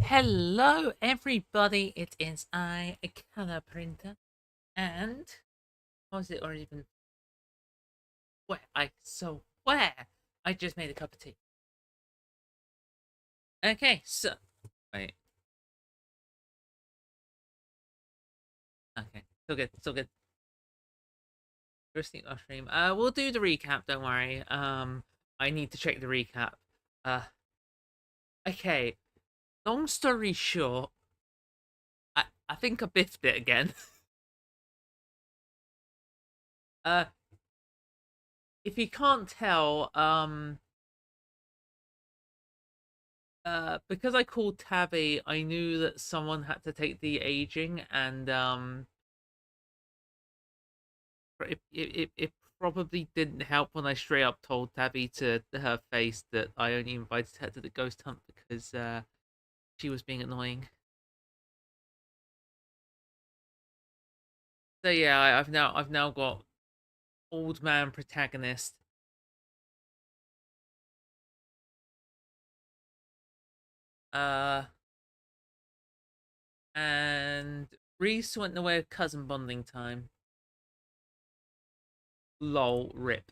Hello, everybody. It is I, a color printer, and how's it already been? Where I just made a cup of tea. Okay, so wait. Okay, still good, still good. Christine off stream. We'll do the recap. Don't worry. I need to check the recap. Uh, okay. Long story short, I think I biffed it again. uh, if you can't tell, because I called Tabby, I knew that someone had to take the aging, and it probably didn't help when I straight up told Tabby to her face that I only invited her to the ghost hunt because she was being annoying. So yeah, I've now got old man protagonist. Uh, and Reese went away with cousin bonding time. Lol, rip.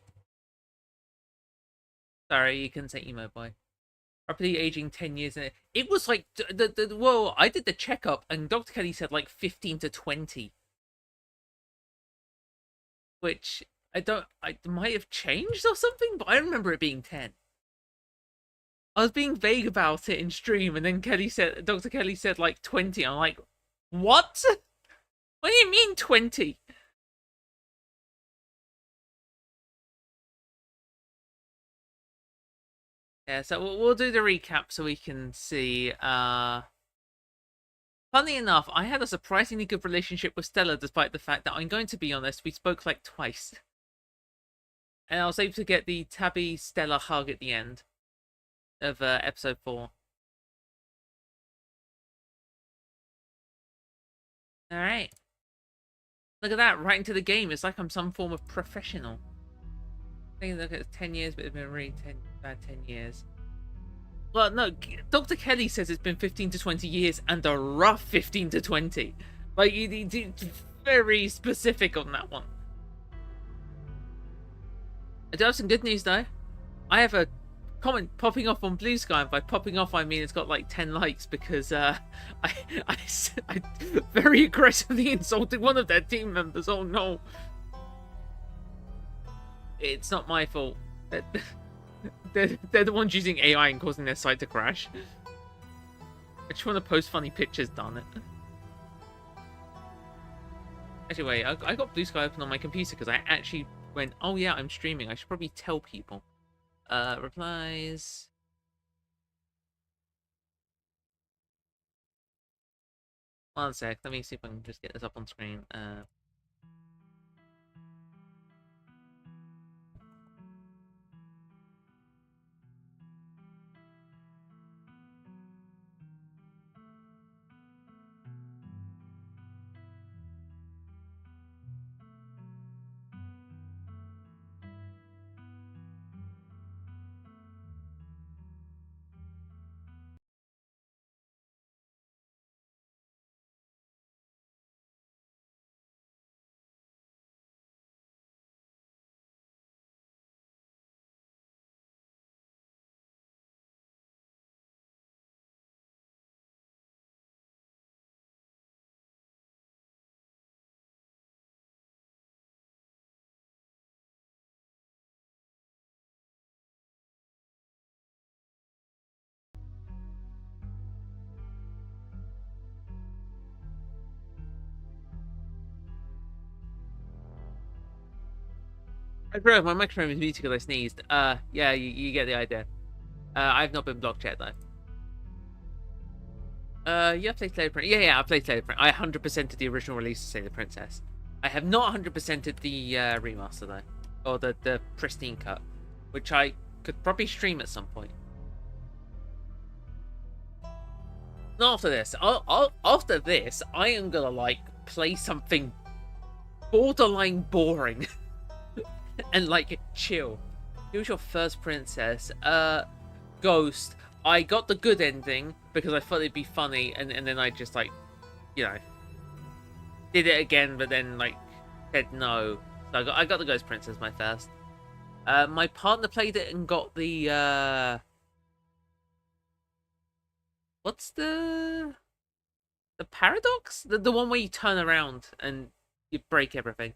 Sorry, you couldn't say emo boy. Rapidly aging 10 years. It was like, whoa, I did the checkup and Dr. Kelly said like 15 to 20. Which I might have changed or something, but I remember it being 10. I was being vague about it in stream, and then Dr. Kelly said like 20. I'm like, what? What do you mean 20? Yeah, so we'll do the recap so we can see. Funny enough, I had a surprisingly good relationship with Stella, despite the fact that I'm going to be honest, we spoke like twice. And I was able to get the Tabby Stella hug at the end of episode 4. Alright. Look at that, right into the game. It's like I'm some form of professional. Take a look at 10 years, but it's been really bad 10 years. Well, no, Dr. Kelly says it's been 15 to 20 years and a rough 15 to 20. Like, he's very specific on that one. I do have some good news, though. I have a comment popping off on Blue Sky, and by popping off I mean it's got like 10 likes because I very aggressively insulted one of their team members. Oh no, it's not my fault. They're the ones using AI and causing their site to crash. I just want to post funny pictures, darn it. Anyway, I got Blue Sky open on my computer because I actually went, oh yeah, I'm streaming. I should probably tell people. Replies. One sec, let me see if I can just get this up on screen. I bro, my microphone was muted because I sneezed. Yeah, you get the idea. I've not been blocked yet though. You have played Sailor Princess. Yeah, I played Sailor Princess. I 100%ed the original release of Sailor Princess. I have not 100%ed the remaster though, or the pristine cut, which I could probably stream at some point. Not after this. After this, I am gonna like play something borderline boring and like chill. Who's your first princess? Ghost. I got the good ending because I thought it'd be funny, and then I just like, you know, did it again, but then like said no. So I got the Ghost Princess my first. My partner played it and got the what's the paradox? The one where you turn around and you break everything.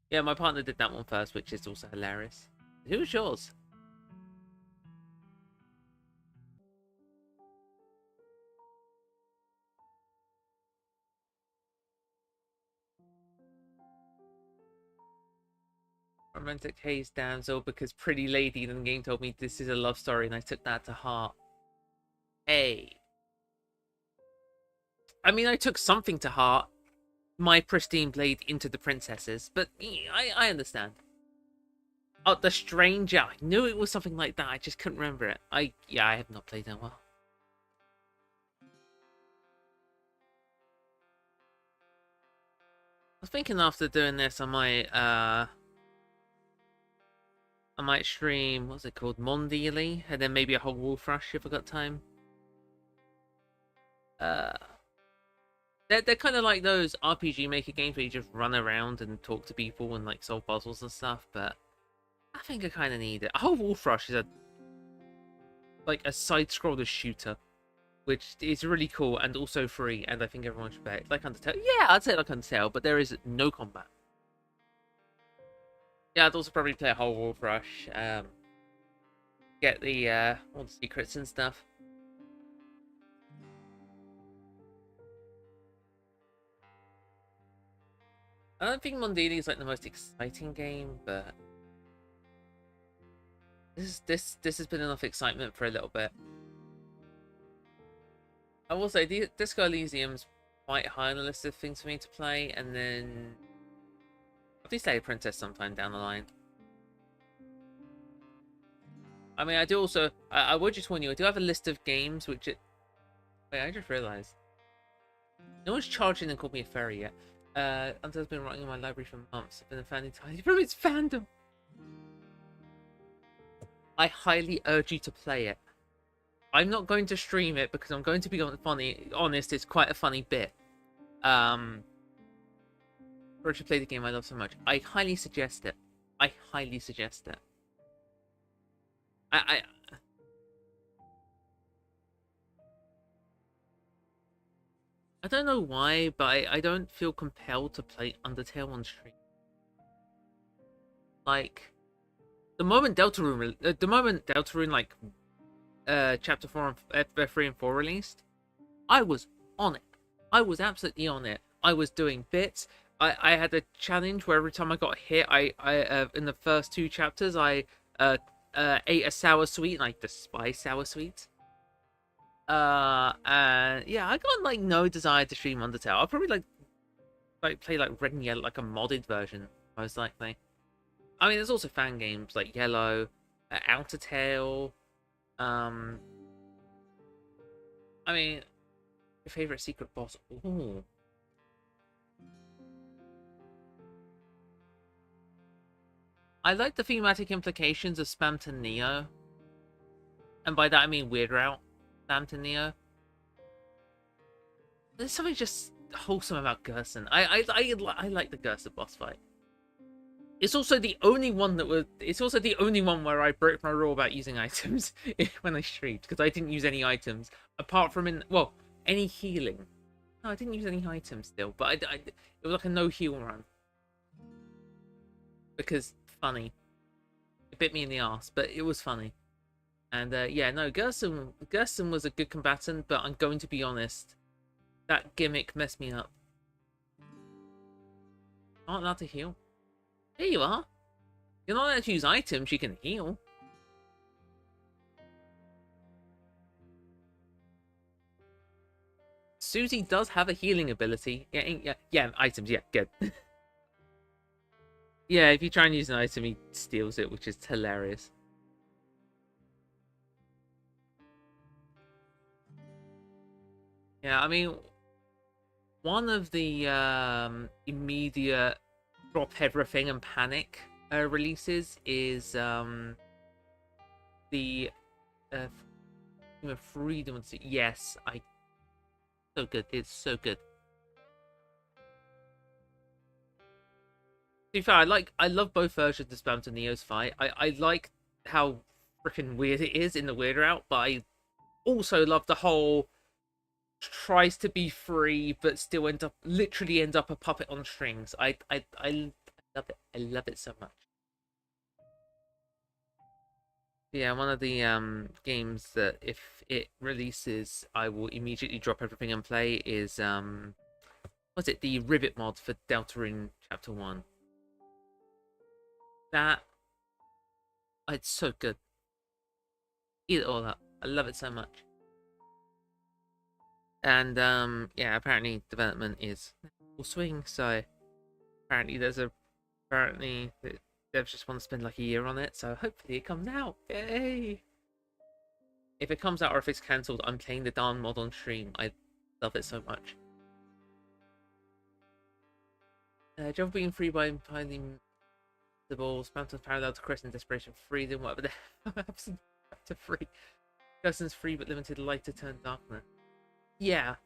Yeah, my partner did that one first, which is also hilarious. Who was yours? Romantic Haze Damsel, because Pretty Lady in the game told me this is a love story and I took that to heart. Hey. I mean, I took something to heart. My pristine blade into the princesses, but I understand. Oh, The Stranger. I knew it was something like that. I just couldn't remember it. I have not played that well. I was thinking after doing this, I might stream, what's it called, Mondially, and then maybe a whole Wolf Rush if I got time. Uh, they're kind of like those RPG Maker games where you just run around and talk to people and like solve puzzles and stuff, but I think I kind of need it. A whole Wolf Rush is a side-scroller shooter, which is really cool and also free, and I think everyone should play it. Like Undertale. Yeah, I'd say like Undertale, but there is no combat. Yeah, I'd also probably play a whole Wolf Rush. Get the all the secrets and stuff. I don't think Mondini is like the most exciting game, but this has been enough excitement for a little bit. I will say Disco Elysium's quite high on the list of things for me to play, and then I'll do Slay Princess sometime down the line. I mean, I do also. I would just warn you. I do have a list of games which. Wait, I just realised. No one's charged in and called me a fairy yet. Until I've been writing in my library for months. I've been a fan entirely from its fandom. I highly urge you to play it. I'm not going to stream it because I'm going to be honest. It's quite a funny bit. For to play the game I love so much, I highly suggest it. I highly suggest it. I don't know why, but I don't feel compelled to play Undertale on stream. Like, the moment Deltarune like chapter 4 and 3 and 4 released, I was on it. I was absolutely on it. I was doing bits. I had a challenge where every time I got hit, I in the first 2 chapters I ate a sour sweet, and I despise sour sweets. And yeah, I got like no desire to stream Undertale. I'll probably like play like Red and Yellow, like a modded version, most likely. I mean, there's also fan games like Yellow, Outer Tail. I mean, your favorite secret boss. Ooh. I like the thematic implications of Spam to Neo, and by that I mean Weird Route Spam to Neo. There's something just wholesome about Gerson. I like the Gerson boss fight. It's also the only one where I broke my rule about using items when I streamed, because I didn't use any items apart from any healing. No, I didn't use any items still, but it was like a no heal run because funny. It bit me in the ass, but it was funny. And yeah, no, Gerson was a good combatant, but I'm going to be honest, that gimmick messed me up. I'm not allowed to heal. There you are. You're not allowed to use items, you can heal. Susie does have a healing ability. Yeah, items, yeah, good. Yeah, if you try and use an item, he steals it, which is hilarious. Yeah, I mean, one of the immediate drop everything and panic releases is the Freedom. Yes, so good. It's so good. To be fair, I love both versions of Spam to Neo's fight. I like how freaking weird it is in the Weird Route, but I also love the whole tries to be free but still literally ends up a puppet on strings. I love it. I love it so much. Yeah, one of the games that if it releases, I will immediately drop everything and play is what's it? The Rivet mod for Deltarune Chapter 1. That it's so good. Eat it all up. I love it so much. And yeah, apparently development is full swing, so apparently devs just want to spend like a year on it, so hopefully it comes out. Yay! If it comes out or if it's cancelled, I'm playing the darn mod on stream. I love it so much. Job being free by finding the balls, Mountains parallel to Crest and Desperation Freedom, whatever the hell happens to free. Justin's free but limited light to turn darkness. Yeah.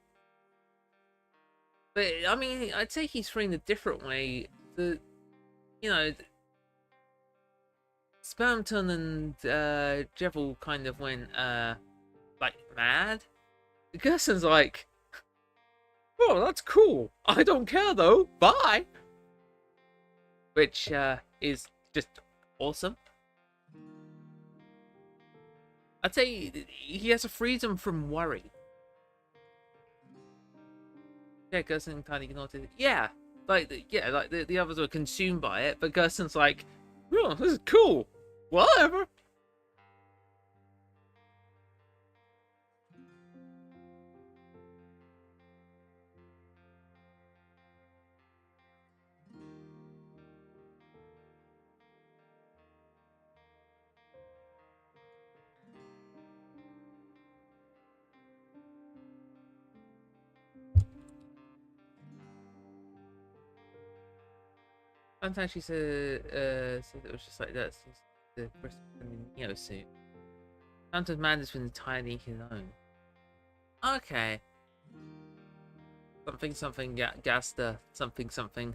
But I mean, I'd say he's free in a different way. You know, Spamton and Jevil kind of went like mad. Gerson's like, oh, that's cool. I don't care though. Bye. Which is just awesome. I'd say he has a freedom from worry. Yeah, Gerson kind of ignored it. Yeah, like the others were consumed by it, but Gerson's like, oh, this is cool. Whatever. Sometimes she said it was just like that since the rest of the Neo suit. Phantom Man has been entirely his own. Okay. Something, Gaster, something.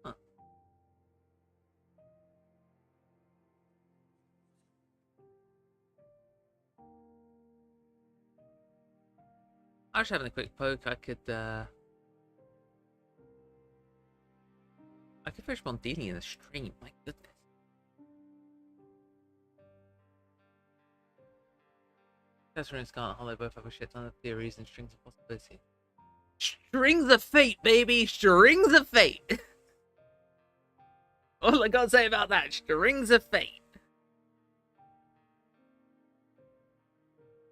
Huh. I was having a quick poke. I could finish Mondini in a stream. My goodness. Tesseract and Scarlet Hollow both have a shit ton of theories and strings of possibilities. Strings of fate, baby! Strings of fate! All I gotta say about that, strings of fate.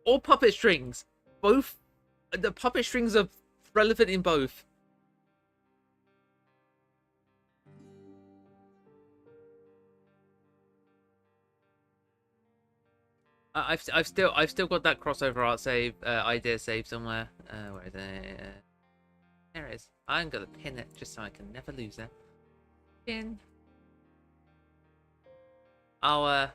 Or puppet strings. Both. The puppet strings are relevant in both. I've still got that crossover art save idea saved somewhere. Where is it? There it is. I'm gonna pin it just so I can never lose it. Pin. I'll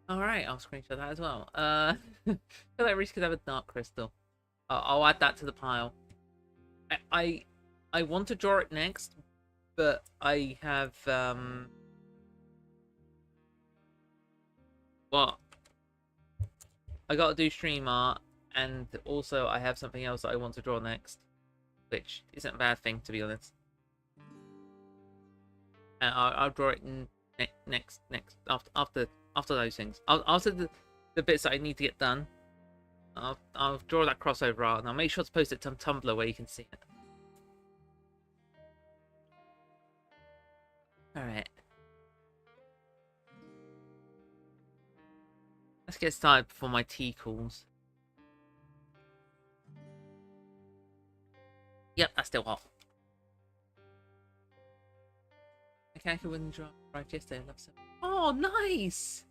Alright, I'll screenshot that as well. I feel like Reese could have a dark crystal. I'll add that to the pile. I want to draw it next, but I have well, I gotta do stream art, and also I have something else that I want to draw next, which isn't a bad thing, to be honest. And I'll draw it next after those things. After the bits that I need to get done, I'll draw that crossover art, and I'll make sure to post it to Tumblr where you can see it. Alright. Let's get started before my tea cools. Yep, that's still hot. Kanaka wouldn't drive yesterday. I love so. Oh, nice!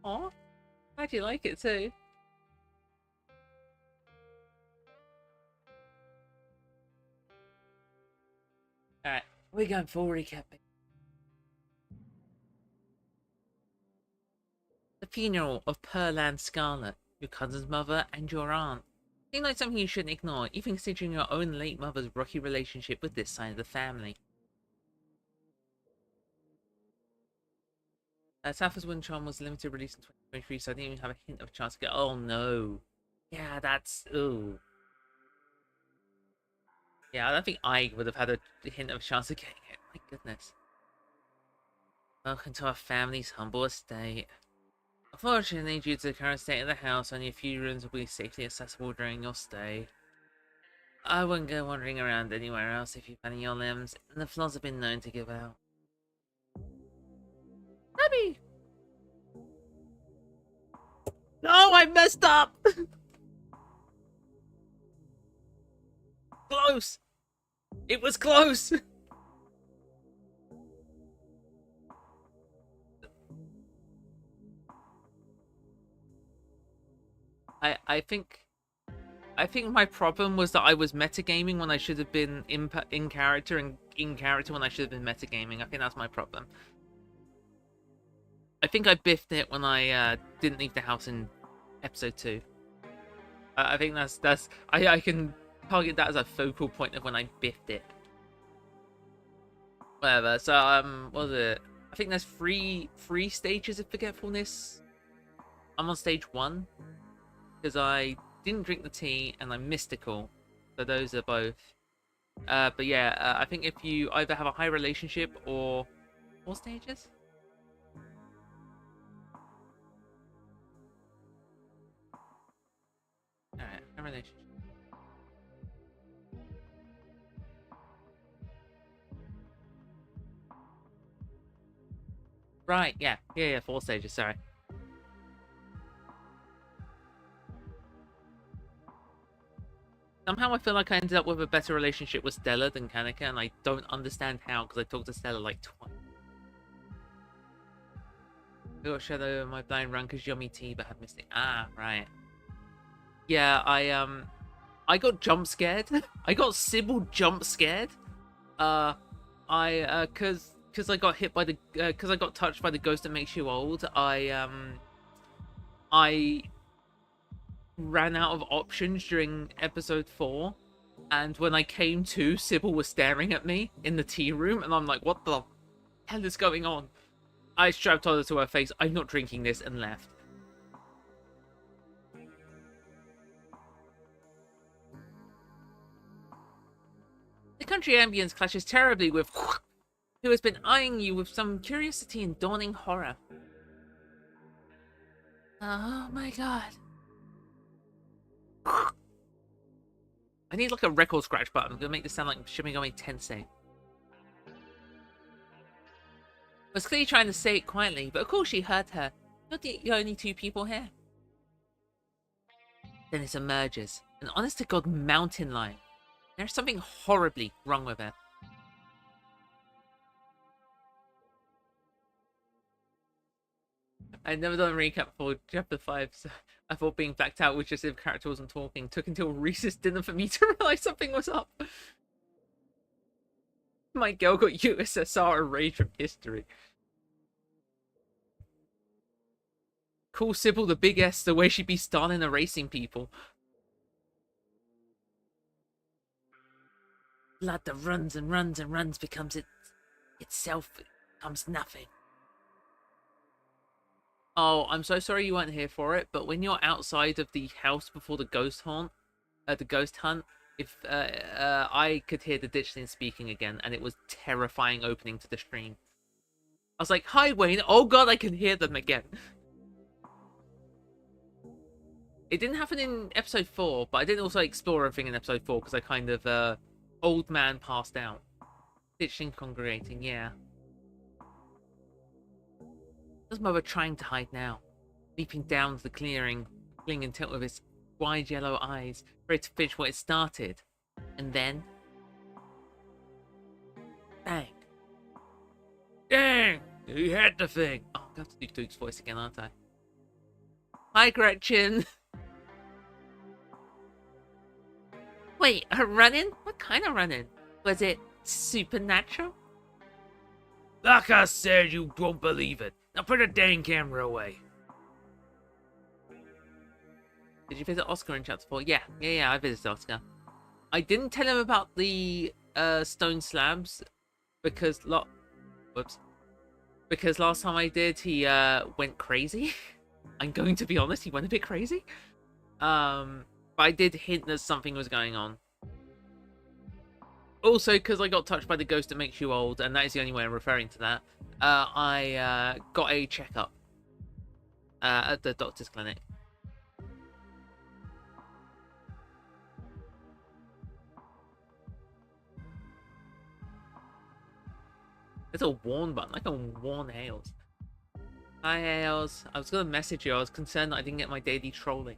Oh, glad you like it too. Alright, we're going full recapping. The funeral of Pearl and Scarlet, your cousin's mother and your aunt. Seemed like something you shouldn't ignore, even considering your own late mother's rocky relationship with this side of the family. Sappho's Wind Charm was limited release in 2023, so I didn't even have a hint of a chance to get. Oh no. Yeah, that's. Ooh. Yeah, I don't think I would have had a hint of a chance of getting it. My goodness. Welcome to our family's humble estate. Unfortunately, due to the current state of the house, only a few rooms will be safely accessible during your stay. I wouldn't go wandering around anywhere else if you've any your limbs, and the floors have been known to give out. Abby! No, I messed up! Close! It was close! I think my problem was that I was metagaming when I should have been in character, and in character when I should have been metagaming. I think that's my problem. I think I biffed it when I didn't leave the house in episode 2. I think I can target that as a focal point of when I biffed it. Whatever. So what was it? I think there's three stages of forgetfulness. I'm on stage 1 because I didn't drink the tea and I'm mystical. So those are both. But yeah, I think if you either have a high relationship or 4 stages. Alright, high relationship. Right, yeah, 4 stages, sorry. Somehow I feel like I ended up with a better relationship with Stella than Kanaka, and I don't understand how, because I talked to Stella like twice. I got Shadow in my blind run because yummy tea, but had missed it. Ah, right. Yeah, I got jump scared. I got Sybil jump scared. Cause I got hit by the cause I got touched by the ghost that makes you old. I ran out of options during episode 4, and when I came to, Sybil was staring at me in the tea room, and I'm like, what the hell is going on? I strapped her to her face, I'm not drinking this, and left. The country ambience clashes terribly with who has been eyeing you with some curiosity and dawning horror. Oh my god. I need like a record scratch button. I'm gonna make this sound like Shimigami Tensei. I was clearly trying to say it quietly, but of course she heard her. You're the only 2 people here. Then it emerges. An honest-to-God mountain lion. There's something horribly wrong with it. I'd never done a recap for chapter 5, so I thought being blacked out was just if the character wasn't talking. Took until Reese's dinner for me to realize something was up. My girl got USSR erased from history. Call Sybil the big S the way she'd be Stalin erasing people. Blood that runs and runs and runs becomes itself becomes nothing. Oh, I'm so sorry you weren't here for it, but when you're outside of the house before the ghost hunt, if I could hear the Ditchling speaking again, and it was terrifying opening to the stream. I was like, "Hi, Wayne." Oh god, I can hear them again. It didn't happen in episode 4, but I didn't also explore everything in episode 4 because I kind of old man passed out. Ditchling congregating, yeah. What's Mother trying to hide now? Leaping down to the clearing, clinging intent with his wide yellow eyes, ready to finish what it started. And then... Dang. Dang! You had the thing. Oh, I'm going to have to do Duke's voice again, aren't I? Hi, Gretchen. Wait, her running? What kind of running? Was it supernatural? Like I said, you won't believe it. Now put the dang camera away. Did you visit Oscar in chapter 4? Yeah, I visited Oscar. I didn't tell him about the stone slabs because because last time I did, he went crazy. I'm going to be honest, he went a bit crazy. But I did hint that something was going on. Also, because I got touched by the ghost that makes you old, and that is the only way I'm referring to that, I got a checkup at the doctor's clinic. There's a warn button. I can warn Hales. Hi, Hales. I was going to message you. I was concerned that I didn't get my daily trolling.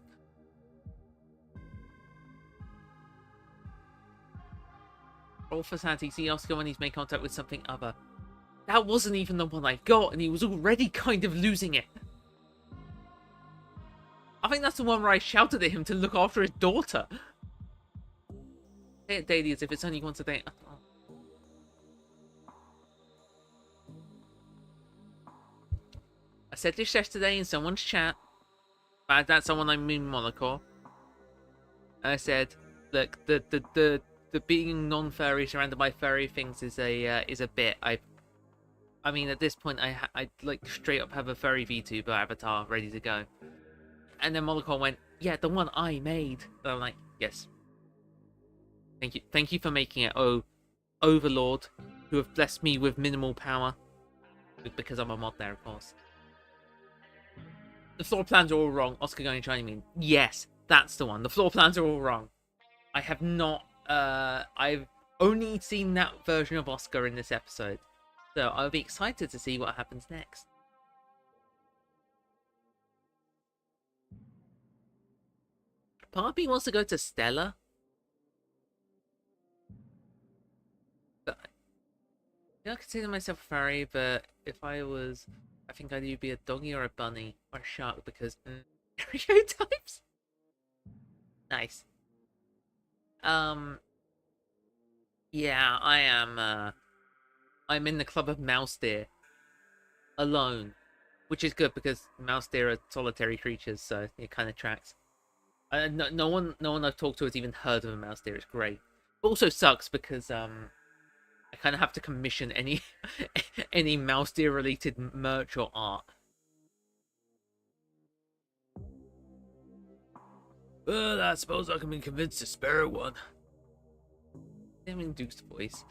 Roll for sanity. See Oscar when he's made contact with something other. That wasn't even the one I got, and he was already kind of losing it. I think that's the one where I shouted at him to look after his daughter. Say it daily as if it's only once a day. I said this yesterday in someone's chat. By that someone I mean Monaco. I said, look, the being non-furry surrounded by furry things is a bit. I mean, at this point, I like straight up have a furry VTuber avatar ready to go. And then Monaco went, yeah, the one I made. And I'm like, yes. Thank you for making it. Oh, Overlord, who have blessed me with minimal power, because I'm a mod there, of course. The floor plans are all wrong. Oscar going shiny mean. Yes, that's the one. The floor plans are all wrong. I have not. I've only seen that version of Oscar in this episode, so I'll be excited to see what happens next. Part of me wants to go to Stella, but I consider myself a furry. But if I was, I think I'd either be a doggy or a bunny or a shark because stereotypes. Nice. Yeah, I am. I'm in the club of mouse deer, alone, which is good because mouse deer are solitary creatures, so it kind of tracks. No one I've talked to has even heard of a mouse deer. It's great. It also sucks because I kind of have to commission any any mouse deer related merch or art. Well, I suppose I can be convinced to spare one. I'm in Duke's voice.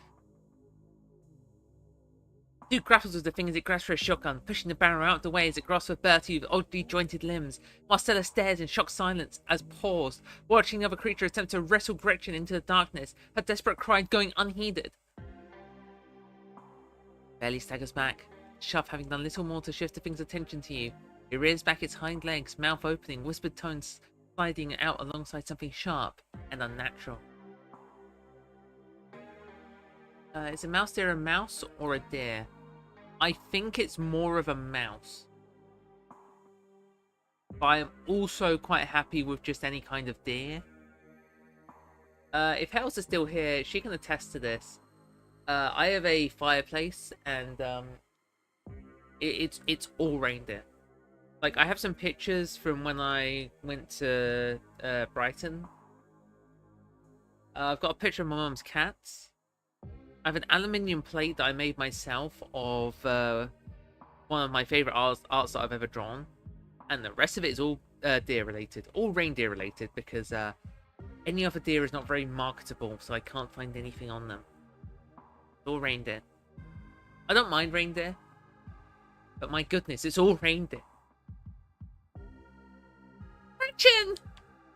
Duke grapples with the thing as it grasps for a shotgun, pushing the barrel out of the way as it grasps for Bertie with oddly jointed limbs. Marcella stares in shocked silence as paused, watching the other creature attempt to wrestle Gretchen into the darkness, her desperate cry going unheeded. Belly staggers back, Shove having done little more to shift the thing's attention to you. It rears back its hind legs, mouth opening, whispered tones sliding out alongside something sharp and unnatural. Is a mouse deer a mouse or a deer? I think it's more of a mouse. But I am also quite happy with just any kind of deer. If Hels is still here, she can attest to this. I have a fireplace, and it's all reindeer. Like, I have some pictures from when I went to Brighton. I've got a picture of my mum's cats. I have an aluminium plate that I made myself of one of my favourite arts that I've ever drawn. And the rest of it is all deer related. All reindeer related, because any other deer is not very marketable, so I can't find anything on them. It's all reindeer. I don't mind reindeer, but my goodness, it's all reindeer. Gretchen!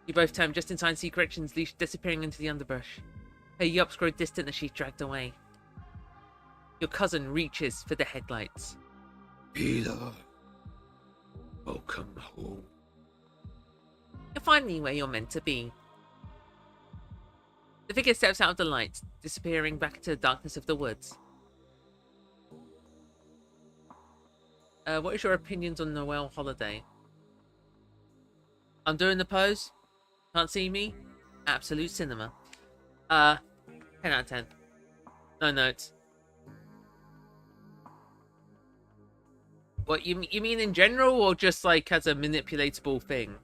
You both turn just in time to see Gretchen's leash disappearing into the underbrush. Her yelps grow distant as she's dragged away. Your cousin reaches for the headlights. Peter, welcome home. You're finally where you're meant to be. The figure steps out of the lights, disappearing back into the darkness of the woods. What is your opinions on Noel holiday? I'm doing the pose. Can't see me? Absolute cinema. 10 out of 10. No notes. What, you mean in general, or just like as a manipulatable thing?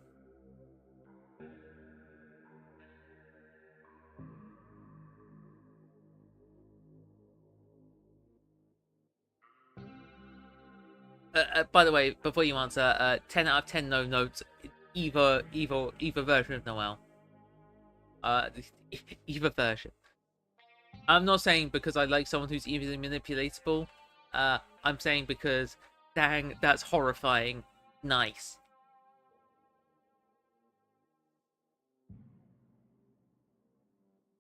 By the way, before you answer, 10 out of 10 no notes. Either version of Noel. Uh, either version. I'm not saying because I like someone who's easily manipulatable. I'm saying because, dang, that's horrifying. Nice.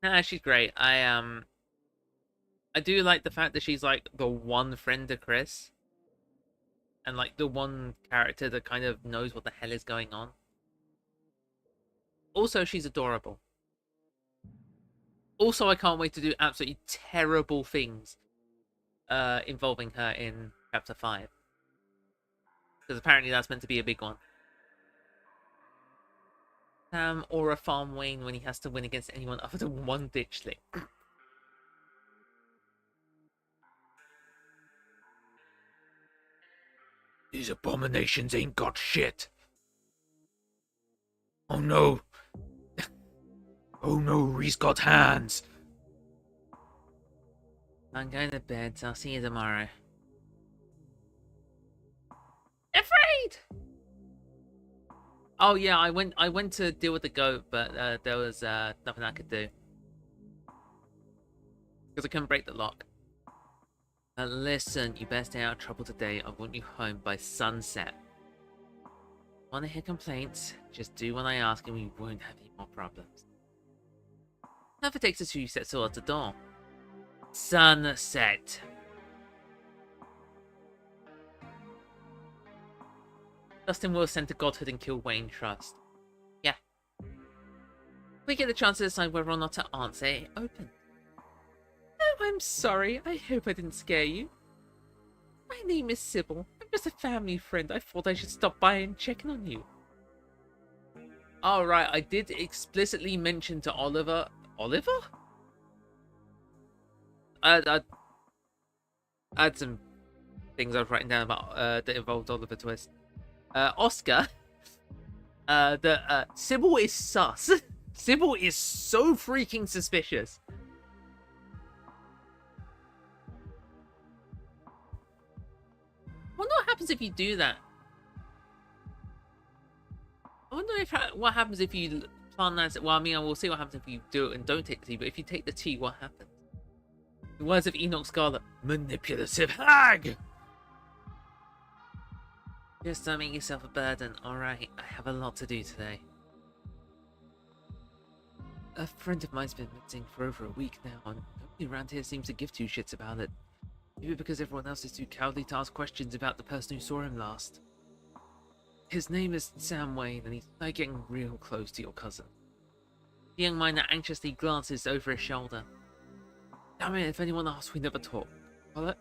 Nah, she's great. I do like the fact that she's like the one friend to Chris, and like the one character that kind of knows what the hell is going on. Also, she's adorable. Also, I can't wait to do absolutely terrible things involving her in chapter 5. Because apparently that's meant to be a big one. Sam or a Farm Wayne when he has to win against anyone other than one ditchling. These abominations ain't got shit. Oh no. Oh no, he's got hands. I'm going to bed. I'll see you tomorrow. Afraid! Oh yeah, I went to deal with the goat, but there was nothing I could do. Because I couldn't break the lock. Listen, you better stay out of trouble today. I want you home by sunset. Want to hear complaints? Just do what I ask and we won't have any more problems. Never takes us 2 steps towards the door. Sunset. Dustin will ascend to godhood and kill Wayne Trust. Yeah. We get the chance to decide whether or not to answer it open. Oh, I'm sorry. I hope I didn't scare you. My name is Sybil. I'm just a family friend. I thought I should stop by and check in on you. Alright, I did explicitly mention to Oliver... Oliver? I had some things I was writing down about that involved Oliver Twist. Oscar, Sybil is sus. Sybil is so freaking suspicious. I wonder what happens if you do that. I wonder if what happens if you plant that. Well, I mean, we'll see what happens if you do it and don't take the tea. But if you take the tea, what happens? The words of Enoch Scarlet: manipulative hag. Just don't make yourself a burden. Alright, I have a lot to do today. A friend of mine's been missing for over a week now, and nobody around here seems to give two shits about it. Maybe because everyone else is too cowardly to ask questions about the person who saw him last. His name is Sam Wayne, and he's like getting real close to your cousin. The young miner anxiously glances over his shoulder. Damn it, if anyone asks, we never talk. Scarlet?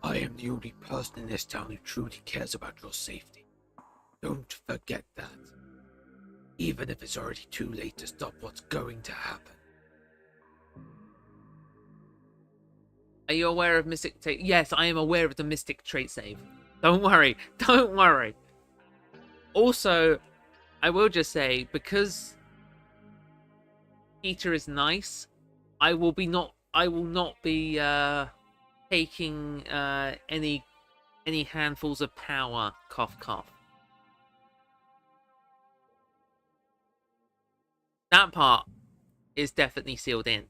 I am the only person in this town who truly cares about your safety. Don't forget that. Even if it's already too late to stop what's going to happen. Are you aware of Mystic Trait? Yes, I am aware of the Mystic Trait save. Don't worry. Don't worry. Also, I will just say, because Peter is nice, I will not be taking any handfuls of power. Cough, cough. That part is definitely sealed in.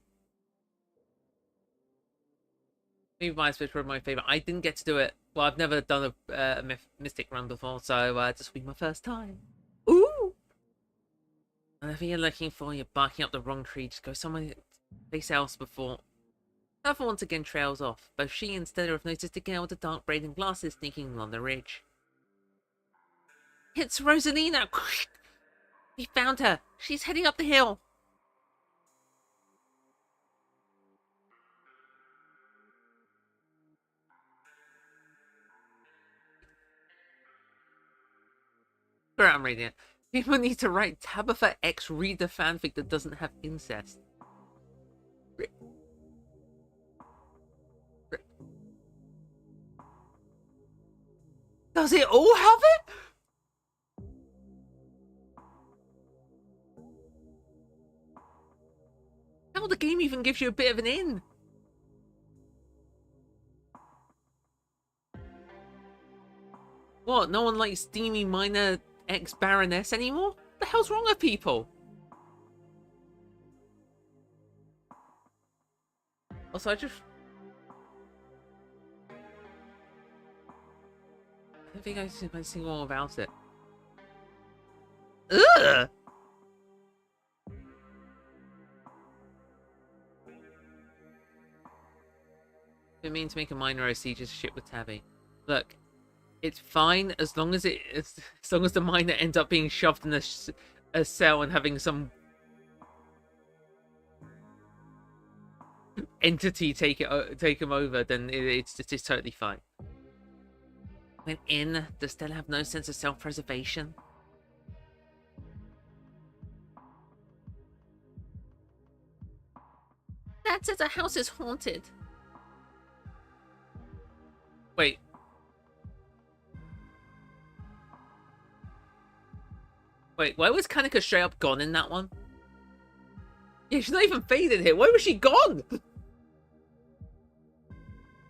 Maybe my Switch were my favorite. I didn't get to do it. Well, I've never done a Mystic run before, so this will be my first time. Ooh! Whatever you're looking for, you're barking up the wrong tree. Just go somewhere else before. Alpha once again trails off. Both she and Stella have noticed a girl with a dark braid and glasses sneaking along the ridge. It's Rosalina! We found her! She's heading up the hill! Great, I'm reading it. People need to write Tabitha X read the fanfic that doesn't have incest. Does it all have it? How the game even gives you a bit of an in? What, no one likes steamy minor ex-baroness anymore? What the hell's wrong with people? Also, I don't think I've seen a single one about it. Ugh! It means to make a minor OC just shit with Tabby. Look, it's fine as long as the minor ends up being shoved in a cell and having some entity take him over. Then it's totally fine. When in, does Stella have no sense of self-preservation? That says a house is haunted. Wait. Wait, why was Kanika straight up gone in that one? Yeah, she's not even faded here. Why was she gone?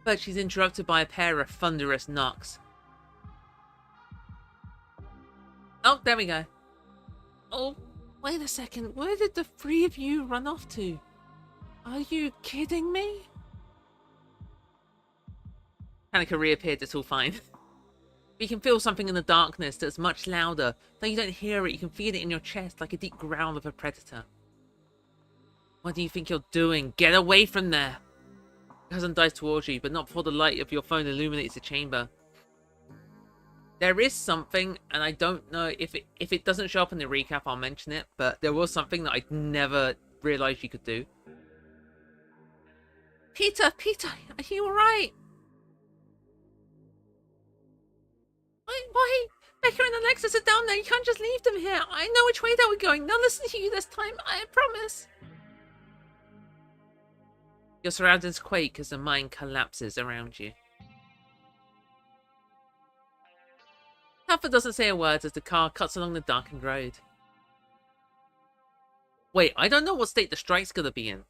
But she's interrupted by a pair of thunderous knocks. Oh, there we go. Oh, wait a second. Where did the three of you run off to? Are you kidding me? Kanika reappeared. It's all fine. You can feel something in the darkness that's much louder. Though you don't hear it, you can feel it in your chest like a deep growl of a predator. What do you think you're doing? Get away from there! Your cousin dives towards you, but not before the light of your phone illuminates the chamber. There is something, and I don't know if it doesn't show up in the recap, I'll mention it, but there was something that I'd never realised you could do. Peter, are you alright? Why? Becca and Alexis are down there. You can't just leave them here. I know which way they were going. They'll listen to you this time. I promise. Your surroundings quake as the mine collapses around you. Alpha doesn't say a word as the car cuts along the darkened road. Wait, I don't know what state the strike's gonna be in.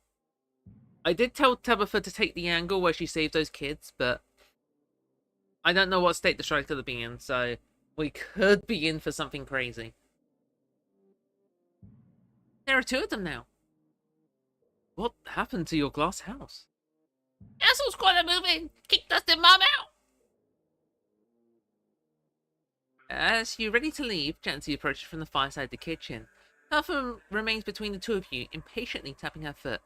I did tell Tabitha to take the angle where she saved those kids, but I don't know what state the strike's gonna be in, so we could be in for something crazy. There are two of them now. What happened to your glass house? Asshole's gonna move in! Kick Dustin Mom out! As you're ready to leave, Jancy approaches from the far side of the kitchen. Alpha remains between the two of you, impatiently tapping her foot.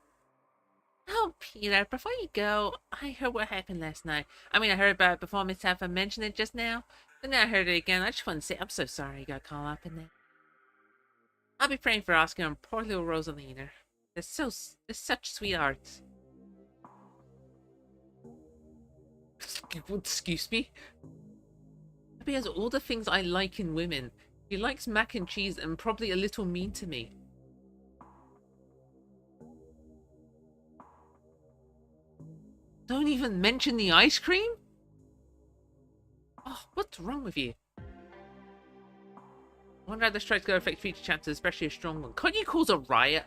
Oh, Peter, before you go, I heard what happened last night. I mean, I heard about it before Miss Alpha mentioned it just now, but now I heard it again. I just want to say I'm so sorry you got caught up in it. I'll be praying for Oscar and poor little Rosalina. They're such sweethearts. Excuse me? He has all the things I like in women. He likes mac and cheese and probably a little mean to me. Don't even mention the ice cream? Oh, what's wrong with you? I wonder how the strike's going to affect future chapters, especially a strong one. Can't you cause a riot?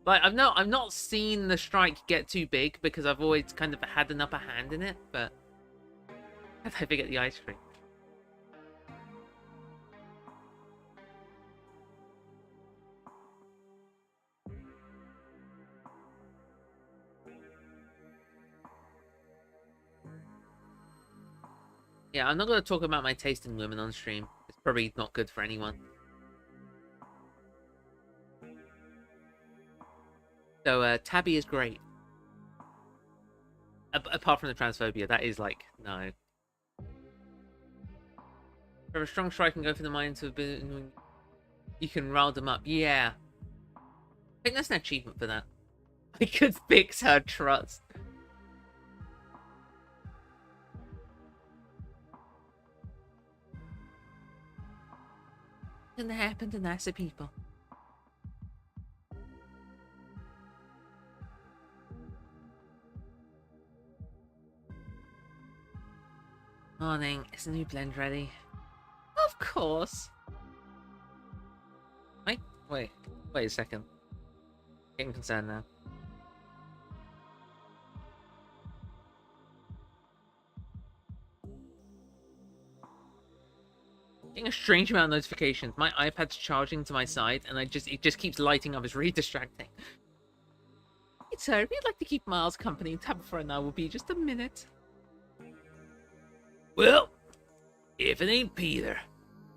Like, I've not seen the strike get too big because I've always kind of had an upper hand in it, but how did I forget the ice cream? Yeah, I'm not going to talk about my taste in women on stream. It's probably not good for anyone. So, Tabby is great. Apart from the transphobia, that is like, no. For a strong strike and go for the mine to a bit, you can rile them up. Yeah. I think that's an achievement for that. I could fix her trust. Gonna happen to nicer people. Morning. Is the new blend ready? Of course. Wait a second. Getting concerned now. Getting a strange amount of notifications. My iPad's charging to my side, and it just keeps lighting up. It's really distracting. Hey, sir, if you'd like to keep Miles company, tab for an hour will be just a minute. Well, if it ain't Peter.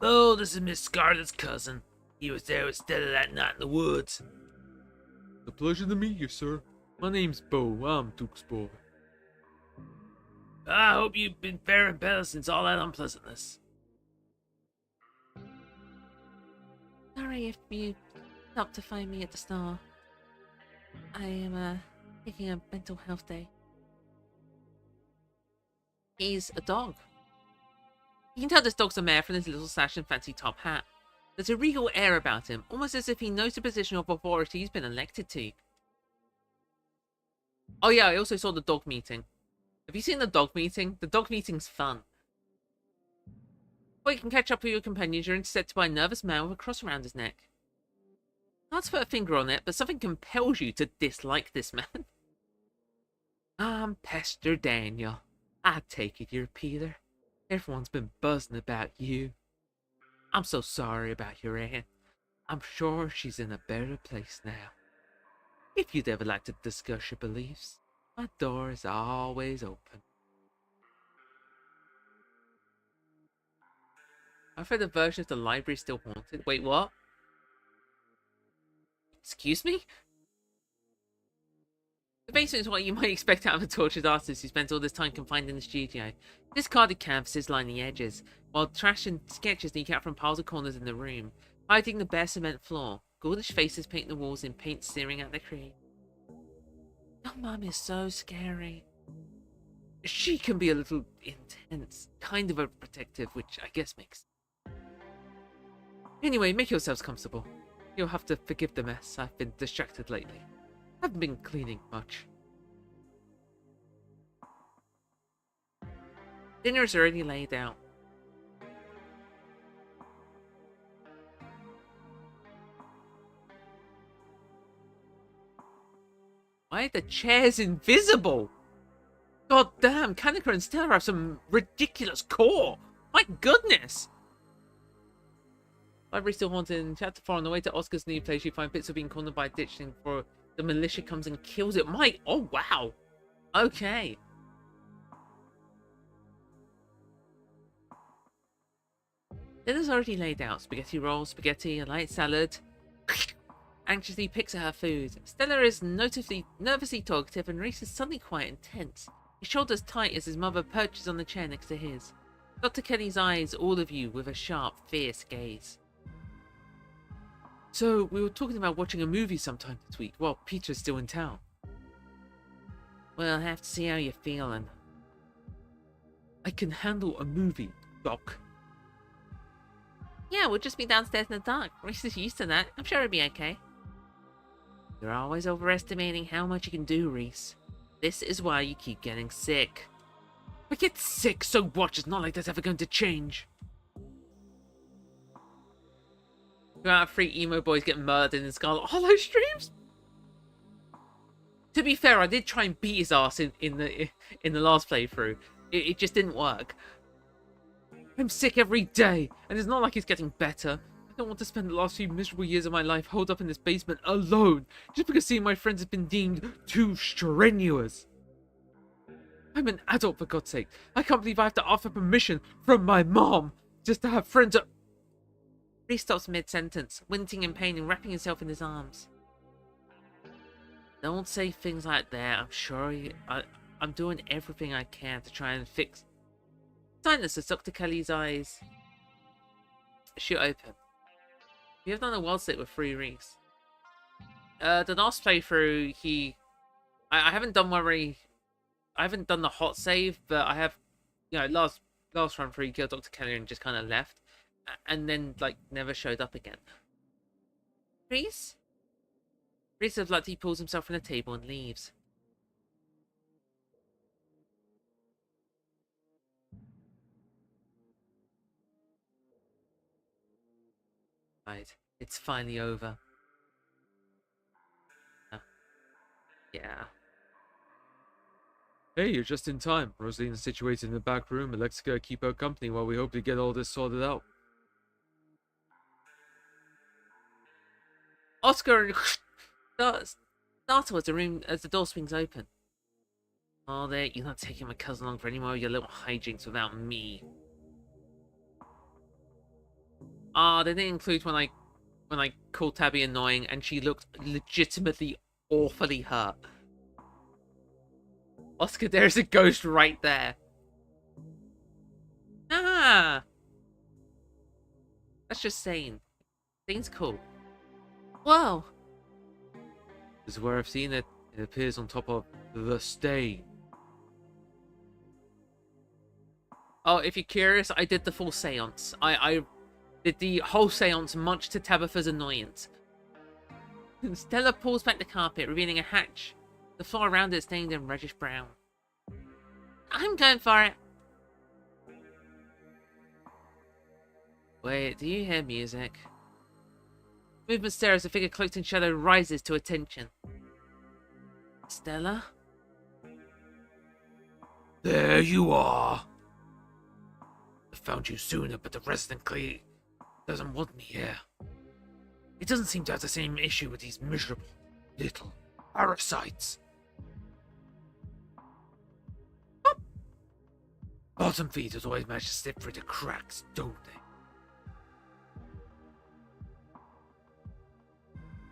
Oh, this is Miss Scarlet's cousin. He was there instead of that night in the woods. A pleasure to meet you, sir. My name's Bo. I'm Duke's boy. I hope you've been faring better since all that unpleasantness. Sorry if you helped to find me at the store. I am, taking a mental health day. He's a dog. You can tell this dog's a mare from his little sash and fancy top hat. There's a regal air about him, almost as if he knows the position of authority he's been elected to. Oh yeah, I also saw the dog meeting. Have you seen the dog meeting? The dog meeting's fun. Before you can catch up with your companions, you're intercepted by a nervous man with a cross around his neck. Not to put a finger on it, but something compels you to dislike this man. I'm Pester Daniel. I take it you're Peter. Everyone's been buzzing about you. I'm so sorry about your aunt. I'm sure she's in a better place now. If you'd ever like to discuss your beliefs, my door is always open. I've heard the version of the library is still haunted. Wait, what? Excuse me? The basement is what you might expect out of a tortured artist who spends all this time confined in the studio. Discarded canvases line the edges, while trash and sketches leak out from piles of corners in the room, hiding the bare cement floor. Ghoulish faces paint the walls in paint searing at the cream. Your mum is so scary. She can be a little intense, kind of overprotective, which I guess makes sense. Anyway, make yourselves comfortable. You'll have to forgive the mess. I've been distracted lately. Haven't been cleaning much. Dinner is already laid out. Why are the chairs invisible? God damn, Kanika and Stella have some ridiculous core. My goodness. Library still haunted. In chapter 4, on the way to Oscar's new place, you find bits of being cornered by a ditch thing before the militia comes and kills it. Oh wow. Okay. Dinner's already laid out. Spaghetti rolls, spaghetti, a light salad. Anxiously picks at her food. Stella is nervously talkative, and Reese is suddenly quite intense. His shoulders tight as his mother perches on the chair next to his. Dr. Kelly's eyes all of you with a sharp, fierce gaze. So, we were talking about watching a movie sometime this week while Peter's still in town. We'll have to see how you're feeling. I can handle a movie, Doc. Yeah, we'll just be downstairs in the dark. Reese is used to that. I'm sure it'll be okay. You're always overestimating how much you can do, Reese. This is why you keep getting sick. I get sick, so what? It's not like that's ever going to change. 2 out of 3 emo boys get murdered in Scarlet Hollow streams. To be fair, I did try and beat his ass in the last playthrough. It just didn't work. I'm sick every day, and it's not like it's getting better. I don't want to spend the last few miserable years of my life holed up in this basement alone, just because seeing my friends has been deemed too strenuous. I'm an adult, for God's sake. I can't believe I have to ask for permission from my mom just to have friends at... He stops mid-sentence, wincing in pain and wrapping himself in his arms. Don't say things like that. I'm sure I'm doing everything I can to try and fix... Silence as Dr. Kelly's eyes shoot open. You have done a wild slip with 3 Reese. The last playthrough, I haven't done I haven't done the hot save, but I have, last run through, he killed Dr. Kelly and just kind of left. and then, like, never showed up again. Reese? Reese abruptly pulls himself from the table and leaves. Right, it's finally over. Yeah. Hey, you're just in time. Rosaline's situated in the back room. Alexa's gonna keep her company while we hope to get all this sorted out. Oscar startle as the door swings open. Oh, there, you're not taking my cousin along for any more of your little hijinks without me. Ah, they didn't include when I called Tabby annoying and she looked legitimately awfully hurt. Oscar, there's a ghost right there. Ah! That's just Sane. Sane's cool. Whoa! This is where I've seen it. It appears on top of the stain. Oh, if you're curious, I did the full seance. I did the whole seance much to Tabitha's annoyance. Stella pulls back the carpet, revealing a hatch. The floor around it stained in reddish brown. I'm going for it. Wait, do you hear music? Movement stir as a figure cloaked in shadow rises to attention. Stella? There you are. I found you sooner, but the resident clearly doesn't want me here. It doesn't seem to have the same issue with these miserable little parasites. Bottom feeders always manage to slip through the cracks, don't they?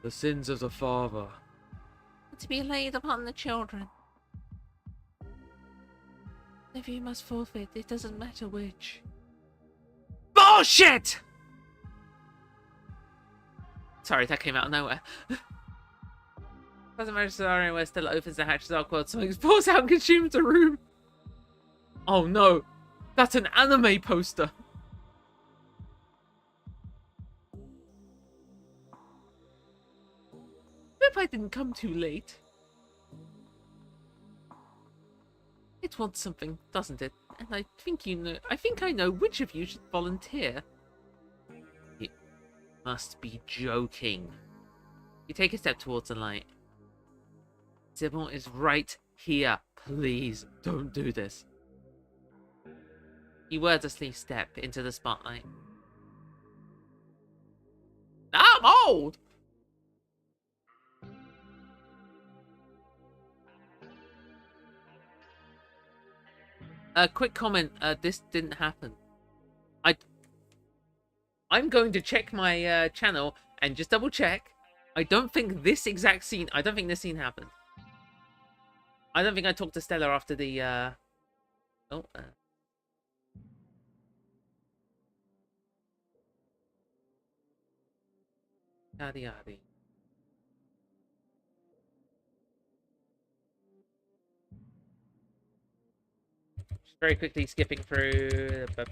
The sins of the father. To be laid upon the children. If you must forfeit, it doesn't matter which. Bullshit! Sorry, that came out of nowhere. Doesn't matter scenario where Stella opens the hatch, dark world, something pours out and consumes the room. Oh no, that's an anime poster. Hope I didn't come too late. It wants something, doesn't it? And I think I know which of you should volunteer. You must be joking. You take a step towards the light. Sybil is right here. Please, don't do this. You wordlessly step into the spotlight. I'm old! Quick comment, this didn't happen. I'm going to check my channel and just double check. I don't think this scene happened. I don't think I talked to Stella after the, Yada yada. Just very quickly skipping through. I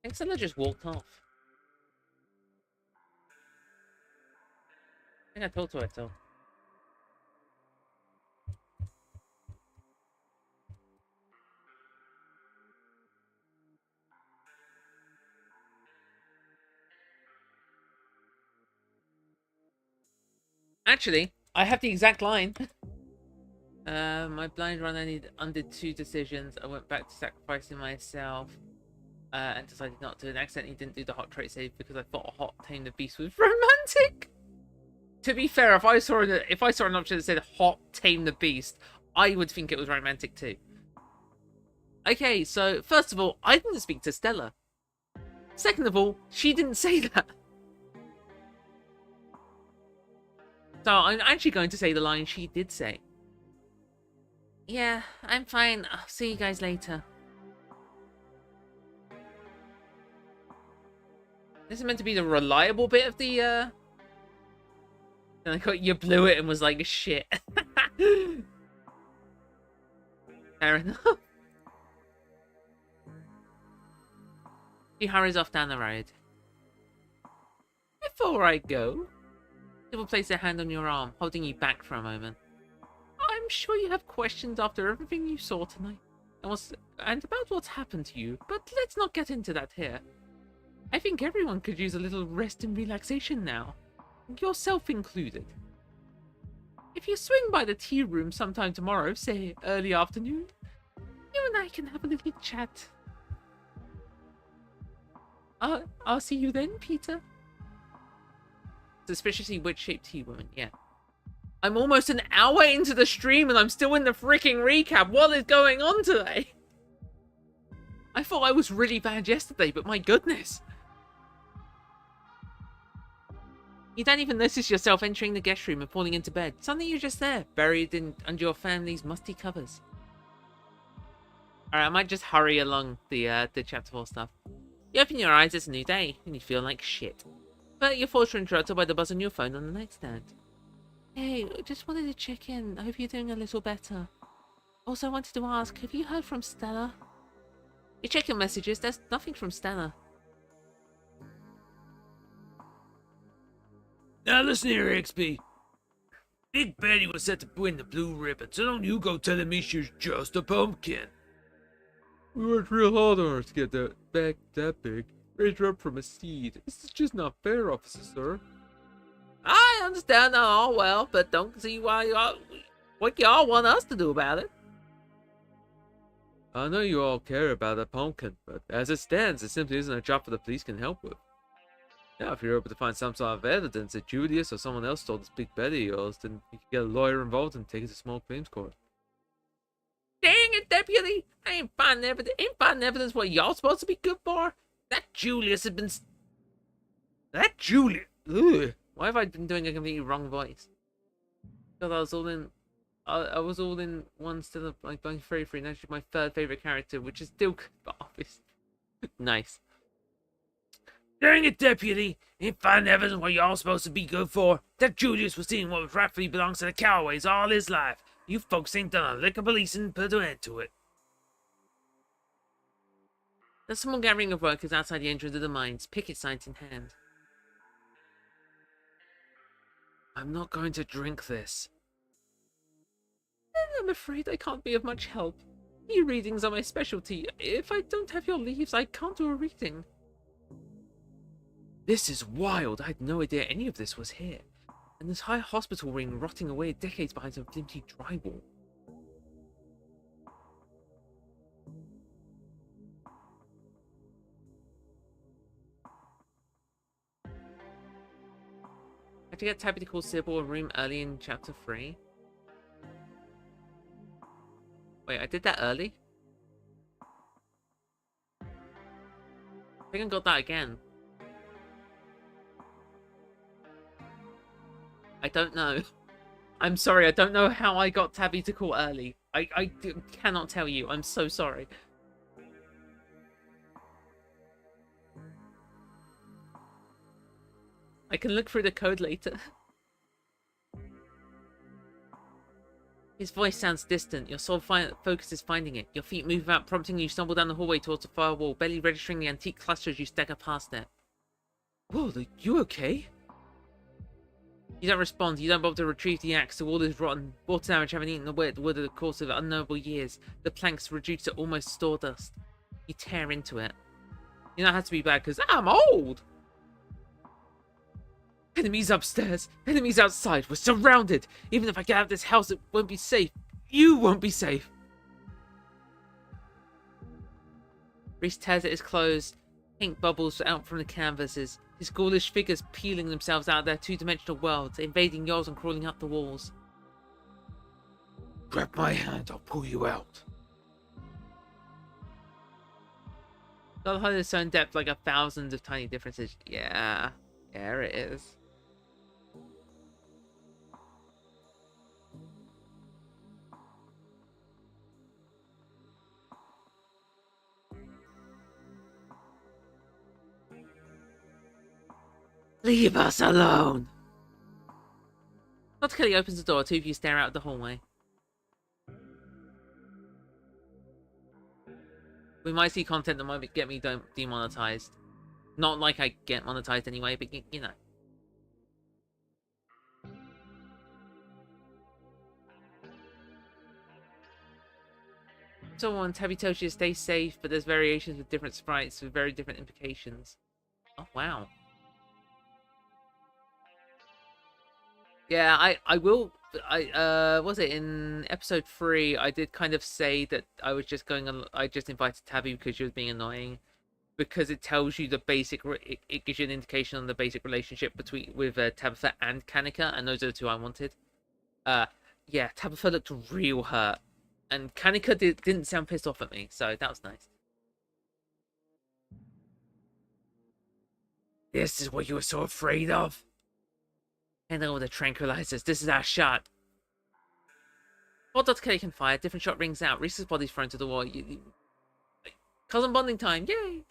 think Stella just walked off. I think I talked to her so. Actually, I have the exact line. My blind run undid 2 decisions. I went back to sacrificing myself and decided not to, and accidentally didn't do the hot trait save because I thought a hot tame the beast was romantic. To be fair, if I saw an option that said hot tame the beast, I would think it was romantic too. Okay, so first of all, I didn't speak to Stella. Second of all, she didn't say that. So I'm actually going to say the line she did say. Yeah, I'm fine. I'll see you guys later. This is meant to be the reliable bit of the, And I got you blew it and was like, shit. Fair enough. She hurries off down the road. Before I go, she will place her hand on your arm, holding you back for a moment. I'm sure you have questions after everything you saw tonight, and about what's happened to you, but let's not get into that here. I think everyone could use a little rest and relaxation now, yourself included. If you swing by the tea room sometime tomorrow, say early afternoon, you and I can have a little chat. I'll see you then, Peter. Suspiciously witch-shaped tea woman, yeah. I'm almost an hour into the stream and I'm still in the freaking recap. What is going on today? I thought I was really bad yesterday, but my goodness. You don't even notice yourself entering the guest room and falling into bed. Suddenly you're just there, buried under your family's musty covers. Alright, I might just hurry along the chapter 4 stuff. You open your eyes, it's a new day, and you feel like shit. But you're forced to interrupted by the buzz on your phone on the nightstand. Hey, just wanted to check in. I hope you're doing a little better. Also, I wanted to ask, have you heard from Stella? You check your messages, there's nothing from Stella. Now listen here, XP. Big Betty was set to win the blue ribbon, so don't you go telling me she's just a pumpkin. We worked real hard on her to get that back that big. Raised her up from a seed. This is just not fair, officer, sir. I understand that all well, but don't see what y'all want us to do about it. I know you all care about that pumpkin, but as it stands, it simply isn't a job for the police can help with. Now, if you're able to find some sort of evidence that Julius or someone else stole this Big Betty of yours, then you can get a lawyer involved and take it to small claims court. Dang it, deputy! I ain't finding evidence what y'all supposed to be good for. That Julius has been... That Julius... Ugh. Why have I been doing a completely wrong voice? Because I was all in one still of like my favorite, and actually my third favorite character, which is still good, but obvious. Nice. Dang it, deputy! Ain't finding evidence what y'all supposed to be good for. That Julius was seeing what rightfully belongs to the Callaways all his life. You folks ain't done a lick of policing to put an end to it. There's a small gathering of workers outside the entrance of the mines, picket signs in hand. I'm not going to drink this. I'm afraid I can't be of much help. E-readings are my specialty. If I don't have your leaves, I can't do a reading. This is wild. I had no idea any of this was here. An entire hospital ring rotting away decades behind some flimsy drywall. I had to get Tabby to call Sybil a room early in chapter 3. Wait, I did that early? I think I got that again. I don't know. I'm sorry, I don't know how I got Tabby to call early. I cannot tell you. I'm so sorry. I can look through the code later. His voice sounds distant. Your sole focus is finding it. Your feet move out, prompting you stumble down the hallway towards the far wall, barely registering the antique cluster as you stagger past it. Whoa, are you okay? You don't respond. You don't bother to retrieve the axe. The wall is rotten. Water damage having eaten away at the wood over the course of unknowable years. The planks reduced to almost sawdust. You tear into it. You know it has to be bad because I'm old. Enemies upstairs. Enemies outside. We're surrounded. Even if I get out of this house, it won't be safe. You won't be safe. Reese tears at his clothes. Pink bubbles out from the canvases. His ghoulish figures peeling themselves out of their two-dimensional worlds, invading yours and crawling up the walls. Grab my hand, I'll pull you out. God hide is so in depth, like a thousands of tiny differences. Yeah, there it is. Leave us alone. Dr. Kelly opens the door. Two of you stare out of the hallway. We might see content that might get me demonetized. Not like I get monetized anyway, but you know. Someone Tabby tells you to stay safe, but there's variations with different sprites with very different implications. Oh wow. Yeah, I will. Was it in episode 3? I did kind of say that I was just going. I just invited Tabby because she was being annoying, because it tells you the basic. It gives you an indication on the basic relationship with Tabitha and Kanika, and those are the two I wanted. Yeah, Tabitha looked real hurt, and Kanika didn't sound pissed off at me, so that was nice. This is what you were so afraid of? And all the tranquilizers. This is our shot. While Dr. Kelly can fire, different shot rings out. Reese's body's thrown to the wall. Cousin bonding time. Yay!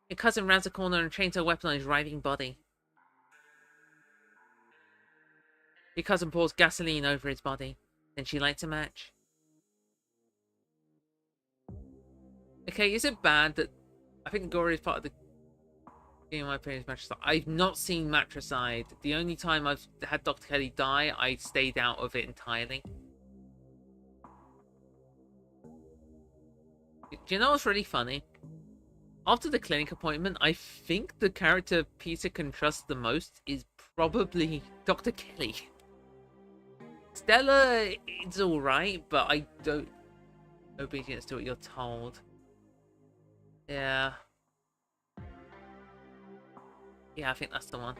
Your cousin rounds the corner and trains her weapon on his writhing body. Your cousin pours gasoline over his body. Then she lights a match. Okay, is it bad that I think Gory is part of the game in my opinion is Matricide? I've not seen Matricide. The only time I've had Dr. Kelly die, I stayed out of it entirely. Do you know what's really funny? After the clinic appointment, I think the character Peter can trust the most is probably Dr. Kelly. Stella, it's alright, but I don't... Obedience to what you're told. Yeah. Yeah, I think that's the one.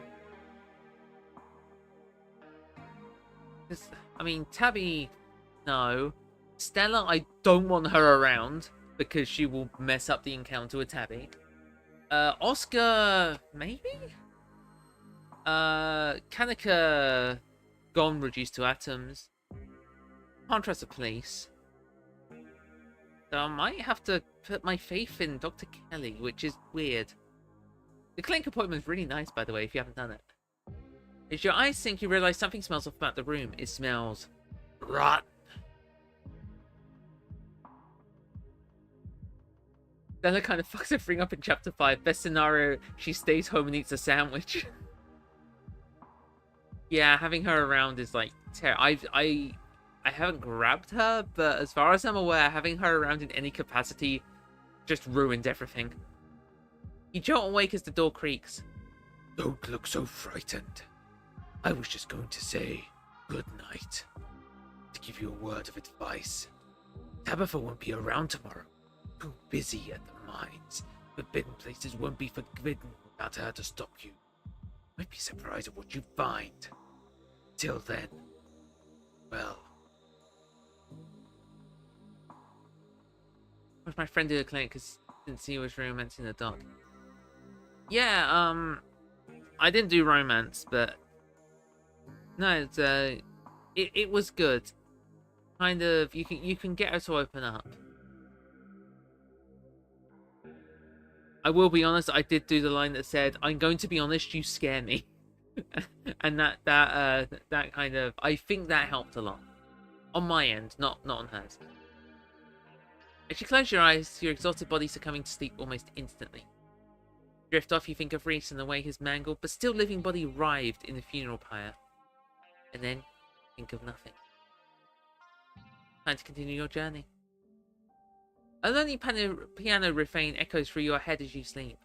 I mean, Tabby, no. Stella, I don't want her around because she will mess up the encounter with Tabby. Oscar, maybe? Kanika, gone, reduced to atoms. Can't trust the police. So I might have to put my faith in Dr. Kelly, which is weird. The clinic appointment is really nice, by the way, if you haven't done it. As your eyes sink, you realize something smells off about the room. It smells rotten. Stella kind of fucks everything up in chapter 5. Best scenario, she stays home and eats a sandwich. Yeah, having her around is like I haven't grabbed her, but as far as I'm aware, having her around in any capacity just ruined everything. You jolt awake as the door creaks. Don't look so frightened. I was just going to say good night. To give you a word of advice. Tabitha won't be around tomorrow. Too busy at the mines. Forbidden places won't be forbidden without her to stop you. Might be surprised at what you find. Till then, well. What's my friend do the clinic because didn't see he was romancing the dog. Yeah, I didn't do romance, but no, it's it was good. Kind of, you can get her to open up. I will be honest, I did do the line that said, "I'm going to be honest, you scare me," and that kind of, I think that helped a lot on my end, not on hers. As you close your eyes, your exhausted body succumbing to sleep almost instantly. Drift off, you think of Reese and the way his mangled but still living body writhed in the funeral pyre. And then, think of nothing. Time to continue your journey. A lonely piano refrain echoes through your head as you sleep.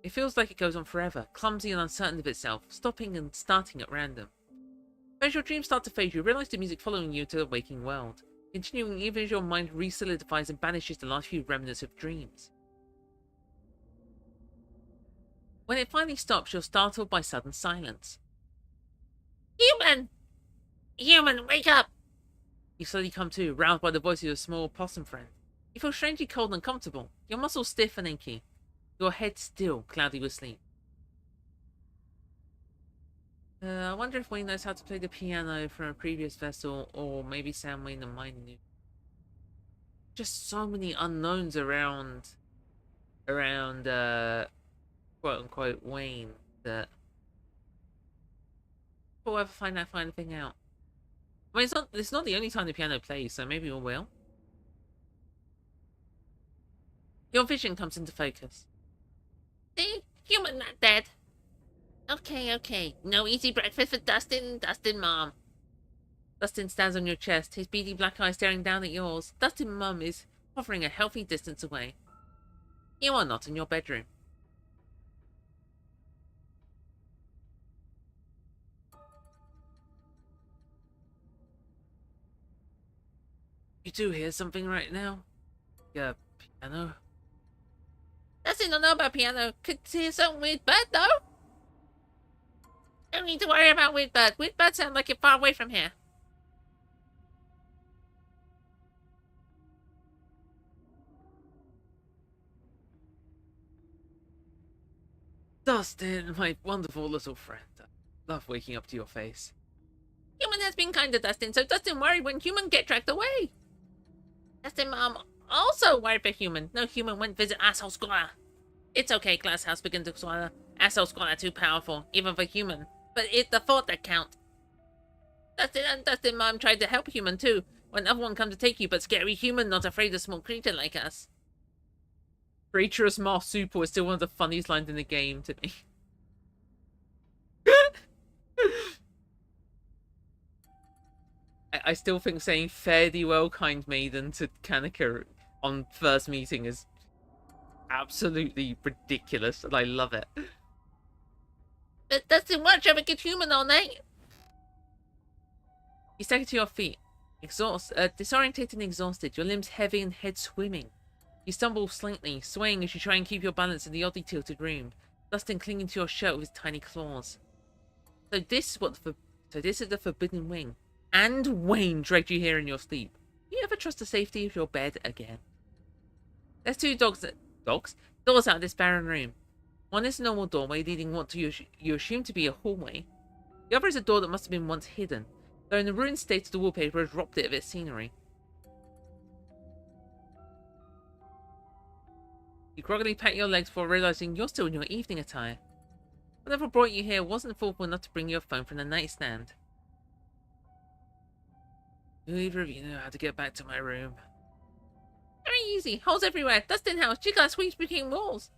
It feels like it goes on forever, clumsy and uncertain of itself, stopping and starting at random. As your dreams start to fade, you realize the music following you to the waking world, continuing even as your mind re-solidifies and banishes the last few remnants of dreams. When it finally stops, you're startled by sudden silence. Human! Human, wake up! You slowly come to, roused by the voice of your small possum friend. You feel strangely cold and uncomfortable, your muscles stiff and achy, your head still cloudy with sleep. I wonder if Wayne knows how to play the piano from a previous vessel, or maybe Sam Wayne and mine knew. Just so many unknowns around quote-unquote Wayne that we'll ever find anything out. I mean, it's not the only time the piano plays, so maybe we will. Your vision comes into focus. See? Human not dead. Okay. No easy breakfast for Dustin. Dustin, Mom. Dustin stands on your chest, his beady black eyes staring down at yours. Dustin Mum is hovering a healthy distance away. You are not in your bedroom. You do hear something right now? Yeah, piano. Dustin don't know about piano. Could hear some weird bird, though. Don't need to worry about weird bird. Weird birds sound like you're far away from here. Dustin, my wonderful little friend. I love waking up to your face. Human has been kind to Dustin, so Dustin worried when human get tracked away. Dustin, Mom also worried for human. No human went visit asshole Scarlet. It's okay, glass house begin to Scarlet. Asshole Scarlet too powerful, even for human. But it's the thought that count. Dustin and Dustin Mom tried to help human too. When everyone come to take you, but scary human not afraid of small creature like us. Traitorous Marsupial is still one of the funniest lines in the game to me. I still think saying fare thee well, kind maiden to Kaneka on first meeting is absolutely ridiculous, and I love it. But Dustin won't ever get human all night. You stagger to your feet, disorientated and exhausted, your limbs heavy and head swimming. You stumble slightly, swaying as you try and keep your balance in the oddly tilted room, Dustin clinging to your shirt with his tiny claws. So this is the Forbidden Wing. And Wayne dragged you here in your sleep. You ever trust the safety of your bed again? There's two doors out of this barren room. One is a normal doorway leading what you assume to be a hallway. The other is a door that must have been once hidden, though in the ruined state of the wallpaper has robbed it of its scenery. You groggily pat your legs before realizing you're still in your evening attire. Whatever brought you here wasn't thoughtful enough to bring you a phone from the nightstand. Do either of you know how to get back to my room? Very easy. Holes everywhere. Dustin house. She got squeeze between walls.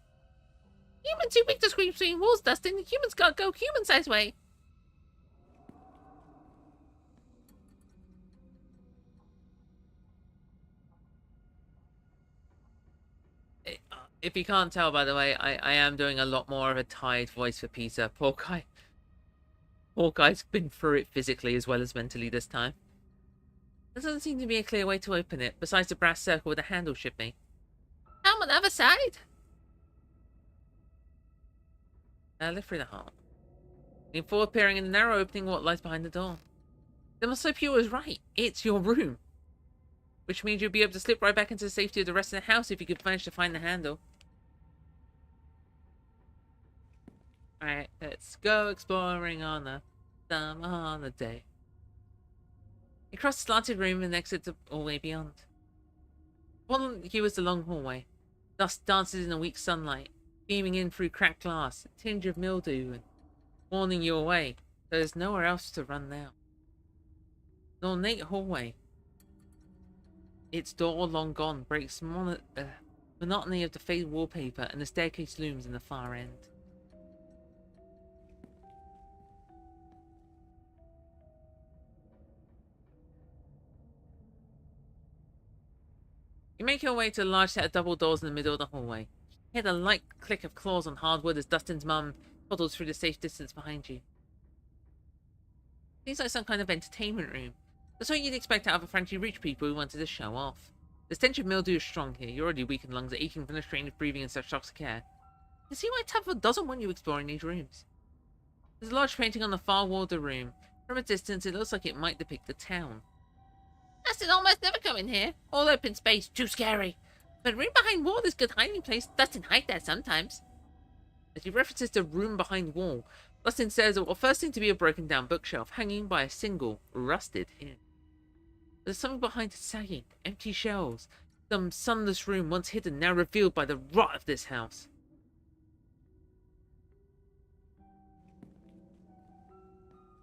Human too big to squeeze between walls, Dustin. Humans gotta go human-sized way. If you can't tell, by the way, I am doing a lot more of a tired voice for Peter. Poor guy. Poor guy's been through it physically as well as mentally this time. There doesn't seem to be a clear way to open it, besides the brass circle where the handle should be. I'm on the other side. Lift through the hole. Before appearing in the narrow opening what lies behind the door. The Marsupial was right. It's your room. Which means you'll be able to slip right back into the safety of the rest of the house if you could manage to find the handle. Alright, let's go exploring on a summer holiday. You cross the slanted room and exit the hallway beyond. Upon you is the long hallway. Dust dances in the weak sunlight, beaming in through cracked glass, a tinge of mildew, and warning you away. There's nowhere else to run now. An ornate hallway. Its door long gone breaks monotony of the faded wallpaper, and the staircase looms in the far end. You make your way to a large set of double doors in the middle of the hallway. You hear the light click of claws on hardwood as Dustin's mum toddles through the safe distance behind you. Seems like some kind of entertainment room. That's what you'd expect out of a frankly rich people who wanted to show off. The stench of mildew is strong here. Your already weakened lungs are aching from the strain of breathing in such toxic air. You see why Taffer doesn't want you exploring these rooms. There's a large painting on the far wall of the room. From a distance, it looks like it might depict the town. Dustin almost never come in here. All open space. Too scary. But room behind wall is good hiding place. Dustin hide there sometimes. As he references the room behind wall, Dustin says it will first seem to be a broken down bookshelf hanging by a single, rusted hinge. There's something behind it sagging, empty shelves. Some sunless room once hidden, now revealed by the rot of this house.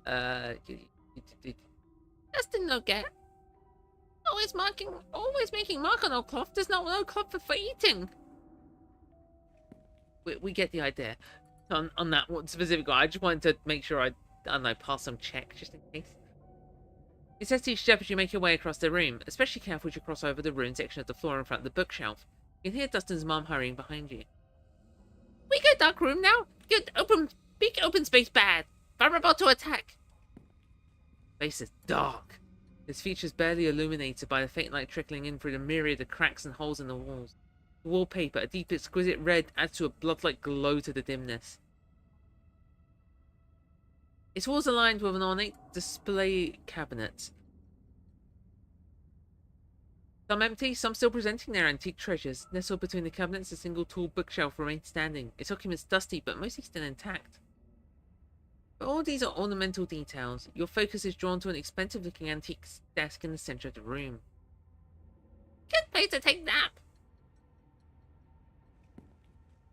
Dustin no get. Always making mark on our cloth. There's no cloth for eating. We get the idea on that one specific guy. I just wanted to make sure I don't know, pass some check just in case. It says to each step as you make your way across the room. Especially careful as you cross over the ruined section of the floor in front of the bookshelf. You can hear Dustin's mum hurrying behind you. We go dark room now. Good open, big open space bad. Vulnerable to attack. Space is dark. Its features barely illuminated by the faint light trickling in through the myriad of cracks and holes in the walls. The wallpaper, a deep exquisite red, adds to a blood-like glow to the dimness. Its walls are lined with an ornate display cabinet. Some empty, some still presenting their antique treasures. Nestled between the cabinets, a single tall bookshelf remains standing, its occupants dusty but mostly still intact. But all these are ornamental details. Your focus is drawn to an expensive-looking antique desk in the center of the room. Good place to take a nap.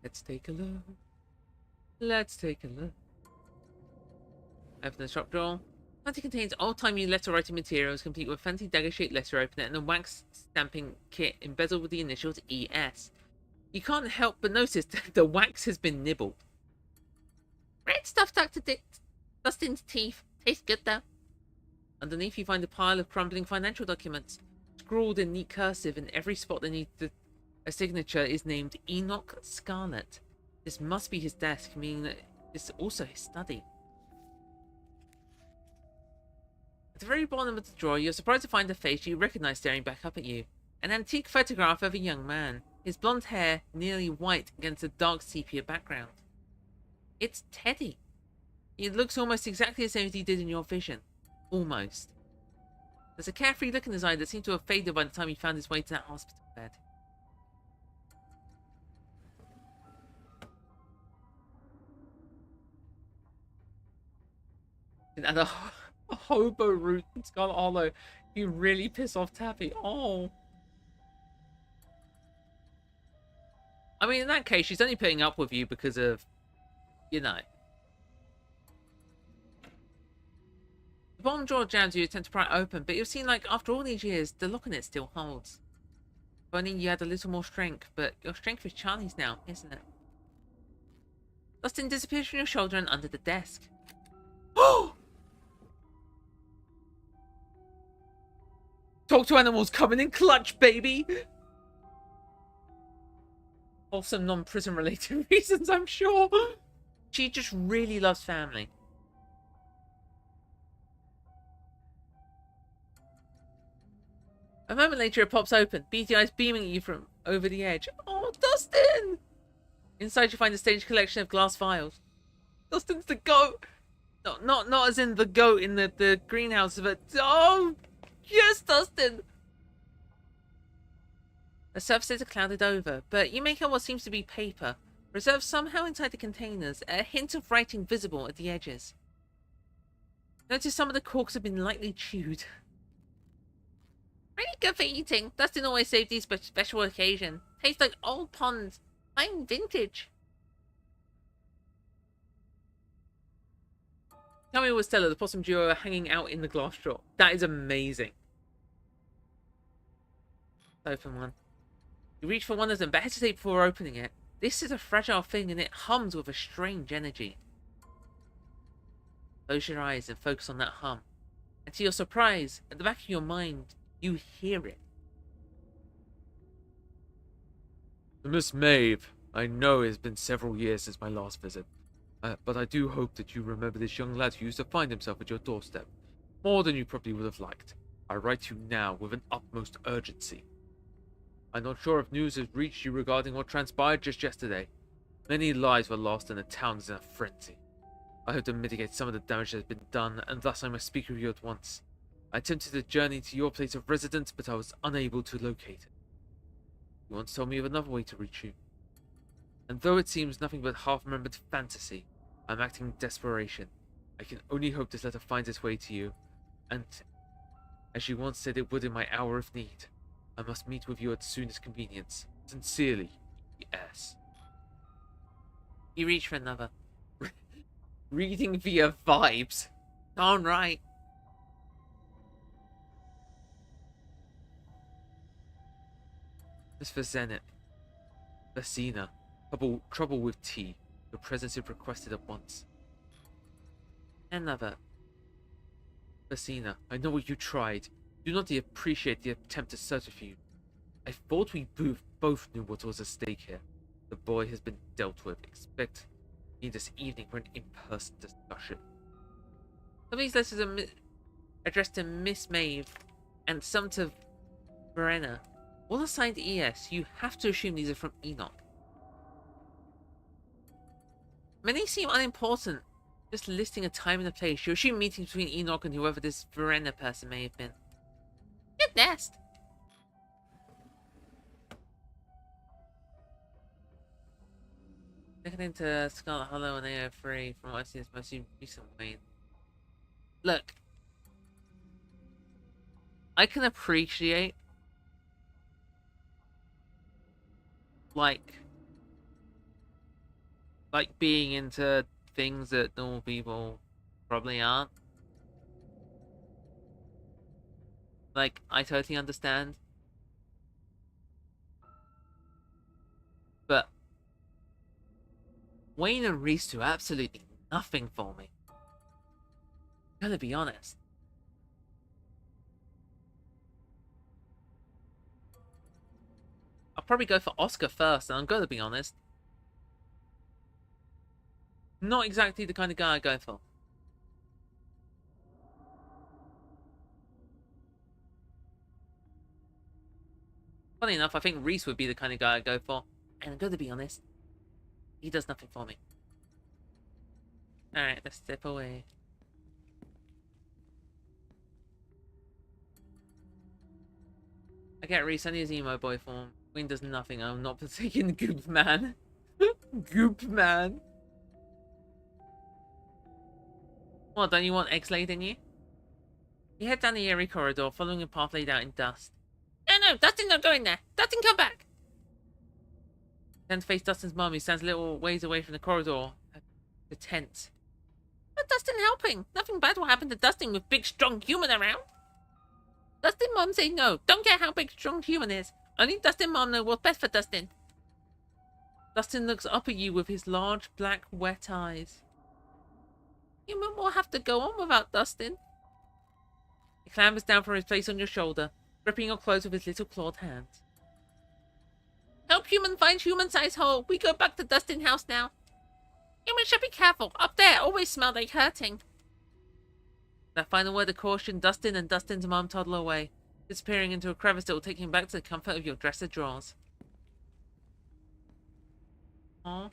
Let's take a look. Let's take a look. Open the shop drawer. It contains old-timey letter-writing materials, complete with fancy dagger-shaped letter opener and a wax stamping kit embedded with the initials ES. You can't help but notice that the wax has been nibbled. Red stuff stuck to Dustin's teeth. Tastes good though. Underneath you find a pile of crumbling financial documents. Scrawled in neat cursive in every spot that needs a signature is named Enoch Scarlet. This must be his desk, meaning that it's also his study. At the very bottom of the drawer, you're surprised to find a face you recognize staring back up at you. An antique photograph of a young man, his blonde hair nearly white against a dark sepia background. It's Teddy. He looks almost exactly the same as he did in your vision. Almost. There's a carefree look in his eye that seemed to have faded by the time he found his way to that hospital bed. And a hobo route in Scarlet Hollow. You really piss off Taffy. Oh. I mean, in that case, she's only putting up with you because of, you know. The bottom drawer jams you attempt to pry it open, but you've seen, like, after all these years, the lock on it still holds. If only you had a little more strength, but your strength is Charlie's now, isn't it? Dustin disappears from your shoulder and under the desk. Oh! Talk to animals coming in clutch, baby! Wholesome non-prison related reasons, I'm sure. She just really loves family. A moment later, it pops open, beady eyes beaming at you from over the edge. Oh, Dustin! Inside, you find a strange collection of glass vials. Dustin's the goat! No, not as in the goat in the greenhouse, but... Oh! Yes, Dustin! The surfaces are clouded over, but you make out what seems to be paper, reserved somehow inside the containers, a hint of writing visible at the edges. Notice some of the corks have been lightly chewed. Really good for eating. Dustin always saved these for special occasion. Tastes like old ponds. Fine vintage. Tell me what Stella, the possum duo, are hanging out in the glass drawer. That is amazing. Open one. You reach for one of them, but hesitate before opening it. This is a fragile thing, and it hums with a strange energy. Close your eyes and focus on that hum. And to your surprise, at the back of your mind, you hear it. Miss Maeve, I know it has been several years since my last visit, but I do hope that you remember this young lad who used to find himself at your doorstep, more than you probably would have liked. I write to you now with an utmost urgency. I'm not sure if news has reached you regarding what transpired just yesterday. Many lives were lost and the town is in a frenzy. I hope to mitigate some of the damage that has been done, and thus I must speak with you at once. I attempted a journey to your place of residence, but I was unable to locate it. You once told me of another way to reach you. And though it seems nothing but half-remembered fantasy, I'm acting in desperation. I can only hope this letter finds its way to you, and, as you once said it would in my hour of need, I must meet with you at soonest convenience. Sincerely, yes. You reach for another. Reading via vibes. Darn right. As for Zenith, Vesina, Trouble with tea. Your presence is requested at once. Another. Basina, I know what you tried. Do not appreciate the attempt to subterfuge. I thought we both knew what was at stake here. The boy has been dealt with. Expect me this evening for an in-person discussion. Some of these letters are addressed to Miss Maeve and some to Verena. All assigned ES. You have to assume these are from Enoch. Many seem unimportant. Just listing a time and a place. You assume meetings between Enoch and whoever this Verena person may have been. Good nest. Looking into Scarlet Hollow and AO3 from what I've seen is most recent Wayne. Look. I can appreciate like being into things that normal people probably aren't. Like, I totally understand. But Wayne and Reese do absolutely nothing for me. I'm gonna be honest. I'll probably go for Oscar first, and I'm gonna be honest. Not exactly the kind of guy I go for. Funny enough, I think Reese would be the kind of guy I'd go for. And I'm gonna be honest, he does nothing for me. Alright, let's step away. I get Reese, I need his emo boy form. Wayne does nothing, I'm not particularly Goop Man. Goop Man. What, don't you want eggs laid in you? You head down the airy corridor, following a path laid out in dust. No, Dustin, don't go in there. Dustin, come back. Then to face Dustin's mum, who stands a little ways away from the corridor. The tent. But Dustin helping. Nothing bad will happen to Dustin with big, strong human around. Dustin mom say no. Don't care how big, strong human is. Only Dustin mom know what's best for Dustin. Dustin looks up at you with his large, black, wet eyes. Human will have to go on without Dustin. He clambers down from his place on your shoulder, gripping your clothes with his little clawed hands. Help human find human-sized hole. We go back to Dustin house now. Human should be careful. Up there always smell like hurting. That final word of caution, Dustin and Dustin's mom toddle away, disappearing into a crevice that will take him back to the comfort of your dresser drawers. Aww.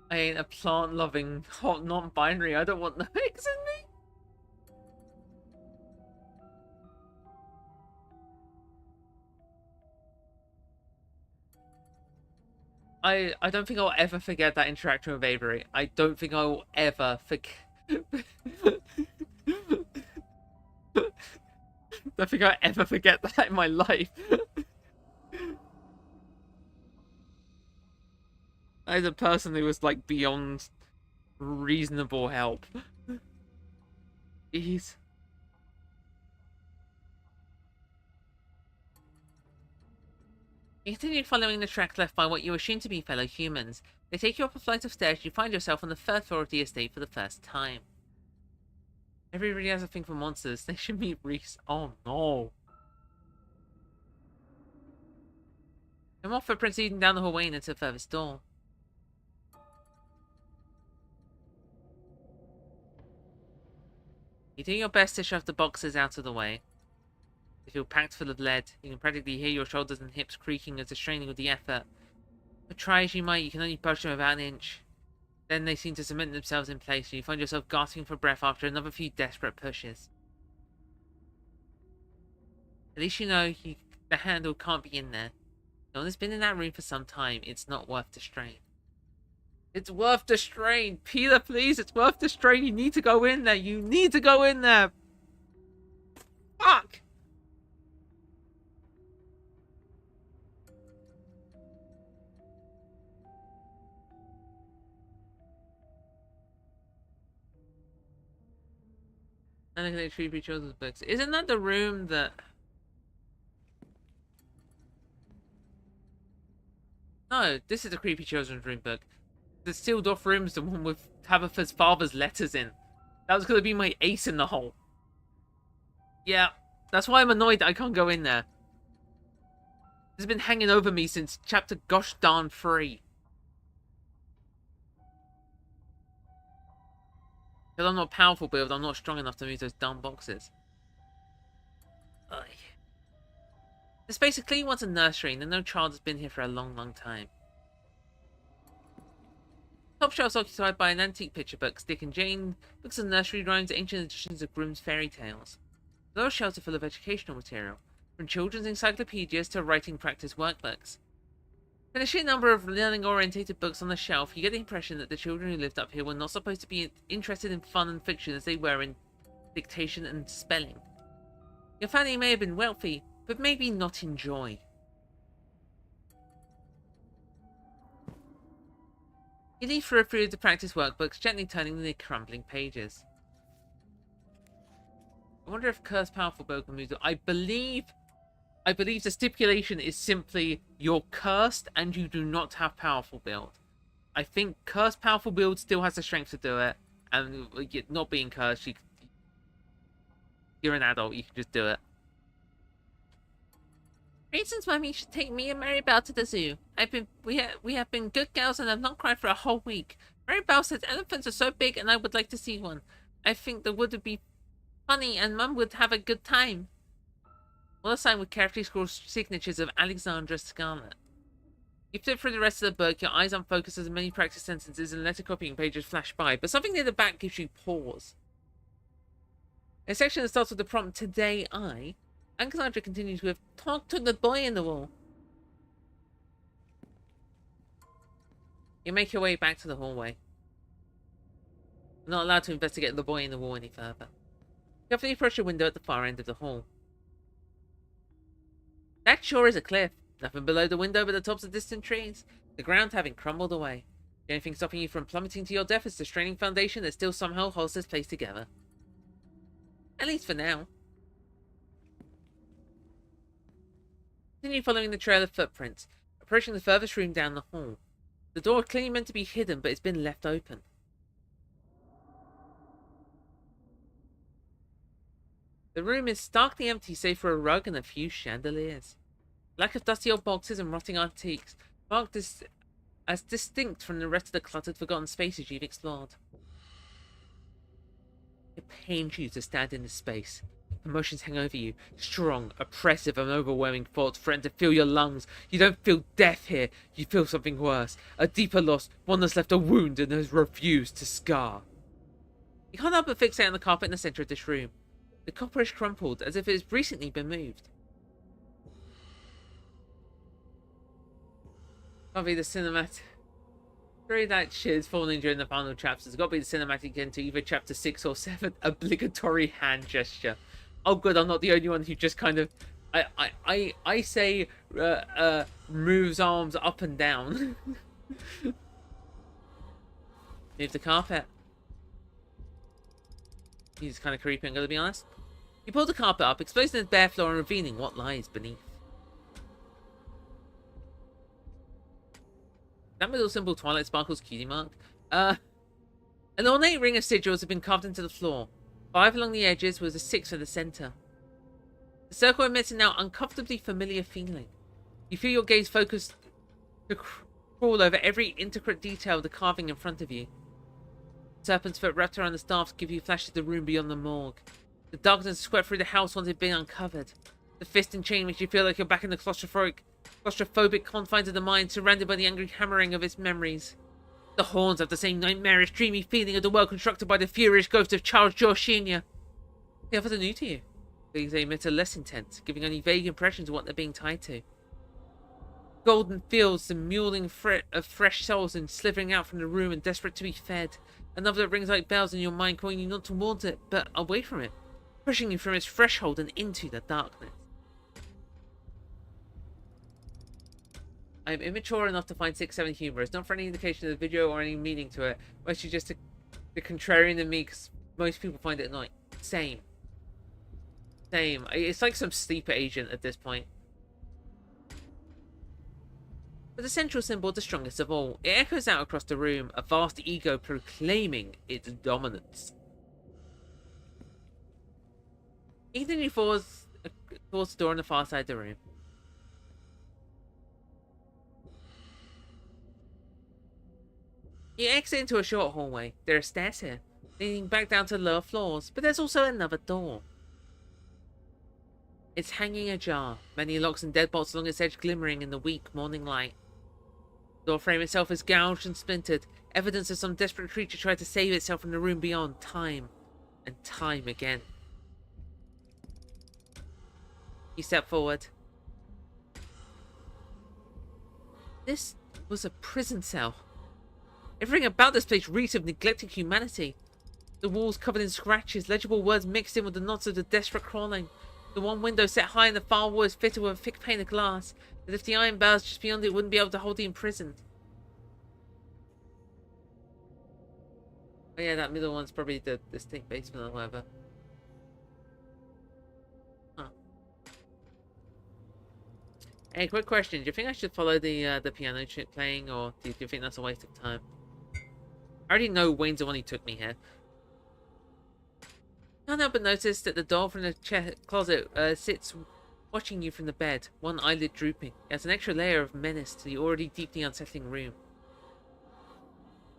I ain't a plant-loving, hot non-binary. I don't want no eggs in me. I don't think I'll ever forget that interaction with Avery. I don't think I will ever forget. I don't think I'll ever forget that in my life. As a person who was like beyond reasonable help. Jeez. You continue following the track left by what you assume to be fellow humans. They take you up a flight of stairs. You find yourself on the third floor of the estate for the first time. Everybody has a thing for monsters. They should meet Reese. Oh no. I'm off for proceeding down the hallway and into the furthest door. You do your best to shove the boxes out of the way. They feel packed full of lead. You can practically hear your shoulders and hips creaking as the straining of the effort. But try as you might, you can only push them about an inch. Then they seem to cement themselves in place, and you find yourself gasping for breath after another few desperate pushes. At least you know the handle can't be in there. No one has been in that room for some time. It's not worth the strain. It's worth the strain! Peter, please, it's worth the strain! You need to go in there! You need to go in there! Fuck! I think they treat children's books. Isn't that the room that... No, this is a creepy children's room book. The sealed off room's the one with Tabitha's father's letters in. That was gonna be my ace in the hole. Yeah, that's why I'm annoyed that I can't go in there. This has been hanging over me since chapter gosh darn 3. Because I'm not powerful build, I'm not strong enough to move those dumb boxes. Ugh. This basically wants a nursery, and no child has been here for a long, long time. Top shelves occupied by an antique picture book, Dick and Jane, books of nursery rhymes, ancient editions of Grimm's fairy tales. The lower shelves are full of educational material, from children's encyclopedias to writing practice workbooks. With a sheer number of learning-orientated books on the shelf, you get the impression that the children who lived up here were not supposed to be interested in fun and fiction as they were in dictation and spelling. Your family may have been wealthy, but maybe not in joy. You leaf through a few of the practice workbooks, gently turning the crumbling pages. I wonder if Cursed Powerful Build can move. I believe the stipulation is simply you're cursed and you do not have powerful build. I think Cursed Powerful Build still has the strength to do it, and not being cursed, you're an adult, you can just do it. Reasons Mummy should take me and Maribel to the zoo. We have been good girls and have not cried for a whole week. Maribel says elephants are so big and I would like to see one. I think the wood would be funny and Mum would have a good time. All assigned with carefully scrawled signatures of Alexandra Scarlet. You flip through the rest of the book, your eyes unfocused as many practice sentences and letter copying pages flash by, but something near the back gives you pause. A section that starts with the prompt, "Today I," Alexandra continues with, "Talk to the boy in the wall." You make your way back to the hallway. You're not allowed to investigate the boy in the wall any further. You carefully approach a window at the far end of the hall. That sure is a cliff. Nothing below the window but the tops of distant trees, the ground having crumbled away. The only thing stopping you from plummeting to your death is the straining foundation that still somehow holds this place together. At least for now. Continue following the trail of footprints, approaching the furthest room down the hall. The door clearly meant to be hidden, but it's been left open. The room is starkly empty save for a rug and a few chandeliers. Lack of dusty old boxes and rotting antiques, marked as distinct from the rest of the cluttered, forgotten spaces you've explored. It pains you to stand in this space. Emotions hang over you, strong, oppressive, and overwhelming thoughts threaten to fill your lungs. You don't feel death here, you feel something worse. A deeper loss, one that's left a wound and has refused to scar. You can't help but fixate on the carpet in the centre of this room. The copper is crumpled, as if it has recently been moved. Can't be the cinematic. Sorry that shit is falling during the final chapters. It's got to be the cinematic into either chapter 6 or 7. Obligatory hand gesture. Oh good, I'm not the only one who just kind of... I say moves arms up and down. Move the carpet. He's kind of creepy, I'm going to be honest. You pull the carpet up, exposing the bare floor and revealing what lies beneath. That middle symbol Twilight Sparkle's cutie mark. An ornate ring of sigils had been carved into the floor. 5 along the edges with a 6 at the centre. The circle emits a now uncomfortably familiar feeling. You feel your gaze focused to crawl over every intricate detail of the carving in front of you. Serpent's foot wrapped around the staffs give you flashes of the room beyond the morgue. The darkness swept through the house once it had been uncovered. The fist and chain makes you feel like you're back in the claustrophobic confines of the mind, surrounded by the angry hammering of its memories. The horns have the same nightmarish, dreamy feeling of the world constructed by the furious ghost of Charles George Sr. The others are new to you. These they emit are less intense, giving only vague impressions of what they're being tied to. Golden fields, the mewling fret of fresh souls and slithering out from the room and desperate to be fed. Another that rings like bells in your mind, calling you not towards it, but away from it, pushing you from its threshold and into the darkness. I am immature enough to find 6-7 humorous, not for any indication of the video or any meaning to it, mostly just the contrarian in me, because most people find it annoying. Same. It's like some sleeper agent at this point. But the central symbol, the strongest of all, it echoes out across the room, a vast ego proclaiming its dominance. He continually falls towards the door on the far side of the room. You exit into a short hallway. There are stairs here, leading back down to the lower floors, but there's also another door. It's hanging ajar, many locks and deadbolts along its edge glimmering in the weak morning light. The door frame itself is gouged and splintered, evidence of some desperate creature trying to save itself from the room beyond, time and time again. You step forward. This was a prison cell. Everything about this place reeks of neglected humanity. The walls covered in scratches, legible words mixed in with the knots of the desperate crawling. The one window set high in the far wall is fitted with a thick pane of glass, as if the iron bars just beyond it wouldn't be able to hold the imprisoned. Oh yeah, that middle one's probably the distinct basement or whatever. Huh. Hey, quick question. Do you think I should follow the piano chip playing, or do you think that's a waste of time? I already know Wayne's the one who took me here. Can't help but notice that the doll from the closet sits watching you from the bed, one eyelid drooping. It has an extra layer of menace to the already deeply unsettling room.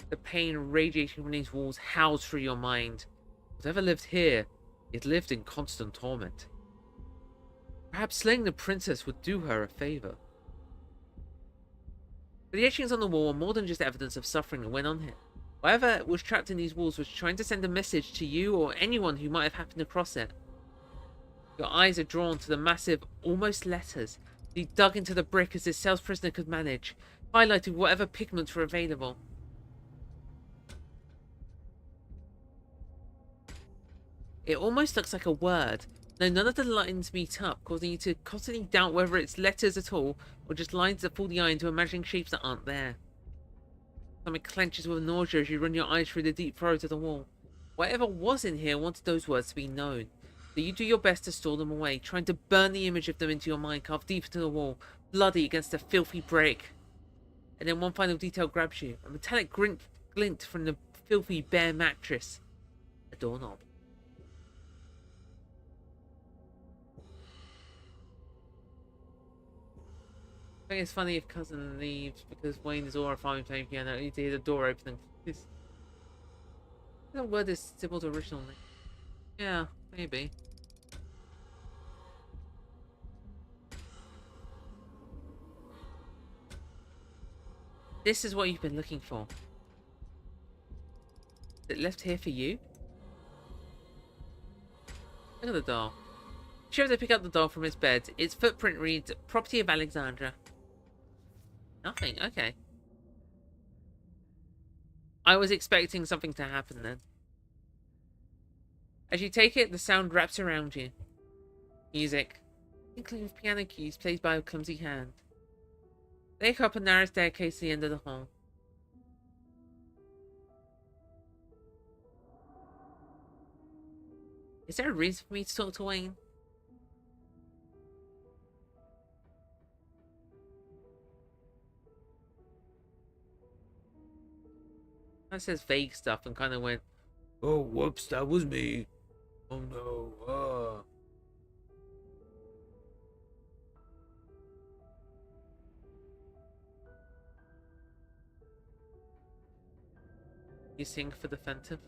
The pain radiating from these walls howls through your mind. Whatever lived here, it lived in constant torment. Perhaps slaying the princess would do her a favor. But the etchings on the wall are more than just evidence of suffering that went on here. Whatever was trapped in these walls was trying to send a message to you or anyone who might have happened across it. Your eyes are drawn to the massive, almost letters. You dug into the brick as this cell's prisoner could manage, highlighting whatever pigments were available. It almost looks like a word. No, none of the lines meet up, causing you to constantly doubt whether it's letters at all, or just lines that fool the eye into imagining shapes that aren't there. Stomach clenches with nausea as you run your eyes through the deep furrows of the wall. Whatever was in here wanted those words to be known, so you do your best to store them away, trying to burn the image of them into your mind, carved deep into the wall, bloody against a filthy brick. And then one final detail grabs you, a metallic glint from the filthy bare mattress. A doorknob. I think it's funny if Cousin leaves because Wayne is horrified playing piano. You need to hear the door opening. That word is similar to original name. Yeah, maybe. This is what you've been looking for. Is it left here for you? Look at the doll. Sure, they pick up the doll from its bed. Its footprint reads, "Property of Alexandra." Nothing, okay. I was expecting something to happen then. As you take it, the sound wraps around you. Music. Tinkling of piano keys played by a clumsy hand. They echo up a narrow staircase to the end of the hall. Is there a reason for me to talk to Wayne? I says vague stuff and kind of went, Oh, whoops, that was me. Oh no, You sing for the Phantom?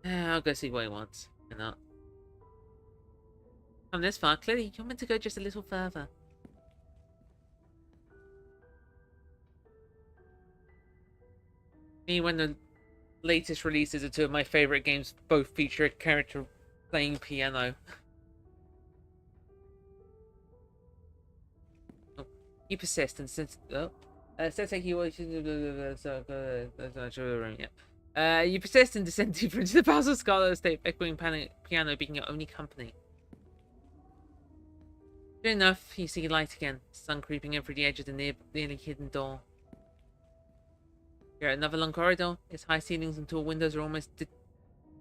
I'll go see what he wants. Why not? Come this far, clearly you're meant to go just a little further. Me, when the latest releases of two of my favourite games both feature a character playing piano. Oh, you persist and since says like you you persist and descend deeper into the bowels of Scarlet state, echoing piano being your only company. Sure enough, you see light again, sun creeping in through the edge of the nearly hidden door. You're at another long corridor. Its high ceilings and tall windows are almost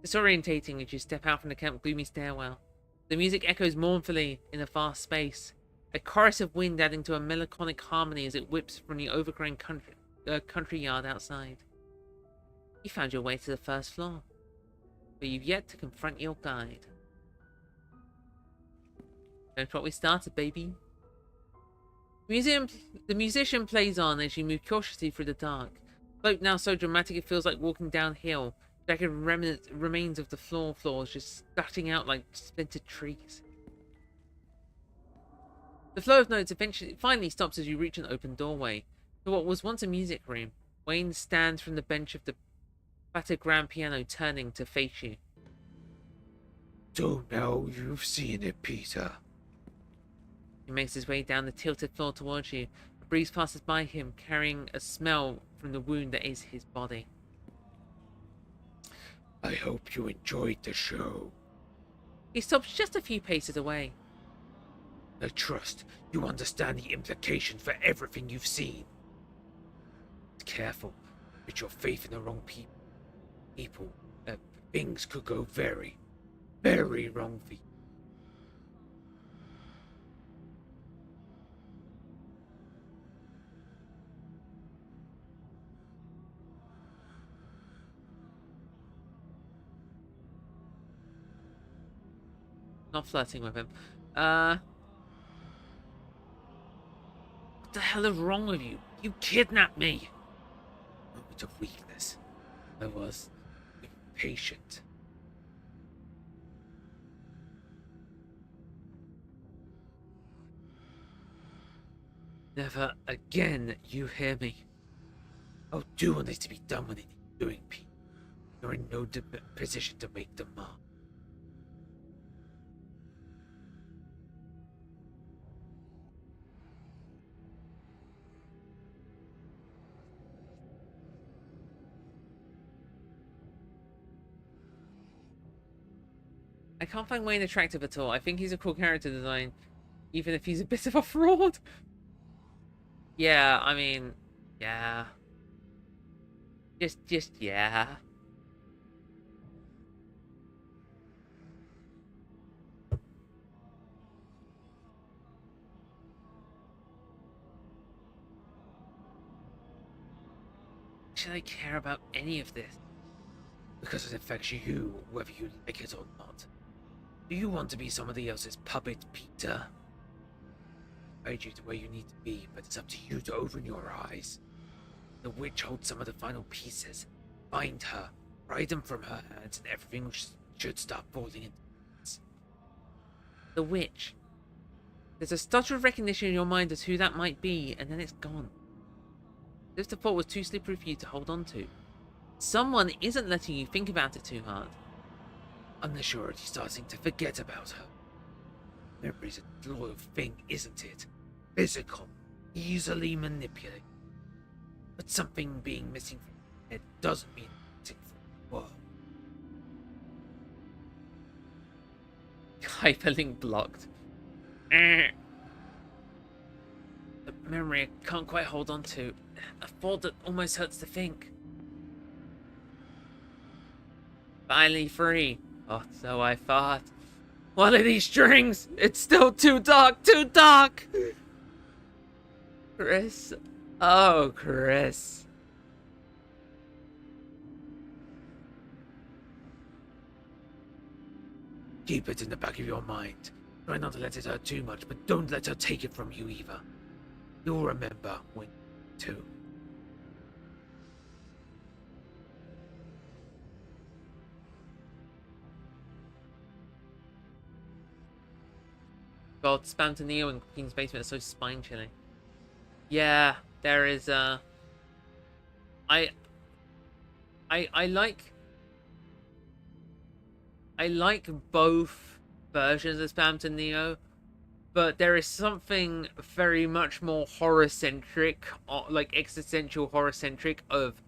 disorientating as you step out from the camp gloomy stairwell. The music echoes mournfully in a vast space. a chorus of wind adding to a melancholic harmony as it whips from the overgrown country yard outside. You found your way to the first floor, but you've yet to confront your guide. That's what we started, baby. The musician plays on as you move cautiously through the dark. Slope now so dramatic it feels like walking downhill. Jagged remains of the floors just jutting out like splintered trees. The flow of notes finally stops as you reach an open doorway to what was once a music room. Wayne stands from the bench of the battered grand piano, turning to face you. So now you've seen it, Peter. He makes his way down the tilted floor towards you. A breeze passes by him, carrying a smell from the wound that is his body. I hope you enjoyed the show. He stops just a few paces away. I trust you understand the implications for everything you've seen. Be careful, put your faith in the wrong people. Things could go very, very wrong for you. Not flirting with him. What the hell is wrong with you? You kidnapped me! Moment of weakness. I was impatient. Never again, you hear me. I'll do what needs to be done when it needs doing, Pete. You're in no position to make the mark. I can't find Wayne attractive at all. I think he's a cool character design, even if he's a bit of a fraud. Yeah, I mean, yeah. Just yeah. Should I care about any of this? Because it affects you, whether you like it or not. Do you want to be somebody else's puppet, Peter? I guide you to where you need to be, but it's up to you to open your eyes. The witch holds some of the final pieces. Find her, pry them from her hands, and everything should start falling into place. The witch. There's a stutter of recognition in your mind as who that might be, and then it's gone. This the thought was too slippery for you to hold on to. Someone isn't letting you think about it too hard. Unless you're already starting to forget about her. Memory's a loyal thing, isn't it? Physical, easily manipulated. But something being missing from your head doesn't mean missing from your world. Hyperlink blocked. The memory I can't quite hold on to. A thought that almost hurts to think. Finally free. Oh, so I thought. What are these strings? It's still too dark, too dark! Chris. Oh, Chris. Keep it in the back of your mind. Try not to let it hurt too much, but don't let her take it from you either. You'll remember when too. God, spam to Neo in Queen's Basement is so spine-chilling. Yeah, there is, I like both versions of Spam to Neo, but there is something very much more horror-centric, like existential horror-centric of,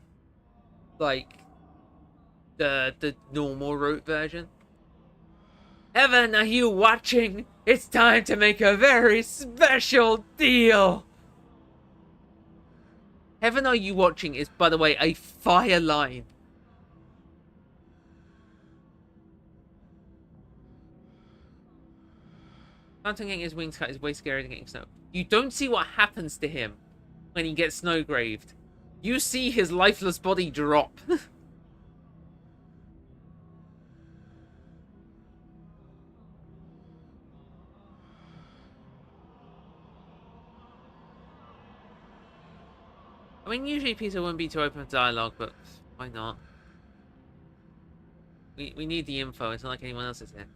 like, the normal route version. Heaven, are you watching? It's time to make a very special deal. Heaven, are you watching is, by the way, a fire line. Phantom getting his wings cut is way scarier than getting snow. You don't see what happens to him when he gets snow-graved. You see his lifeless body drop. I mean, usually Peter wouldn't be too open to dialogue, but why not? We need the info. It's not like anyone else is here.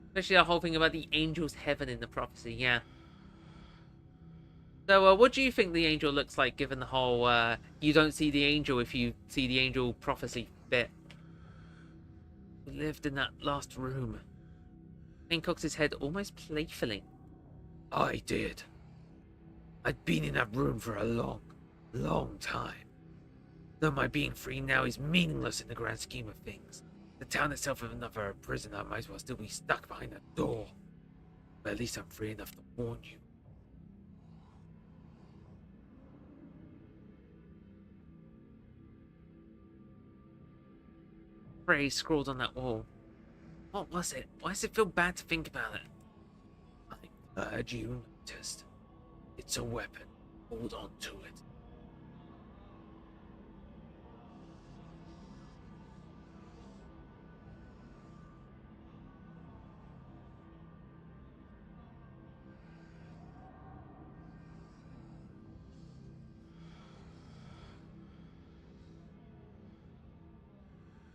Especially the whole thing about the angel's heaven in the prophecy, yeah. So, what do you think the angel looks like, given the whole, you don't see the angel if you see the angel prophecy bit? We lived in that last room. Kane cocks his head almost playfully. I did. I'd been in that room for a long, long time. Though my being free now is meaningless in the grand scheme of things. The town itself, if not for a prison, I might as well still be stuck behind a door. But at least I'm free enough to warn you. Phrase scrawled on that wall. What was it? Why does it feel bad to think about it? I'm glad you noticed. It's a weapon. Hold on to it.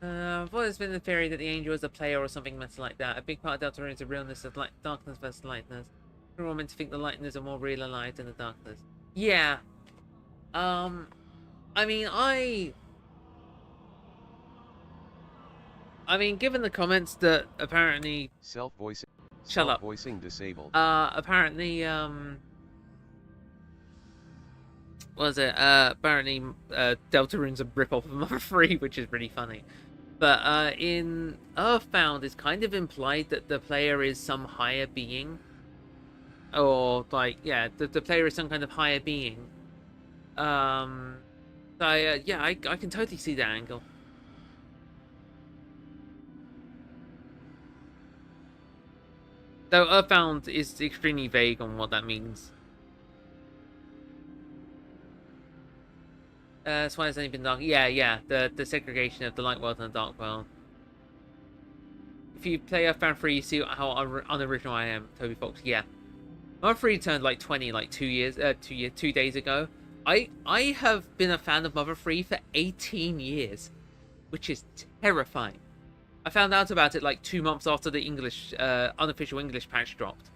I've always been the theory that the angel is a player or something mental like that. A big part of Deltarune is the realness of darkness versus lightness. We're all meant to think the lightness are more real alive than the darkness. Yeah. I mean, given the comments that apparently Self-voicing. Shut up. Self-voicing disabled. Apparently, apparently, Deltarune's a rip-off of Mother 3, which is really funny. But, in Earthbound, it's kind of implied that the player is some higher being. Or, like, yeah, the player is some kind of higher being. Yeah, I can totally see that angle. Though Earthbound is extremely vague on what that means. That's why it's only been dark. Yeah, the segregation of the light world and the dark world. If you play Earthbound 3, you see how unoriginal I am, Toby Fox. Yeah. Mother 3 turned like 20, like 2 days ago. I have been a fan of Mother 3 for 18 years, which is terrifying. I found out about it like 2 months after the English, unofficial English patch dropped.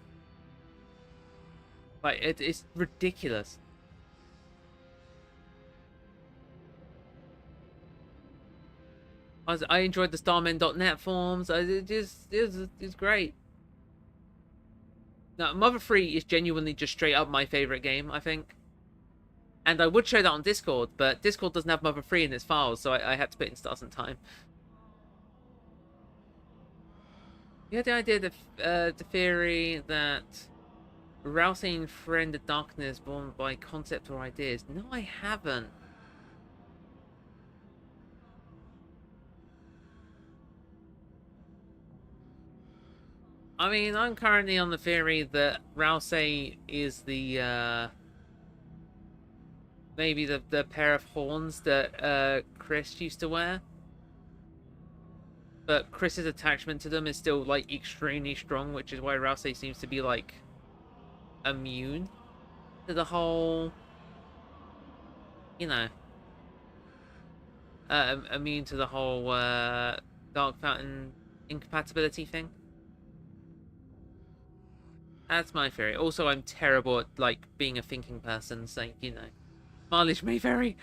Like, it's ridiculous. I enjoyed the Starmen.net forums. It's great. Now, Mother 3 is genuinely just straight up my favorite game, I think. And I would show that on Discord, but Discord doesn't have Mother 3 in its files, so I had to put it in Stars and Time. You had the idea that the theory that Rousing friend the darkness born by concept or ideas. No, I haven't. I mean, I'm currently on the theory that Rousey is the, maybe the pair of horns that, Chris used to wear. But Chris's attachment to them is still, like, extremely strong, which is why Rousey seems to be, like, immune to the whole, you know, immune to the whole, Dark Fountain incompatibility thing. That's my theory. Also, I'm terrible at, like, being a thinking person, so, you know, mileage may vary.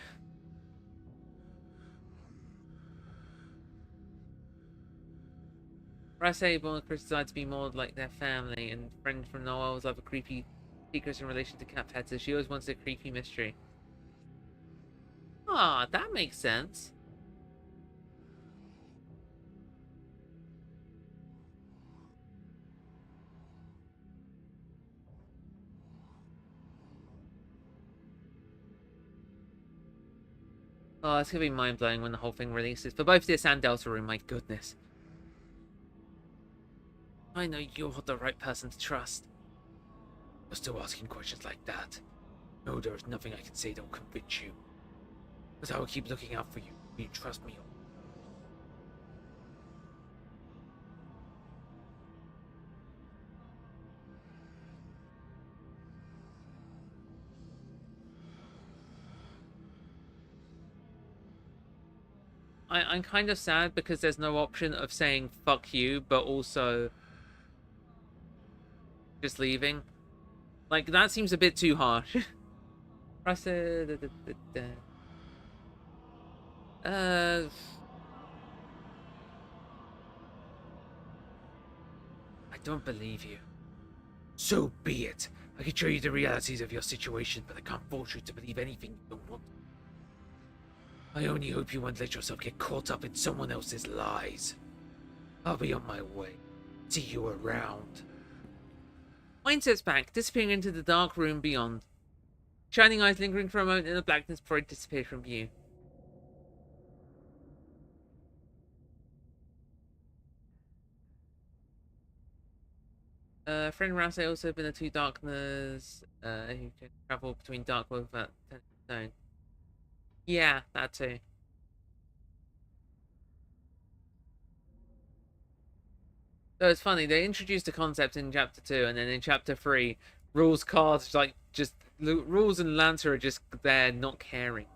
Rousey and Chris decide to be more like their family, and friend from Noel's have a creepy secrets in relation to cat pets, as she always wants a creepy mystery. Ah, that makes sense. Oh, it's gonna be mind-blowing when the whole thing releases. For both this and Deltarune, my goodness. I know you're the right person to trust. You're still asking questions like that. No, there is nothing I can say that will convince you. But I will keep looking out for you. Will you trust me? I'm kind of sad because there's no option of saying fuck you, but also just leaving. Like, that seems a bit too harsh. Press it. I don't believe you. So be it. I can show you the realities of your situation, but I can't force you to believe anything you don't want. I only hope you won't let yourself get caught up in someone else's lies. I'll be on my way. See you around. Wayne sits back, disappearing into the dark room beyond. Shining eyes lingering for a moment in the blackness before it disappears from view. Friend Rouse also been a two darkness who can travel between dark worlds without zone. Yeah, that too. So it's funny, they introduced the concept in chapter 2, and then in chapter 3, Rules cards Rules and Lancer are just there not caring.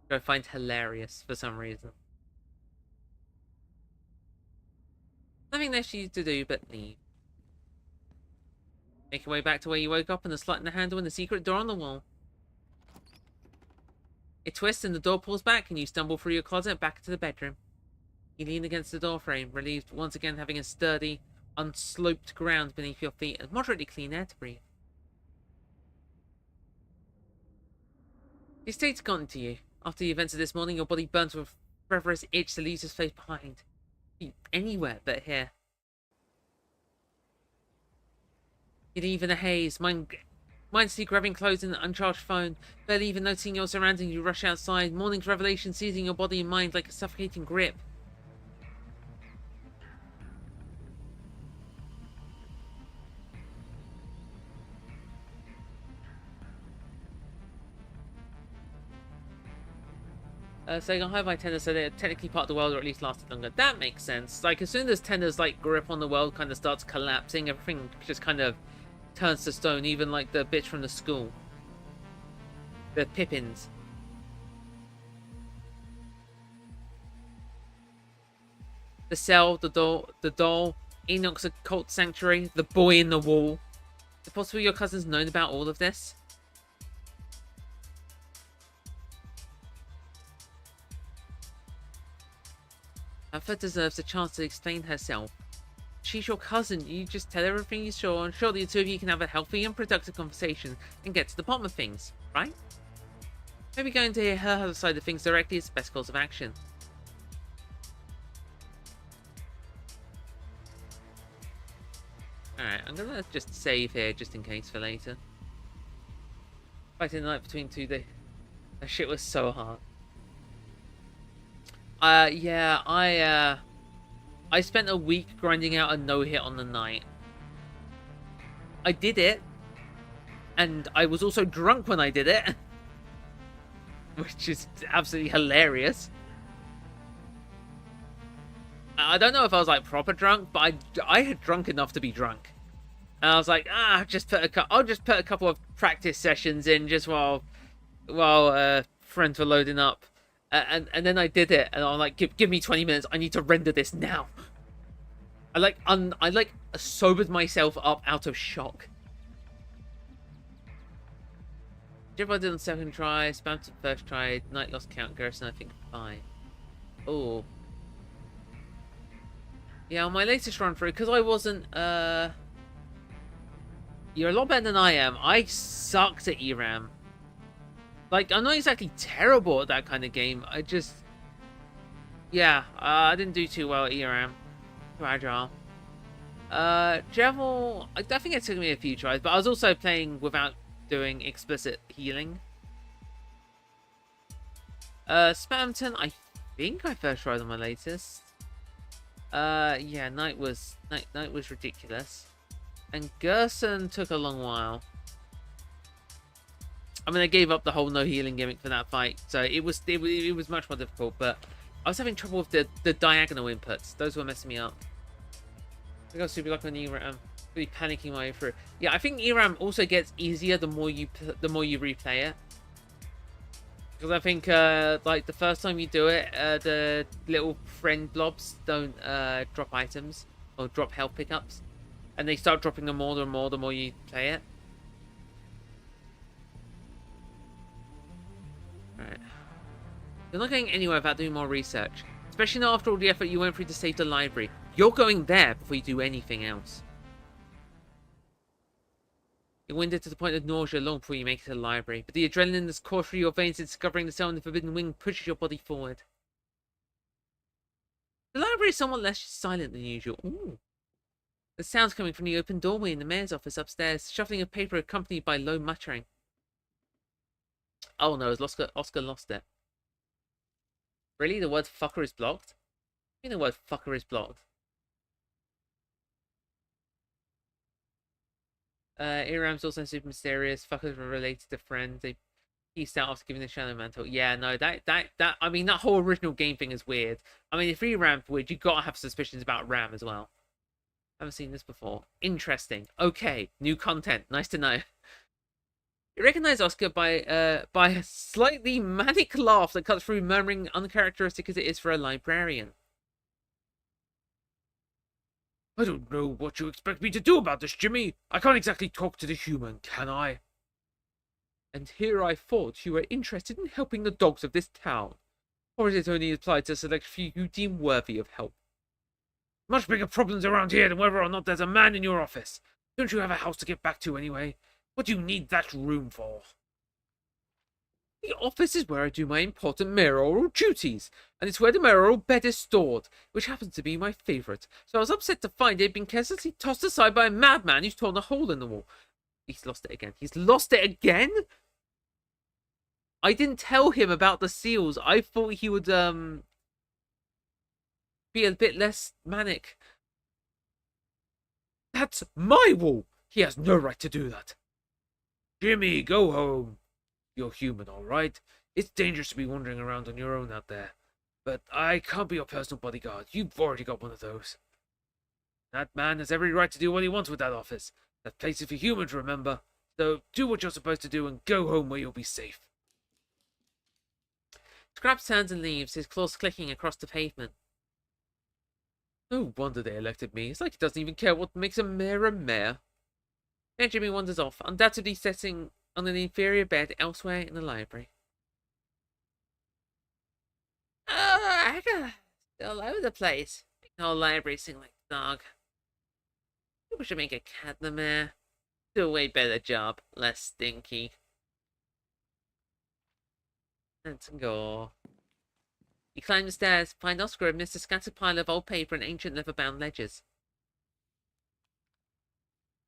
Which I find hilarious for some reason. Nothing left for you to do but leave. Make your way back to where you woke up and the slot in the handle and the secret door on the wall. It twists and the door pulls back and you stumble through your closet back into the bedroom. You lean against the door frame, relieved once again having a sturdy, unsloped ground beneath your feet and moderately clean air to breathe. Your state's gotten to you. After the events of this morning, your body burns with a fervorous itch to leave your face behind. Be anywhere but here. You leave in a haze, mindlessly grabbing clothes and an uncharged phone, barely even noticing your surroundings. You rush outside, morning's revelation seizing your body and mind like a suffocating grip. Saying hi by tenders, so they're technically part of the world, or at least lasted longer. That makes sense. Like, as soon as tenders like grip on the world kind of starts collapsing, everything just kind of turns to stone. Even like the bitch from the school, the Pippins. The cell, the doll, Enoch's occult sanctuary, the boy in the wall. Is it possible your cousin's known about all of this? Alpha deserves a chance to explain herself. She's your cousin. You just tell her everything you saw, and surely the two of you can have a healthy and productive conversation and get to the bottom of things, right? Maybe going to hear her side of things directly is the best course of action. Alright, I'm gonna just save here just in case for later. Fighting the night between two days. That shit was so hard. Yeah, I spent a week grinding out a no-hit on the night. I did it, and I was also drunk when I did it, which is absolutely hilarious. I don't know if I was like proper drunk, but I had drunk enough to be drunk, and I was like, I'll just put a couple of practice sessions in just while friends were loading up. And then I did it, and I'm like, give me 20 minutes. I need to render this now. I sobered myself up out of shock. Jib I did on second try, spammed first try, night lost count, Gerson I think 5. Oh. Yeah, on my latest run through, because I wasn't, you're a lot better than I am. I sucked at ERAM. Like, I'm not exactly terrible at that kind of game. I just... Yeah, I didn't do too well at ERAM. Too agile. Javel... I think it took me a few tries, but I was also playing without doing explicit healing. Spamton, I think I first tried on my latest. Yeah, Night was ridiculous. And Gerson took a long while. I mean, I gave up the whole no healing gimmick for that fight, so it was much more difficult. But I was having trouble with the diagonal inputs; those were messing me up. I got super lucky on ERAM, really panicking my way through. Yeah, I think ERAM also gets easier the more you replay it. Because I think like the first time you do it, the little friend blobs don't drop items or drop health pickups, and they start dropping them more and more the more you play it. Alright. You're not going anywhere without doing more research. Especially not after all the effort you went through to save the library. You're going there before you do anything else. You're winded to the point of nausea long before you make it to the library, but the adrenaline that's coursed through your veins in discovering the cell in the Forbidden Wing pushes your body forward. The library is somewhat less silent than usual. Ooh. The sounds coming from the open doorway in the mayor's office upstairs, shuffling of paper accompanied by low muttering. Oh no, Oscar lost it. Really? The word fucker is blocked? I mean the word fucker is blocked. Iram's also super mysterious. Fuckers were related to friends. They pieced out after giving the Shadow Mantle. Yeah, no, I mean, that whole original game thing is weird. I mean, if Ram's weird, you gotta have suspicions about Ram as well. Haven't seen this before. Interesting. Okay, new content. Nice to know. You recognize Oscar by a slightly manic laugh that cuts through murmuring, uncharacteristic as it is for a librarian. I don't know what you expect me to do about this, Jimmy. I can't exactly talk to the human, can I? And here I thought you were interested in helping the dogs of this town. Or is it only applied to a select few you deem worthy of help? Much bigger problems around here than whether or not there's a man in your office. Don't you have a house to get back to anyway? What do you need that room for? The office is where I do my important mayoral duties, and it's where the mayoral bed is stored, which happens to be my favourite. So I was upset to find it had been carelessly tossed aside by a madman who's torn a hole in the wall. He's lost it again. He's lost it again? I didn't tell him about the seals. I thought he would be a bit less manic. That's my wall. He has no right to do that. Jimmy, go home. You're human, all right? It's dangerous to be wandering around on your own out there. But I can't be your personal bodyguard. You've already got one of those. That man has every right to do what he wants with that office. That place is for humans, remember? So do what you're supposed to do and go home where you'll be safe. Scraps turns and leaves, his claws clicking across the pavement. No wonder they elected me. It's like he doesn't even care what makes a mayor a mayor. Then Jimmy wanders off, undoubtedly sitting on an inferior bed elsewhere in the library. Oh, I got all over the place. The whole library sing like a dog. We should make a cat the mayor. Do a way better job, less stinky. Let's go. You climb the stairs, find Oscar amidst a scattered pile of old paper and ancient leather-bound ledgers.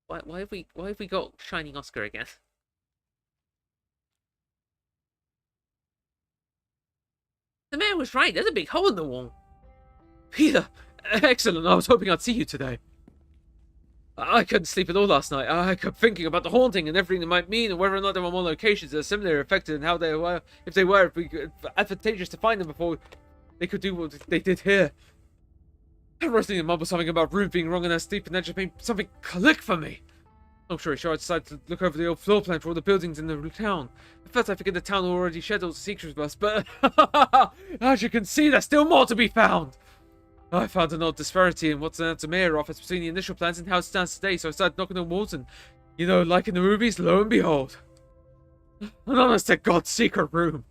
Why have we got Shining Oscar again? The mayor was right. There's a big hole in the wall. Peter! Excellent. I was hoping I'd see you today. I couldn't sleep at all last night. I kept thinking about the haunting and everything it might mean, and whether or not there were more locations that are similarly affected, and how they were, if we could, advantageous to find them before they could do what they did here. And Rosalie mumbled something about room being wrong in her sleep, and that just made something click for me. Long story short, I decided to look over the old floor plan for all the buildings in the town. At first I figured the town already shared all the secrets with us, but as you can see, there's still more to be found. I found an old disparity in what's announced the mayor office between the initial plans and how it stands today, so I started knocking on walls and, you know, like in the movies, lo and behold. An honest to God secret room.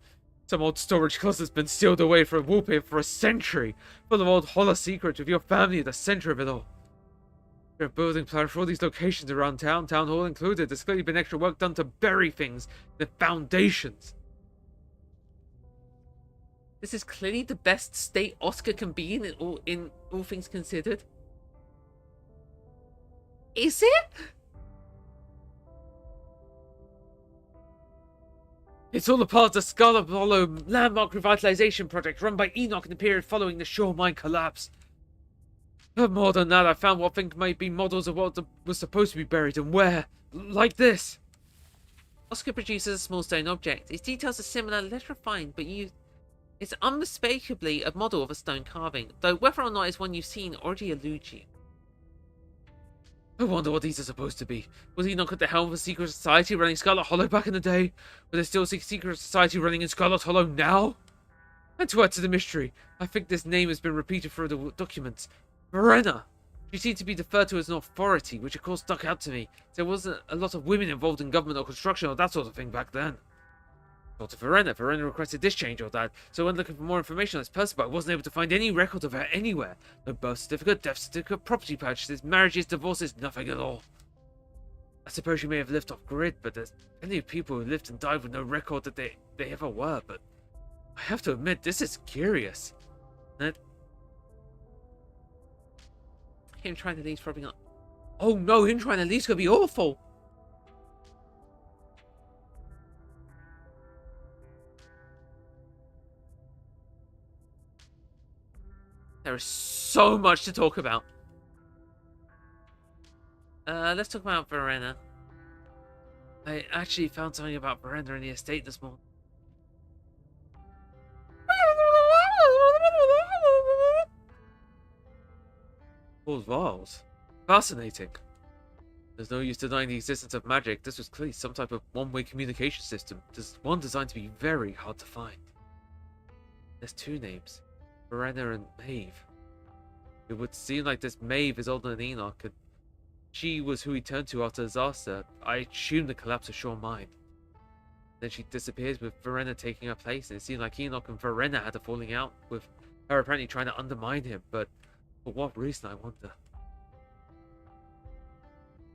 Some old storage closet's been sealed away for a wallpaper for a century, full of old hollow secrets with your family at the center of it all. There's a building plan for all these locations around town, town hall included. There's clearly been extra work done to bury things, the foundations. This is clearly the best state Oscar can be in all things considered. Is it? It's all a part of the Scarlet landmark revitalization project run by Enoch in the period following the Shore Mine collapse. But more than that, I found what I think might be models of what was supposed to be buried and where. Like this. Oscar produces a small stone object. Its details are similar, less refined, but it's unmistakably a model of a stone carving, though whether or not it's one you've seen already eludes you. I wonder what these are supposed to be. Was he not at the helm of a secret society running Scarlet Hollow back in the day? Was there still a secret society running in Scarlet Hollow now? And to add to the mystery, I think this name has been repeated through the documents. Verena! She seemed to be deferred to as an authority, which of course stuck out to me. There wasn't a lot of women involved in government or construction or that sort of thing back then. Talked to Verena. Verena requested this change or that, so I went looking for more information on this person, but I wasn't able to find any record of her anywhere. No birth certificate, death certificate, property purchases, marriages, divorces, nothing at all. I suppose she may have lived off grid, but there's plenty of people who lived and died with no record that they ever were, but I have to admit, this is curious. Him trying to leave probably not. Oh no, him trying to leave is gonna be awful! There is so much to talk about. Let's talk about Verena. I actually found something about Verena in the estate this morning. Old vials. Fascinating. There's no use denying the existence of magic. This was clearly some type of one-way communication system. There's one designed to be very hard to find. There's two names. Verena and Maeve. It would seem like this Maeve is older than Enoch, and she was who he turned to after the disaster. I assume the collapse of Shore Mine. Then she disappears with Verena taking her place, and it seemed like Enoch and Verena had a falling out, with her apparently trying to undermine him, but for what reason, I wonder.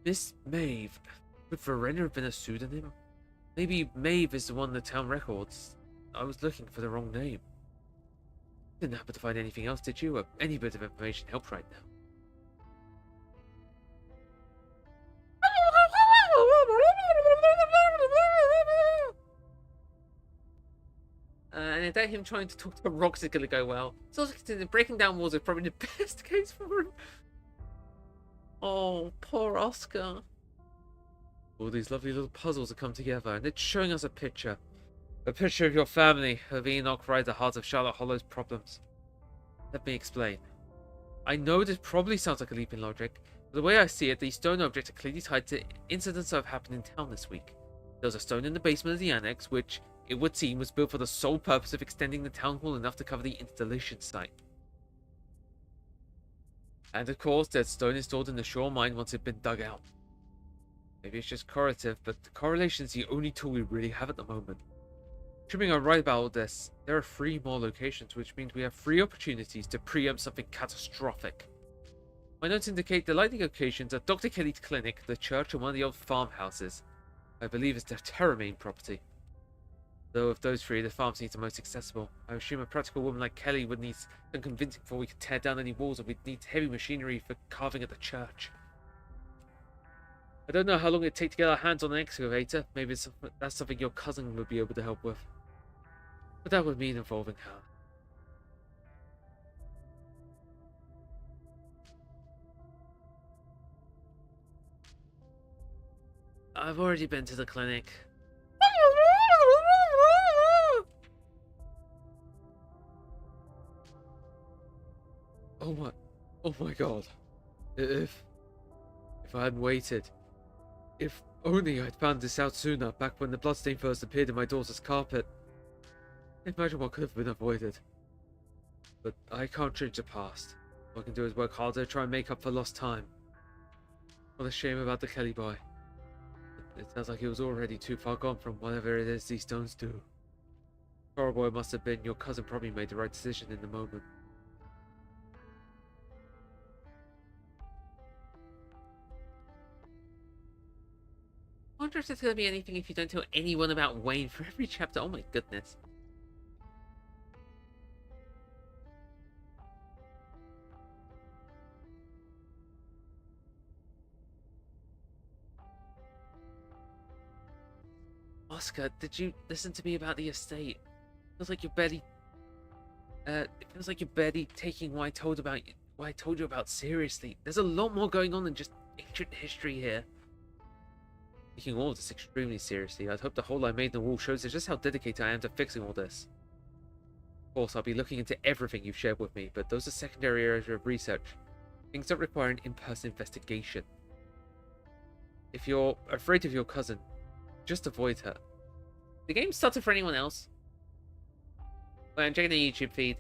Miss Maeve. Could Verena have been a pseudonym? Maybe Maeve is the one in the town records. I was looking for the wrong name. Didn't happen to find anything else, did you? Or any bit of information helps right now. And I doubt him trying to talk to rocks is going to go well. It's also considered breaking down walls is probably the best case for him. Oh, poor Oscar. All these lovely little puzzles have come together, and it's showing us a picture. A picture of your family, of Enoch right at the heart of Charlotte Hollow's problems. Let me explain. I know this probably sounds like a leap in logic, but the way I see it, these stone objects are clearly tied to incidents that have happened in town this week. There was a stone in the basement of the annex, which, it would seem, was built for the sole purpose of extending the town hall enough to cover the installation site. And of course, there's stone installed in the Shore Mine once it'd been dug out. Maybe it's just correlative, but the correlation is the only tool we really have at the moment. Assuming I'm right about all this, there are 3 more locations, which means we have 3 opportunities to preempt something catastrophic. My notes indicate the likely locations are Dr. Kelly's clinic, the church, and one of the old farmhouses. I believe it's the Terramane property. Though of those 3, the farm seems the most accessible. I assume a practical woman like Kelly would need some convincing before we could tear down any walls, and we'd need heavy machinery for carving at the church. I don't know how long it'd take to get our hands on an excavator. Maybe that's something your cousin would be able to help with. But that would mean involving her. I've already been to the clinic. Oh my god. If I hadn't waited. If only I'd found this out sooner, back when the bloodstain first appeared in my daughter's carpet. Imagine what could have been avoided. But I can't change the past. All I can do is work harder to try and make up for lost time. What a shame about the Kelly boy. It sounds like he was already too far gone from whatever it is these stones do. Horrible it must have been, your cousin probably made the right decision in the moment. I wonder if there's going to be anything if you don't tell anyone about Wayne for every chapter. Oh my goodness. Oscar, did you listen to me about the estate? Feels like you're barely it feels like you're barely taking what I told you about seriously. There's a lot more going on than just ancient history here. Taking all of this extremely seriously, I'd hope the hole I made in the wall shows just how dedicated I am to fixing all this. Of course, I'll be looking into everything you've shared with me, but those are secondary areas of research. Things that require an in-person investigation. If you're afraid of your cousin, just avoid her. The game started for anyone else. Wait, I'm checking the YouTube feed.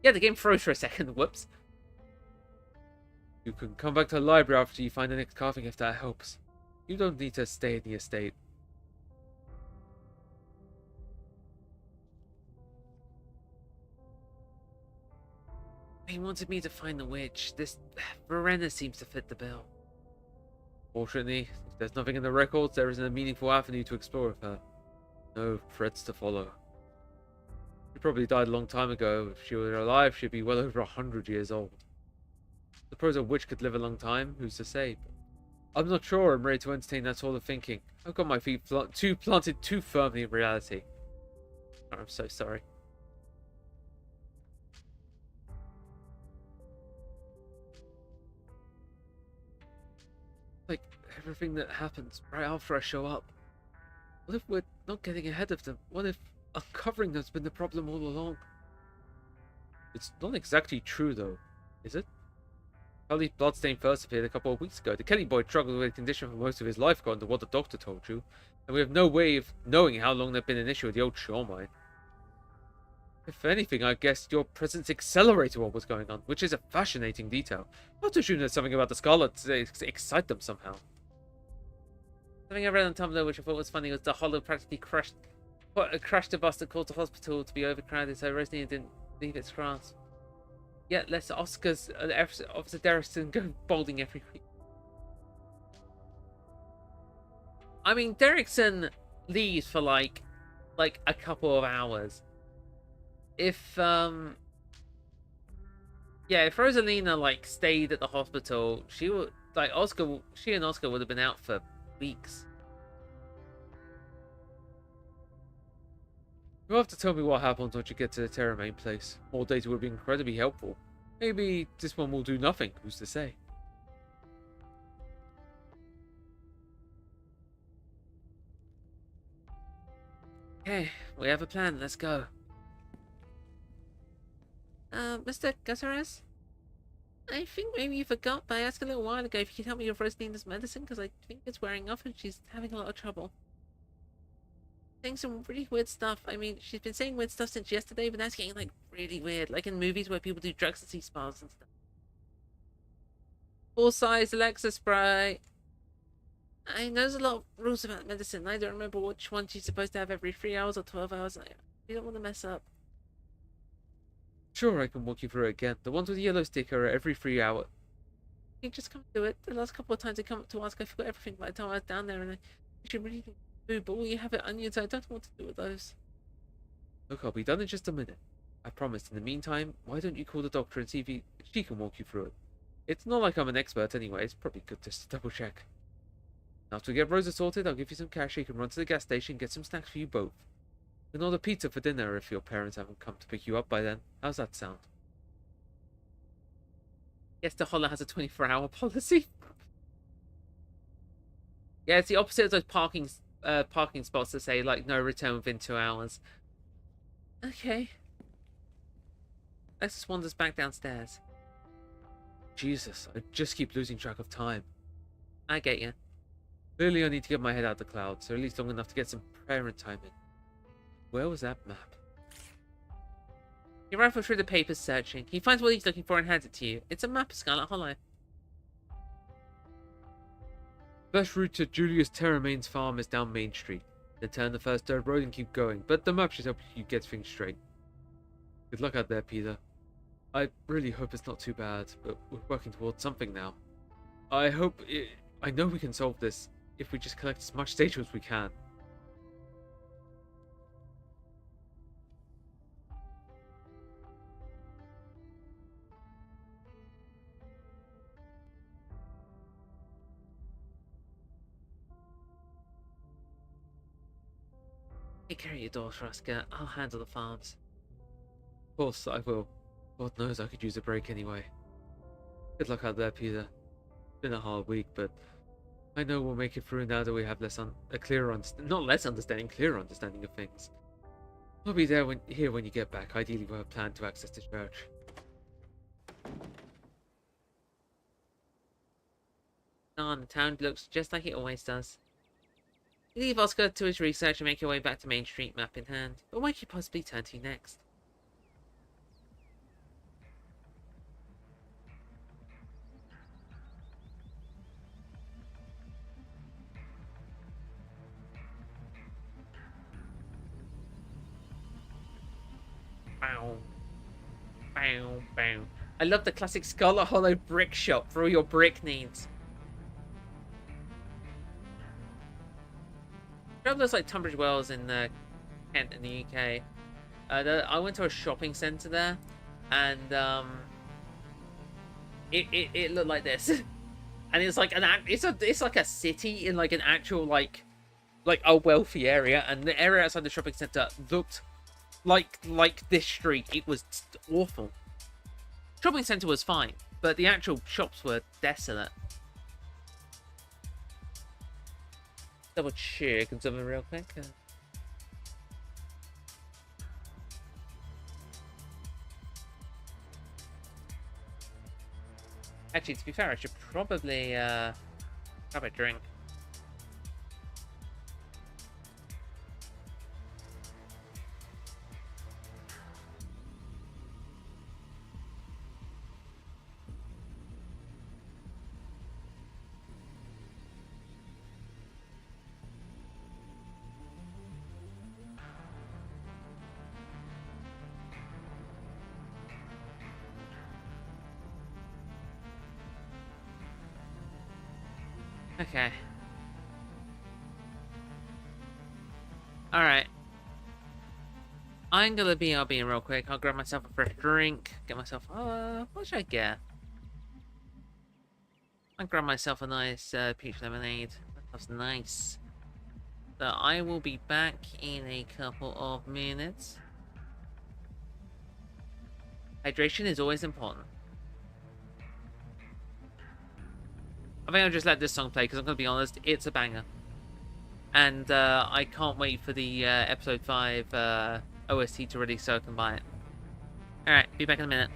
Yeah, the game froze for a second. Whoops. You can come back to the library after you find the next carving if that helps. You don't need to stay in the estate. He wanted me to find the witch. This Verena seems to fit the bill. Fortunately, if there's nothing in the records, there isn't a meaningful avenue to explore with her. No threats to follow. She probably died a long time ago. If she were alive, she'd be well over 100 years old. Suppose a witch could live a long time, who's to say? But I'm not sure I'm ready to entertain that sort of thinking. I've got my feet planted too firmly in reality. Oh, I'm so sorry. Like, everything that happens right after I show up. What if we're not getting ahead of them? What if uncovering them's been the problem all along? It's not exactly true, though, is it? Kelly's bloodstain first appeared a couple of weeks ago. The Kelly boy struggled with a condition for most of his life, according to what the doctor told you. And we have no way of knowing how long there'd been an issue with the old shore mine. If anything, I guess your presence accelerated what was going on, which is a fascinating detail. I have to assume there's something about the Scarlet to excite them somehow. Something I read on Tumblr, which I thought was funny, was the Hollow practically crashed the bus that caused the hospital to be overcrowded, so Rosalie didn't leave its grasp. Yet less Oscar's Officer Derrickson go balding every week. I mean, Derrickson leaves for like a couple of hours. If if Rosalina like stayed at the hospital, she and Oscar would have been out for weeks. You'll have to tell me what happens once you get to the Terra main place. More data would be incredibly helpful. Maybe this one will do nothing, who's to say? Okay, we have a plan, let's go. Mr. Gutierrez? I think maybe you forgot, but I asked a little while ago if you could help me with Rosalina's medicine, because I think it's wearing off and she's having a lot of trouble. Saying some really weird stuff. I mean, she's been saying weird stuff since yesterday, but that's getting like really weird, like in movies where people do drugs and see spas and stuff. Full-size Alexa spray. I know there's a lot of rules about medicine. I don't remember which one she's supposed to have every 3 hours or 12 hours. You don't want to mess up. Sure, I can walk you through it again. The ones with the yellow sticker are every 3 hours. You just come do it. The last couple of times I come up to ask, I forgot everything by the time I was down there, and I should really do, but all you have it onions, I don't know what to do with those. Look, I'll be done in just a minute. I promised. In the meantime, why don't you call the doctor and see if she can walk you through it? It's not like I'm an expert anyway. It's probably good just to double check. After we get Rosa sorted, I'll give you some cash so you can run to the gas station and get some snacks for you both. You can order pizza for dinner if your parents haven't come to pick you up by then. How's that sound? Yes, the Holler has a 24-hour policy. Yeah, it's the opposite of those parking spots that say, like, no return within 2 hours. Okay. Let's just wander back downstairs. Jesus, I just keep losing track of time. I get you. Clearly I need to get my head out of the clouds, or at least long enough to get some parent time in. Where was that map? He rifles through the papers searching. He finds what he's looking for and hands it to you. It's a map of Scarlet Hollow. Best route to Julius Terramain's farm is down Main Street. Then turn the first dirt road and keep going, but the map should help you get things straight. Good luck out there, Peter. I really hope it's not too bad, but we're working towards something now. I know we can solve this if we just collect as much data as we can. Take care of your daughter, Oscar. I'll handle the farms. Of course, I will. God knows I could use a break anyway. Good luck out there, Peter. It's been a hard week, but I know we'll make it through now that we have a clearer not less understanding, clearer understanding of things. I'll be there when you get back. Ideally, we'll have planned to access the church. The town looks just like it always does. You leave Oscar to his research and make your way back to Main Street, map in hand. But where could you possibly turn to next? Bow. Bow, bow. I love the classic Scarlet Hollow brick shop for all your brick needs. Travelers like Tunbridge Wells in Kent in the UK. I went to a shopping centre there, and it looked like this, and it's like it's like a city in like an actual like a wealthy area, and the area outside the shopping centre looked like this street. It was awful. Shopping centre was fine, but the actual shops were desolate. Double check on something real quick. Actually, to be fair, I should probably have a drink. Okay. Alright. I'm gonna BRB real quick. I'll grab myself a fresh drink. Get myself... what should I get? I'll grab myself a nice peach lemonade. That's nice. So I will be back in a couple of minutes. Hydration is always important. I think I'll just let this song play because I'm going to be honest, it's a banger. And I can't wait for the episode 5 OST to release so I can buy it. Alright, be back in a minute.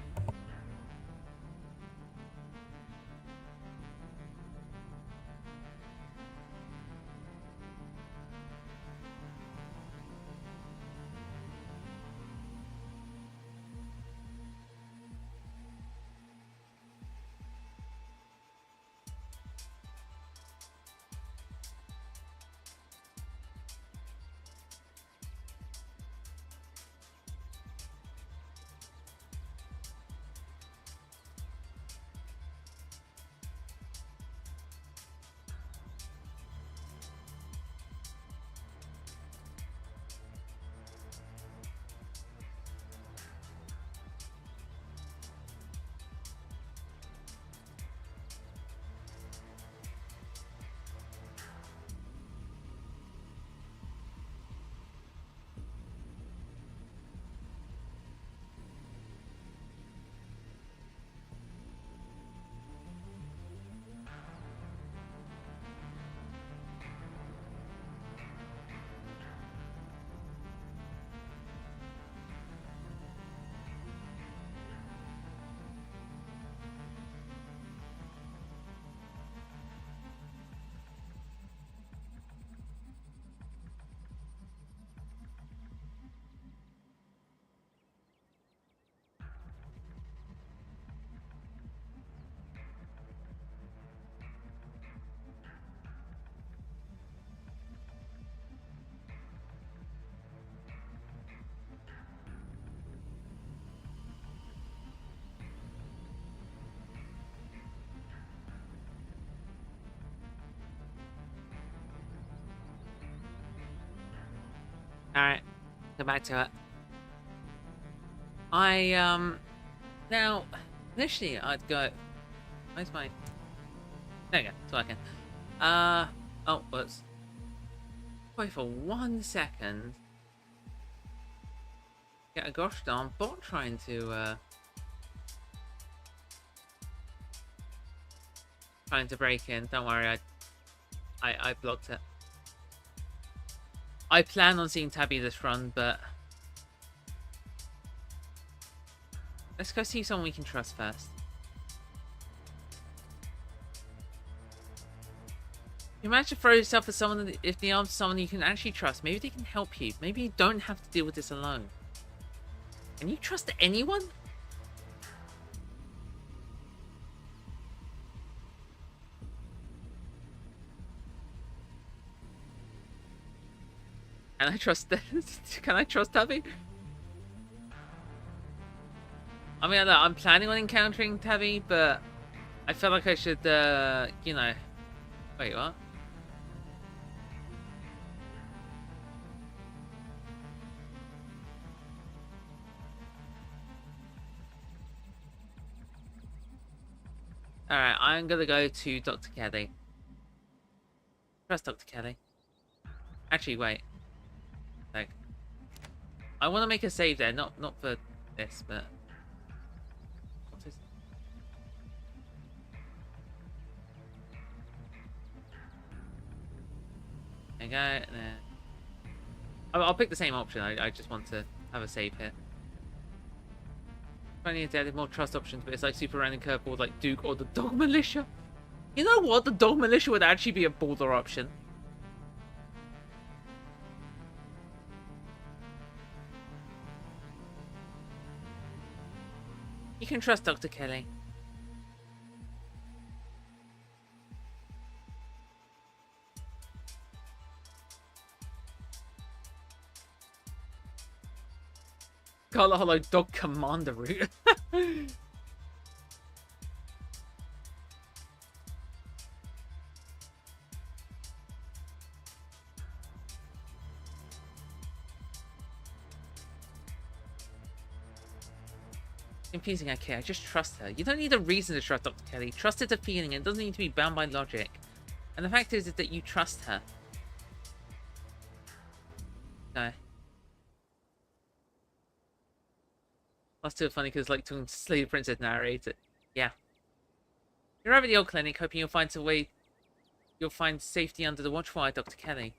Alright, go back to it. Now, initially I'd go... Where's my... There we go, it's working. Oh, whoops. Wait for 1 second. Get a gosh darn bot trying to, break in. Don't worry, I blocked it. I plan on seeing Tabby this run, but let's go see someone we can trust first. You manage to throw yourself at someone if the arms of someone you can actually trust. Maybe they can help you. Maybe you don't have to deal with this alone. Can you trust anyone? Can I trust this? Can I trust Tabby? I mean, I'm planning on encountering Tabby, but I feel like I should, you know... Wait, what? Alright, I'm gonna go to Dr. Kelly. Trust Dr. Kelly. Actually, wait. Like, I want to make a save there, not for this, but... What is... There you go, and then... I'll pick the same option, I just want to have a save here. Funny it's added more trust options, but it's like super random curveball like Duke or the Dog Militia. You know what? The Dog Militia would actually be a baller option. You can trust Dr. Kelly. Scarlet Hollow Dog Commander route. Confusing, okay, I just trust her. You don't need a reason to trust Dr. Kelly. Trust is a feeling and it doesn't need to be bound by logic. And the fact is that you trust her. No. That's too funny because like talking to Slay the Princess narrator. Yeah. You're over at the old clinic, hoping you'll find you'll find safety under the watchful eye of Dr. Kelly.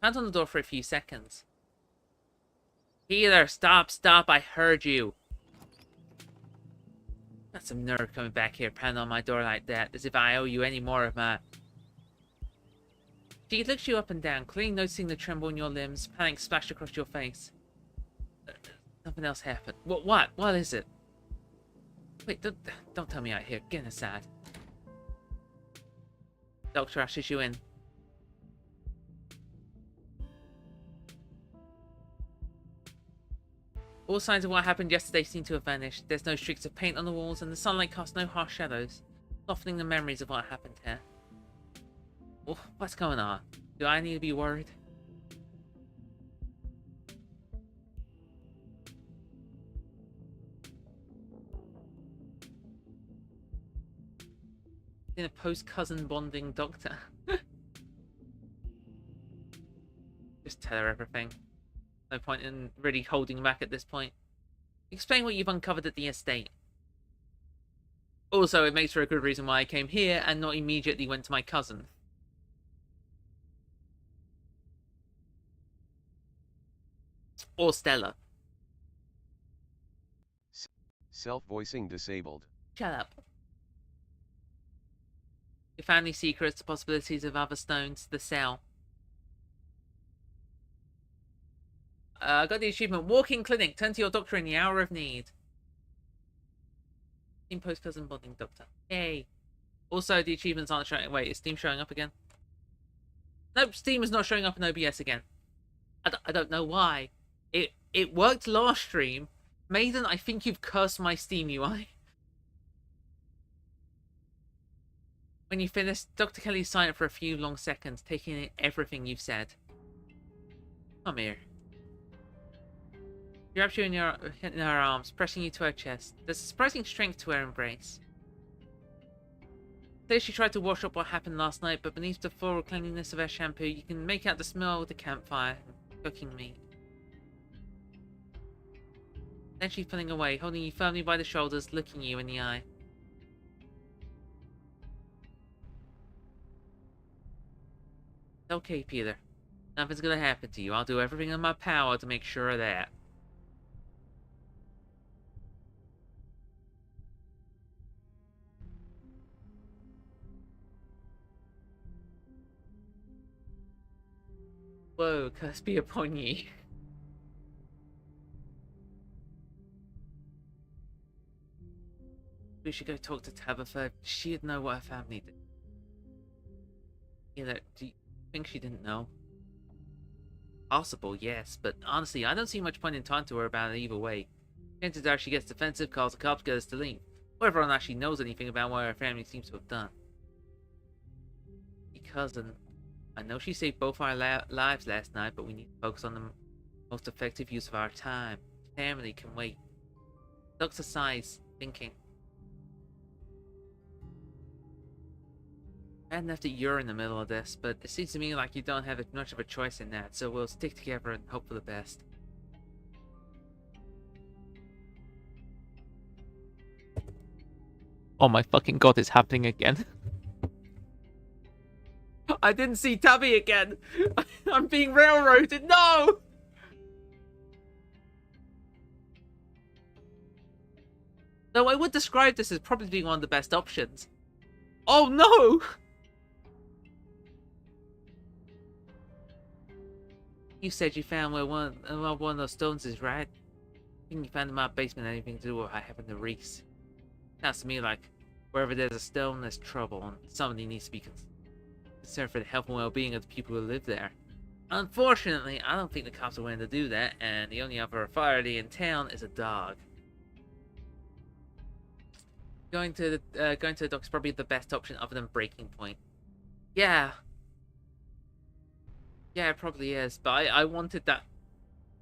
Pound on the door for a few seconds. Healer, stop, I heard you. Got some nerve coming back here, pounding on my door like that, as if I owe you any more of my... She looks you up and down, clearly noticing the tremble in your limbs, panic splashed across your face. Something else happened. What? What is it? Wait, don't tell me out here. Get aside. Doctor ushers you in. All signs of what happened yesterday seem to have vanished. There's no streaks of paint on the walls, and the sunlight casts no harsh shadows, softening the memories of what happened here. Oh, what's going on? Do I need to be worried? In a post-cousin bonding doctor. Just tell her everything. No point in really holding back at this point. Explain what you've uncovered at the estate. Also, it makes for a good reason why I came here and not immediately went to my cousin. Or Stella. Self-voicing disabled. Shut up. Your family secrets, the possibilities of other stones, the cell. I got the achievement. Walking clinic. Turn to your doctor in the hour of need. Steam post cousin bonding doctor. Yay. Also, the achievements aren't showing. Wait, is Steam showing up again? Nope, Steam is not showing up in OBS again. I don't know why. It worked last stream. Maiden, I think you've cursed my Steam UI. When you finish, Dr. Kelly's silent for a few long seconds, taking in everything you've said. Come here. She wraps you in her arms, pressing you to her chest. There's a surprising strength to her embrace. Today she tried to wash up what happened last night, but beneath the floral cleanliness of her shampoo, you can make out the smell of the campfire and cooking meat. Then she's pulling away, holding you firmly by the shoulders, looking you in the eye. It's okay, Peter. Nothing's gonna happen to you. I'll do everything in my power to make sure of that. Whoa, curse be upon ye. We should go talk to Tabitha. She'd know what her family did. You know, do you think she didn't know? Possible, yes, but honestly, I don't see much point in talking to her about it either way. Chances are she gets defensive, calls the cops, gets us to leave. Whether or not she knows anything about what her family seems to have done. Because, I know she saved both our lives last night, but we need to focus on the most effective use of our time. Family can wait. Looks aside, thinking. Bad enough that you're in the middle of this, but it seems to me like you don't have much of a choice in that, so we'll stick together and hope for the best. Oh my fucking god, it's happening again. I didn't see Tabby again! I'm being railroaded, no! Though I would describe this as probably being one of the best options. Oh no! You said you found where one of those stones is, right? I think you found in my basement had anything to do with what happened to Reese. Sounds to me like wherever there's a stone, there's trouble, and somebody needs to be concerned for the health and well-being of the people who live there. Unfortunately, I don't think the cops are willing to do that, and the only other authority in town is a dog. Going to the dog's probably the best option other than Breaking Point. Yeah. Yeah, it probably is, but I wanted that.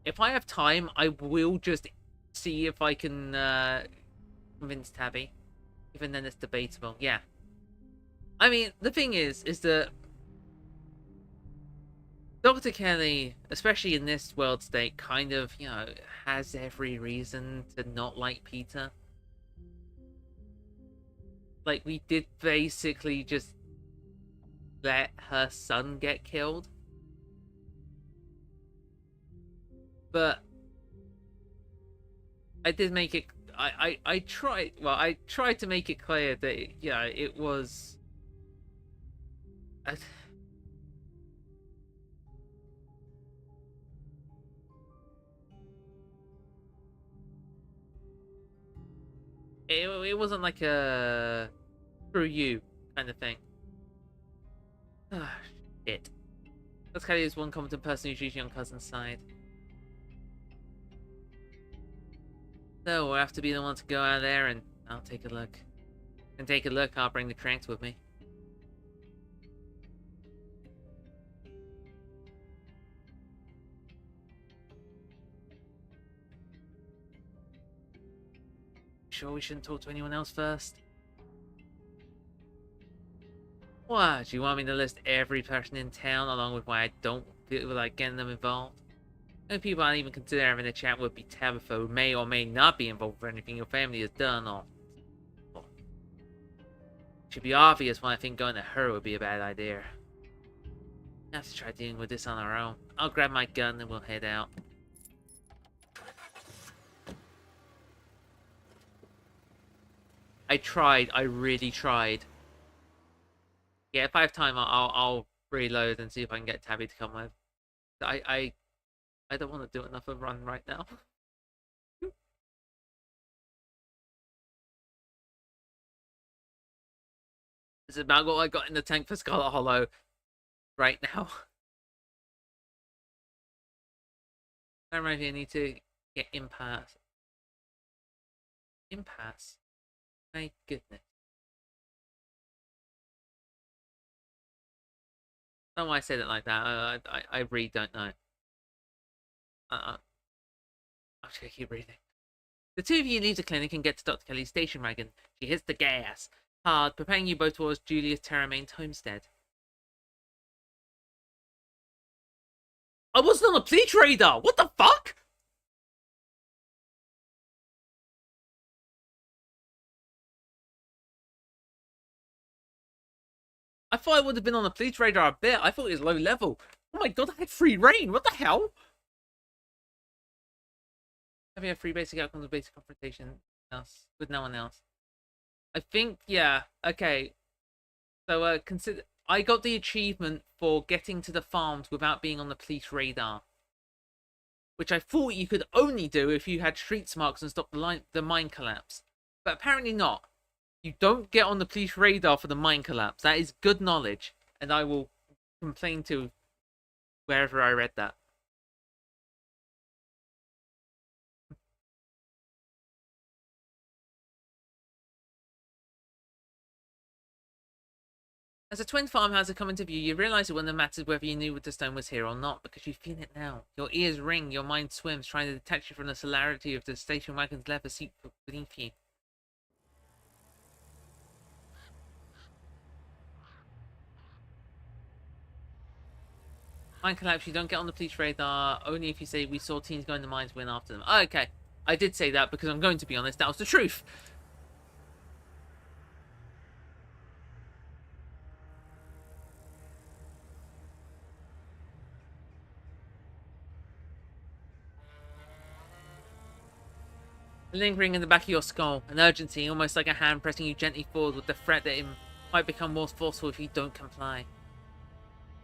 If I have time, I will just see if I can convince Tabby. Even then, it's debatable. Yeah. I mean, the thing is that Dr. Kelly, especially in this world state, kind of, you know, has every reason to not like Peter. Like, we did basically just let her son get killed. But I did make it. I tried. Well, I tried to make it clear that yeah, it was. It wasn't like a screw you kind of thing. Ah, shit. That's kind of one competent person who's usually on cousin's side. So we'll have to be the one to go out there, and I'll take a look. And take a look, I'll bring the cranks with me. Sure we shouldn't talk to anyone else first? What, do you want me to list every person in town along with why I don't feel like getting them involved? The only people I'd even consider having a chat would be Tabitha, who may or may not be involved with anything your family has done, or... Well, it should be obvious when I think going to her would be a bad idea. I have to try dealing with this on our own. I'll grab my gun and we'll head out. I tried. I really tried. Yeah, if I have time, I'll reload and see if I can get Tabby to come with. I don't want to do another run right now. It's about what I got in the tank for Scarlet Hollow right now. I maybe I need to get impasse. Impasse? My goodness. I don't know why I said it like that. I really don't know. I'm just gonna keep breathing. The two of you leave the clinic and get to Dr. Kelly's station wagon. She hits the gas hard, preparing you both towards Julius Terramaine's homestead. I wasn't on a police radar! What the fuck? I thought I would have been on the police radar a bit. I thought it was low level. Oh my god, I had free reign. What the hell? Having a free basic outcomes of basic confrontation else with no one else. I think, yeah. Okay. So consider I got the achievement for getting to the farms without being on the police radar, which I thought you could only do if you had street smarts and stopped the mine collapse. But apparently not. You don't get on the police radar for the mine collapse. That is good knowledge, and I will complain to wherever I read that. As a twin farmhouse come into view, you realise it wouldn't have mattered whether you knew the stone was here or not, because you feel it now. Your ears ring, your mind swims, trying to detach you from the celerity of the station wagon's leather seat beneath you. Mine collapse, you don't get on the police radar, only if you say we saw teens go in the mines, went after them. Oh, okay, I did say that because I'm going to be honest, that was the truth. Lingering in the back of your skull, an urgency, almost like a hand pressing you gently forward with the threat that it might become more forceful if you don't comply.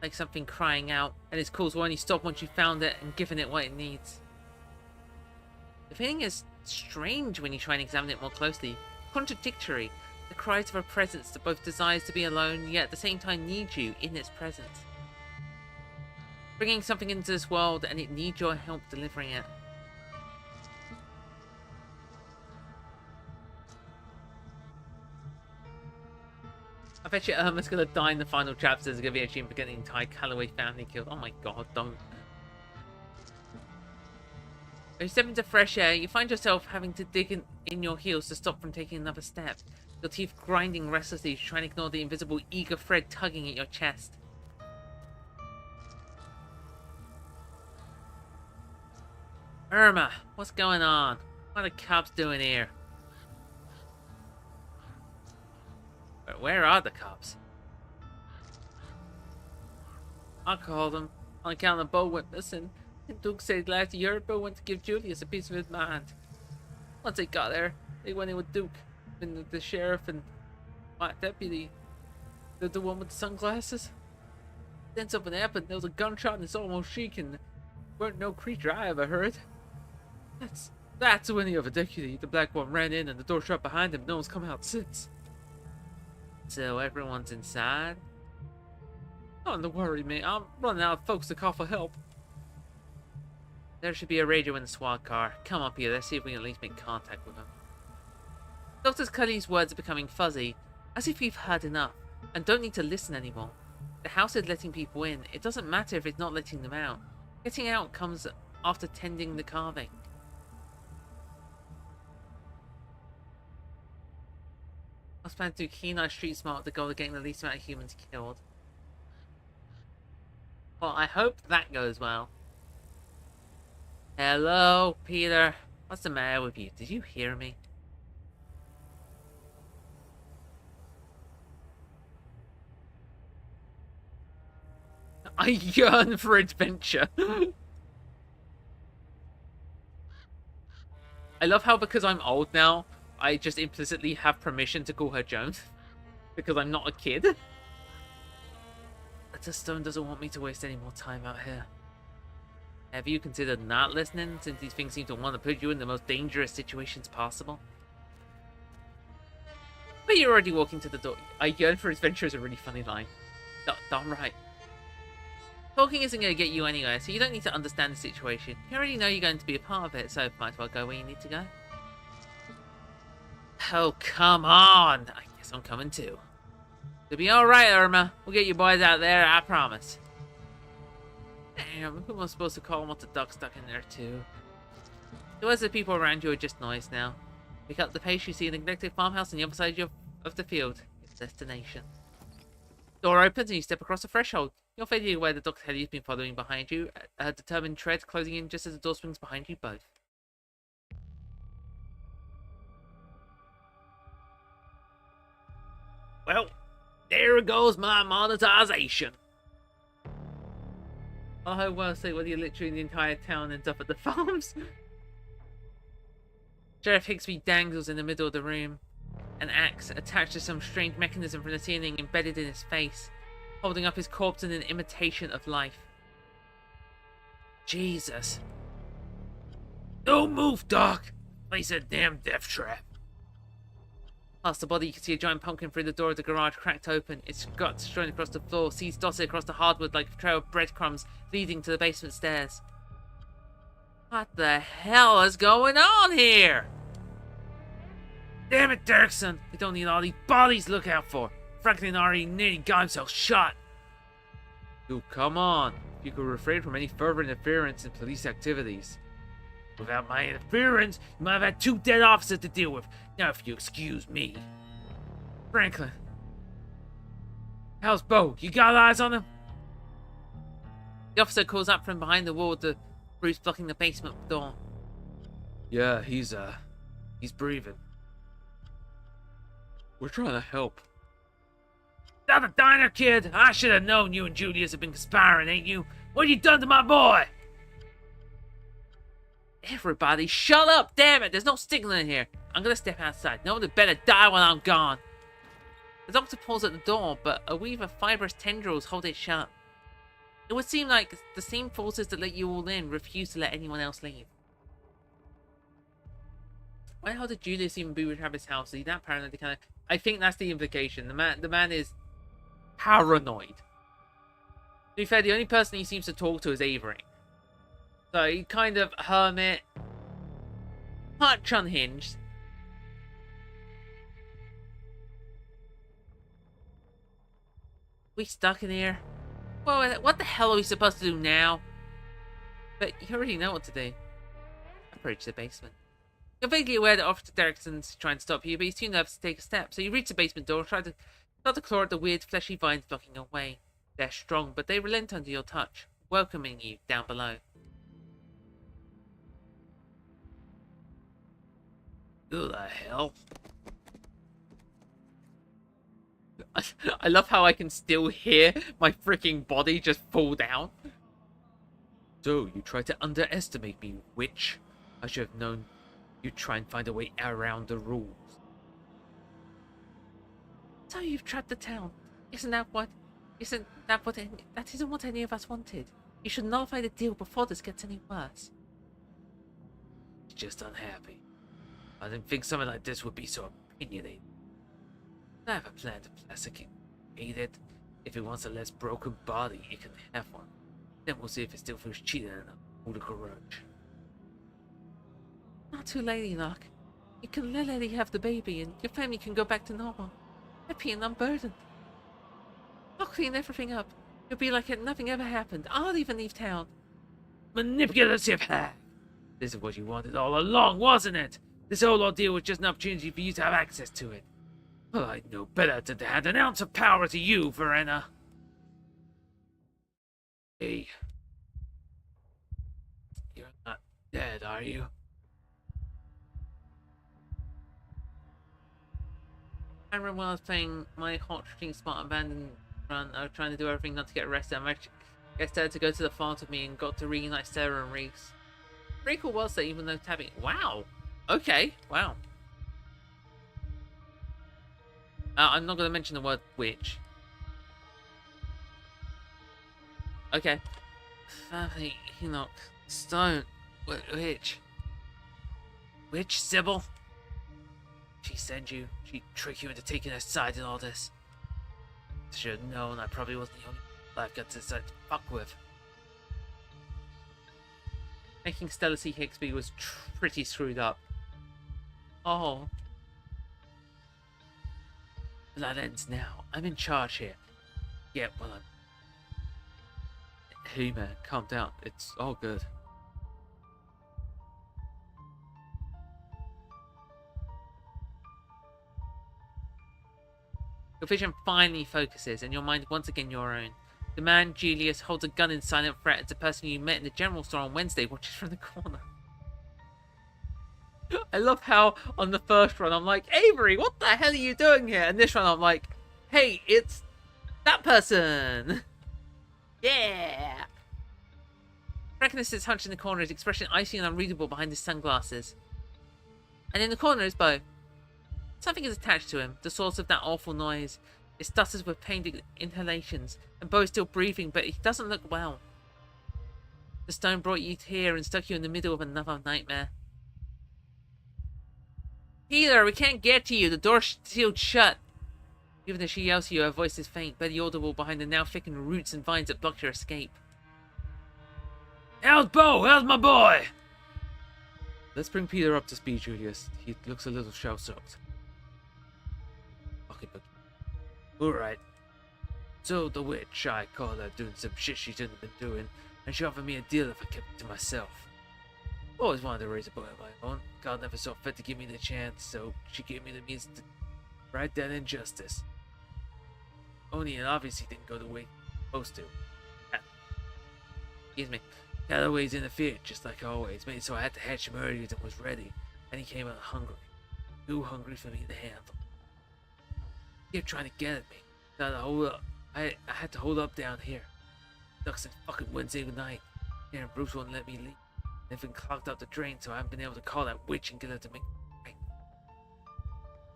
Like something crying out, and its calls will only stop once you've found it and given it what it needs. The feeling is strange when you try and examine it more closely, contradictory, the cries of a presence that both desires to be alone, yet at the same time needs you in its presence. Bringing something into this world, and it needs your help delivering it. I bet you Irma's gonna die in the final chapter. There's gonna be a achievement for getting the entire Calloway family killed. Oh my god, don't. As you step into fresh air, you find yourself having to dig in your heels to stop from taking another step. Your teeth grinding restlessly, trying to ignore the invisible eager thread tugging at your chest. Irma, what's going on? What are the cops doing here? But where are the cops? I called them on account of Bo went missing. And Duke said last year Bo went to give Julius a piece of his mind. Once they got there, they went in with Duke, and the sheriff and my deputy, the one with the sunglasses. Then something happened. There was a gunshot and it's almost shaking. Weren't no creature I ever heard. That's when the other deputy, the black one, ran in and the door shut behind him. No one's come out since. So everyone's inside? Not to worry, mate. I'm running out of folks to call for help. There should be a radio in the SWAT car. Come up here, let's see if we can at least make contact with him. Dr. Scully's words are becoming fuzzy, as if we've heard enough, and don't need to listen anymore. The house is letting people in. It doesn't matter if it's not letting them out. Getting out comes after tending the carving. I was planning to do keen-eyed street smart with the goal of getting the least amount of humans killed. Well, I hope that goes well. Hello, Peter. What's the matter with you? Did you hear me? I yearn for adventure. I love how because I'm old now, I just implicitly have permission to call her Joan. Because I'm not a kid. But the stone doesn't want me to waste any more time out here. Have you considered not listening, since these things seem to want to put you in the most dangerous situations possible? But you're already walking to the door. I yearn for adventure is a really funny line. Darn right. Talking isn't going to get you anywhere, so you don't need to understand the situation. You already know you're going to be a part of it, so might as well go where you need to go. Oh, come on! I guess I'm coming too. It'll be alright, Irma. We'll get you boys out there, I promise. Damn, who am I supposed to call him with the duck stuck in there too? The rest of the people around you are just noise now. Pick up the pace, you see a neglected farmhouse on the other side of the field. Its destination. Door opens and you step across the threshold. You're fading away the duck's head you've been following behind you, a determined tread closing in just as the door swings behind you both. Well, There goes my monetization. Oh, well, say whether you're literally the entire town ends up at the farms. Sheriff Higsby dangles in the middle of the room, an axe attached to some strange mechanism from the ceiling embedded in his face, holding up his corpse in an imitation of life. Jesus. Don't move, Doc. Place a damn death trap. Past the body, you can see a giant pumpkin through the door of the garage cracked open, its guts strewn across the floor, seeds dotted across the hardwood like a trail of breadcrumbs leading to the basement stairs. What the hell is going on here? Damn it, Dirksen. We don't need all these bodies to look out for. Franklin already nearly got himself shot. Dude, come on. You could refrain from any further interference in police activities. Without my interference, you might have had 2 dead officers to deal with. Now, if you excuse me. Franklin. How's Bo? You got eyes on him? The officer calls up from behind the wall to Bruce blocking the basement door. Yeah, he's breathing. We're trying to help. Not the diner, kid. I should have known you and Julius have been conspiring, ain't you? What you done to my boy? Everybody, shut up! Damn it! There's no signal in here. I'm gonna step outside. No one had better die when I'm gone. The doctor pulls at the door, but a weave of fibrous tendrils hold it shut. It would seem like the same forces that let you all in refuse to let anyone else leave. Why the hell did Julius even be with Travis' house? Is he that paranoid? I think that's the implication. The man is paranoid. To be fair, the only person he seems to talk to is Avery. So he kind of hermit, much unhinged. We stuck in here? Well, what the hell are we supposed to do now? But you already know what to do. Approach the basement. You're vaguely aware that Officer Derrickson's trying to stop you, but he's too nervous to take a step. So you reach the basement door and start to claw at the weird fleshy vines blocking your way. They're strong, but they relent under your touch, welcoming you down below. Who the hell? I love how I can still hear my freaking body just fall down. So, you tried to underestimate me, witch. I should have known you'd try and find a way around the rules. So you've trapped the town. That isn't what any of us wanted. You should nullify the deal before this gets any worse. He's just unhappy. I didn't think something like this would be so opinionated. I have a plan to placate it. If it wants a less broken body, it can have one. Then we'll see if it still feels cheated enough to hold a grudge. Not too late, Enoch. You can let Eddie have the baby and your family can go back to normal. Happy and unburdened. I'll clean everything up. You'll be like nothing ever happened. I'll even leave town. Manipulative hag! This is what you wanted all along, wasn't it? This whole ordeal was just an opportunity for you to have access to it. Well, I'd know better than to hand an ounce of power to you, Verena. Hey. You're not dead, are you? I remember when I was playing my Hot String Smart Abandoned run, I was trying to do everything not to get arrested. I got Sarah to go to the farm with me and got to reunite Sarah and Reese. Pretty cool was that, even though Tabby... Wow! Okay, wow. I'm not going to mention the word witch. Okay. Family, Enoch, Stone, witch. Witch, Sybil? She sent you. She tricked you into taking her side in all this. Should have known I probably wasn't the only life got to decide to fuck with. Making Stella C. Higsby was pretty screwed up. Oh. That ends now. I'm in charge here. Yeah, well, I'm... Hey man, calm down. It's all good. Your vision finally focuses, and your mind once again your own. The man, Julius, holds a gun in silent threat as the person you met in the general store on Wednesday watches from the corner. I love how on the first run I'm like, Avery, what the hell are you doing here? And this run I'm like, Hey, it's that person! Yeah! Reckoner sits hunched in the corner, his expression icy and unreadable behind his sunglasses. And in the corner is Bo. Something is attached to him, the source of that awful noise. It stutters with pained inhalations, and Bo is still breathing, but he doesn't look well. The stone brought you here and stuck you in the middle of another nightmare. Peter, we can't get to you. The door's sealed shut. Even as she yells to you, her voice is faint, barely audible behind the now thickened roots and vines that block your escape. How's Bo? How's my boy? Let's bring Peter up to speed, Julius. He looks a little shell-shocked. Okay, but Alright. So the witch, I caught her doing some shit she shouldn't have been doing, and she offered me a deal if I kept it to myself. Always wanted to raise a boy of my own. God never saw fit to give me the chance, so she gave me the means to right that injustice. Only it obviously didn't go the way it was supposed to. Excuse me. Calloway's interfered, just like always, made it so I had to hatch him earlier than was ready, and he came out hungry. Too hungry for me to handle. He kept trying to get at me. Thought I had to hold up down here. Stuck since fucking Wednesday night. Aaron Bruce won't let me leave. They've been clogged up the drain, so I haven't been able to call that witch and get her to make right.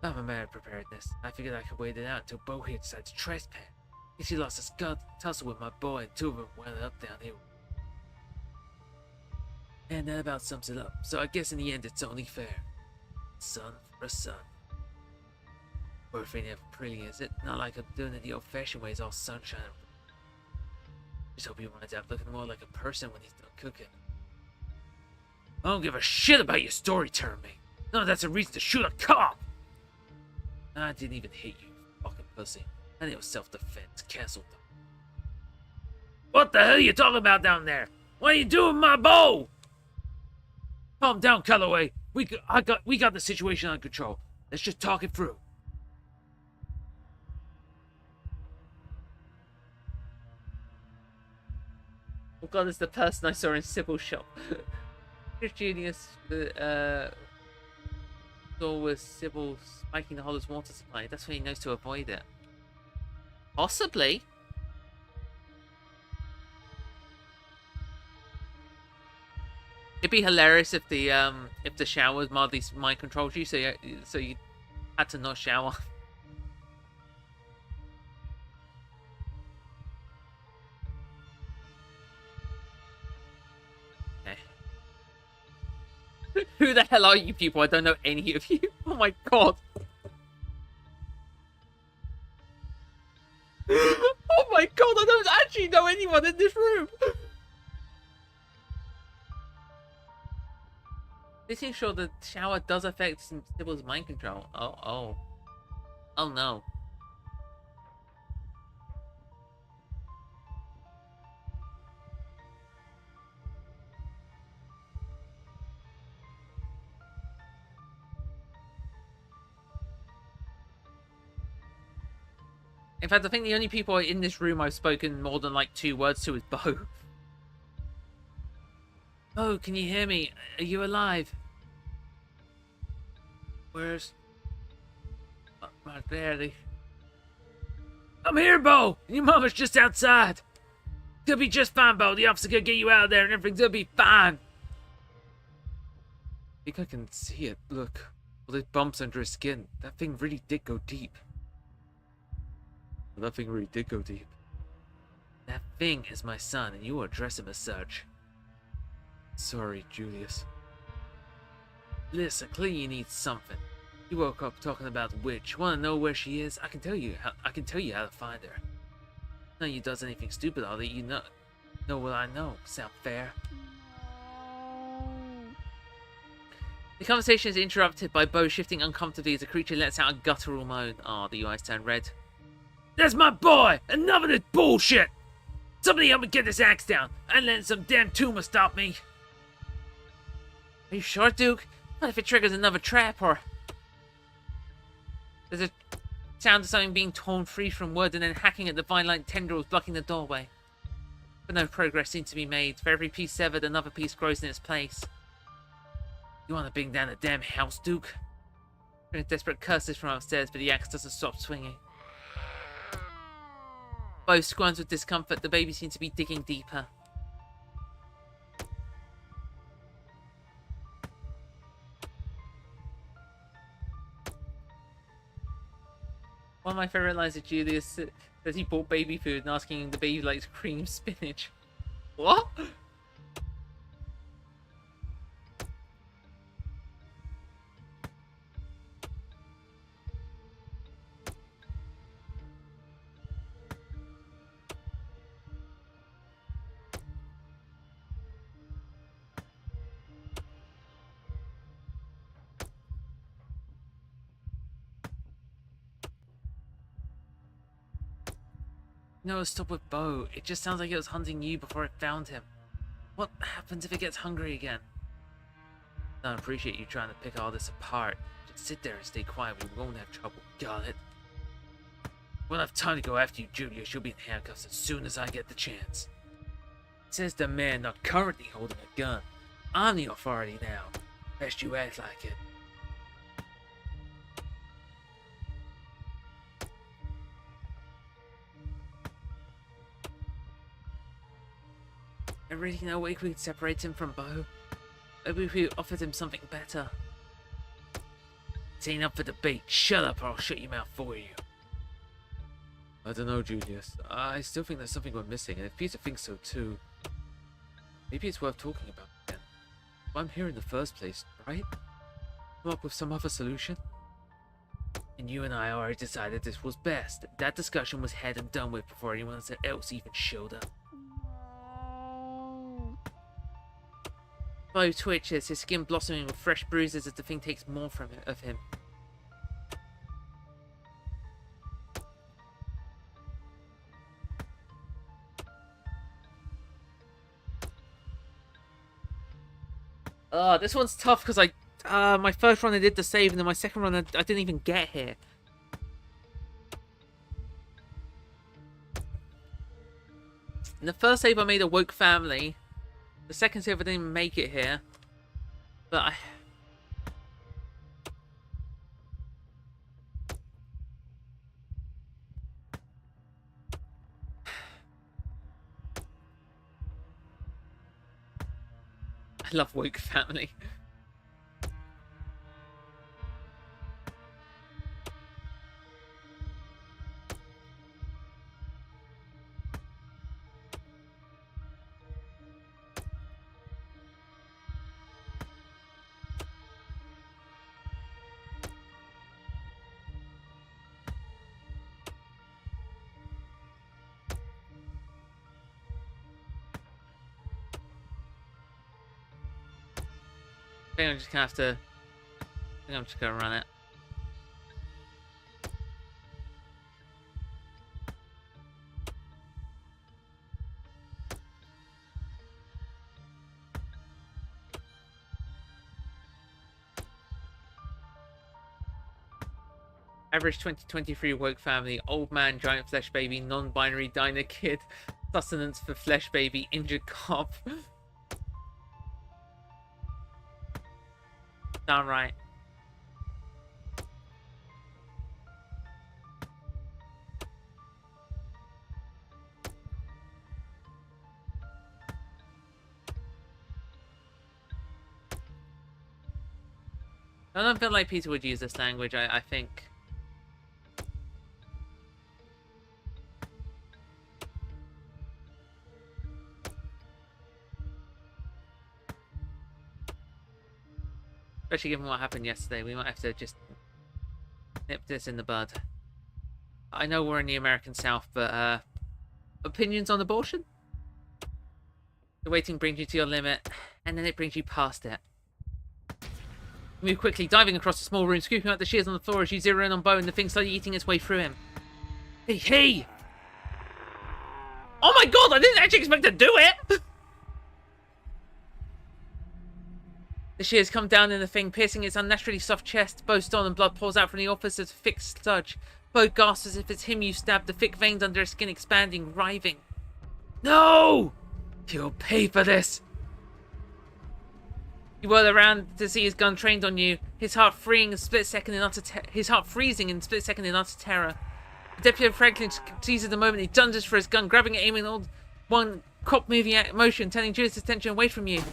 I'm a man of preparedness. I figured I could wait it out until Bo here decides to trespass. She lost a skull tussle with my boy, and two of them wound up down here. And that about sums it up. So I guess in the end it's only fair. Son for a son. Worth ain't ever pretty, is it? Not like I'm doing it the old-fashioned ways, all sunshine. Just hope he winds up looking more like a person when he's done cooking. I don't give a shit about your story, turn me. No, that's a reason to shoot a cop. I didn't even hit you, fucking pussy. And it was self-defense, castle dog. What the hell are you talking about down there? What are you doing with my bow? Calm down, Calloway. We got the situation under control. Let's just talk it through. Oh god, it's the person I saw in Sybil's shop. Here's Genius saw with Sybil spiking the Hollows water supply. That's when he knows to avoid it. Possibly. It'd be hilarious if the showers mildly mind controls you, so you had to not shower. Okay. Who the hell are you people? I don't know any of you. Oh my god. Oh my god, I don't actually know anyone in this room. This is sure the shower does affect Sybil's mind control. Oh no. In fact, I think the only people in this room I've spoken more than like 2 words to is Bo. Oh, can you hear me? Are you alive? Where's my daddy? I'm here, Bo! Your mama's just outside. You'll be just fine, Bo. The officer can get you out of there and everything's gonna be fine. I think I can see it. Look. All those bumps under his skin. That thing really did go deep. That thing really did go deep. That thing is my son, and you will address him as such. Sorry, Julius. Listen, clearly you need something. You woke up talking about the witch. Want to know where she is? I can tell you how to find her. None of you does anything stupid, I'll let you know what I know. Sound fair? The conversation is interrupted by Bo shifting uncomfortably as the creature lets out a guttural moan. Oh, the eyes turn red. That's my boy! Enough of this bullshit! Somebody help me get this axe down. I ain't letting some damn tumor stop me. Are you sure, Duke? What if it triggers another trap, or... There's a sound of something being torn free from wood and then hacking at the vine-like tendrils blocking the doorway. But no progress seems to be made. For every piece severed, another piece grows in its place. You want to bring down the damn house, Duke? Desperate curses from upstairs, but the axe doesn't stop swinging. Bo squirms with discomfort. The baby seems to be digging deeper. One of my favorite lines of Julius says he bought baby food and asking the baby likes cream spinach. What? No, stop with Bo. It just sounds like it was hunting you before it found him. What happens if it gets hungry again? I don't appreciate you trying to pick all this apart. Just sit there and stay quiet. We won't have trouble. Got it? We'll have time to go after you, Julius. You'll be in handcuffs as soon as I get the chance. Says the man not currently holding a gun. I'm the authority now. Best you act like it. I really no way we could separate him from Bo. Maybe if we offered him something better. It ain't up for debate. Shut up or I'll shut your mouth for you. I don't know, Julius. I still think there's something we're missing, and if Peter thinks so too, maybe it's worth talking about again. Why I'm here in the first place, right? Come up with some other solution? And you and I already decided this was best. That discussion was had and done with before anyone else even showed up. Bo twitches, his skin blossoming with fresh bruises as the thing takes more of him. This one's tough because my first run I did the save, and then my second run I didn't even get here. In the first save I made a woke family. The second save I didn't even make it here. But I love woke family. I think I'm just gonna have to. I think I'm just gonna run it. Average 2023 woke family, old man, giant flesh baby, non-binary diner kid, sustenance for flesh baby, injured cop. Sound right. I don't feel like Peter would use this language, I think. Especially given what happened yesterday, we might have to just nip this in the bud. I know we're in the American South, but opinions on abortion? The waiting brings you to your limit, and then it brings you past it. Move quickly, diving across the small room, scooping out the shears on the floor as you zero in on Bo, and the thing slowly eating its way through him. Hey! Oh my god, I didn't actually expect to do it! The shears come down in the thing, piercing its unnaturally soft chest. Bo's stolen blood pours out from the orifice as a thick sludge. Bo gasps as if it's him you stabbed, the thick veins under his skin expanding, writhing. No! You'll pay for this! You whirl around to see his gun trained on you, his heart freezing in split second in utter terror. Deputy Franklin seizes the moment. He dunges for his gun, grabbing it, aiming all one cop moving motion, turning Julius' attention away from you.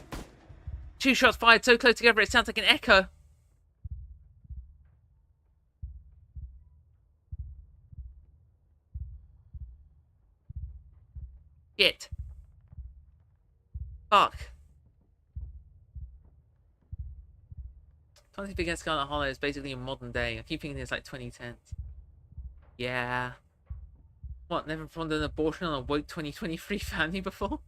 2 shots fired so close together it sounds like an echo. Shit. Fuck. Fantasy Against Scarlet Hollow is basically a modern day. I keep thinking it's like 2010s. Yeah. What, never performed an abortion on a woke 2023 family before?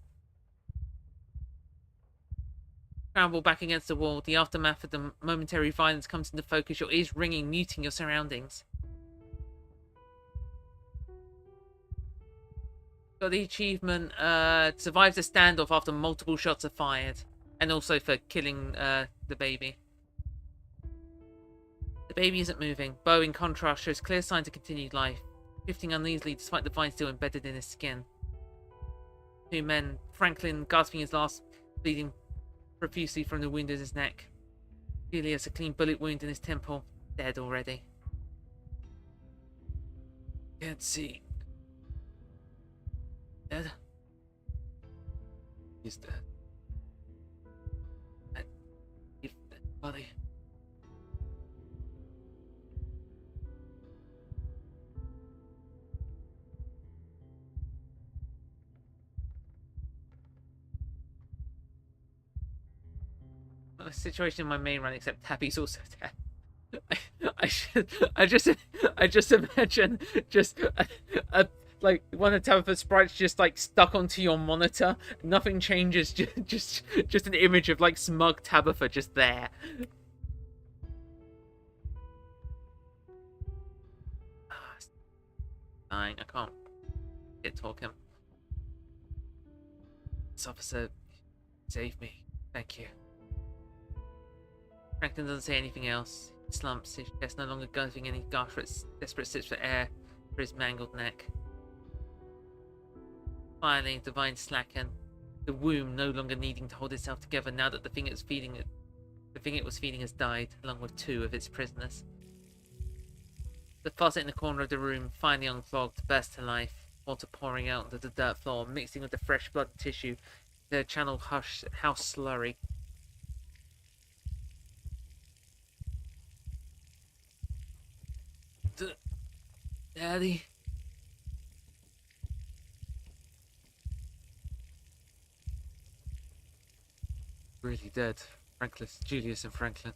Scramble back against the wall. The aftermath of the momentary violence comes into focus. Your ears ringing, muting your surroundings. Got the achievement, survives a standoff after multiple shots are fired. And also for killing the baby. The baby isn't moving. Bo, in contrast, shows clear signs of continued life, shifting uneasily despite the vine still embedded in his skin. 2 men, Franklin gasping his last, bleeding profusely from the wound in his neck. Julius, a clean bullet wound in his temple, dead already. Can't see. Dead? He's dead. He's dead, buddy. A situation in my main run, except Tabby's also dead. I just imagine just like one of Tabitha's sprites just like stuck onto your monitor. Nothing changes. Just an image of like smug Tabitha just there. Dying. I can't get talk him. This officer saved me. Thank you. Franklin doesn't say anything else. He slumps, his chest no longer gulping any desperate sips for air for his mangled neck. Finally, the vines slacken, the womb no longer needing to hold itself together now that the thing it was feeding has died, along with 2 of its prisoners. The faucet in the corner of the room, finally unclogged, burst to life, water pouring out onto the dirt floor, mixing with the fresh blood and tissue, the channel house slurry. Daddy? Really dead. Julius and Franklin.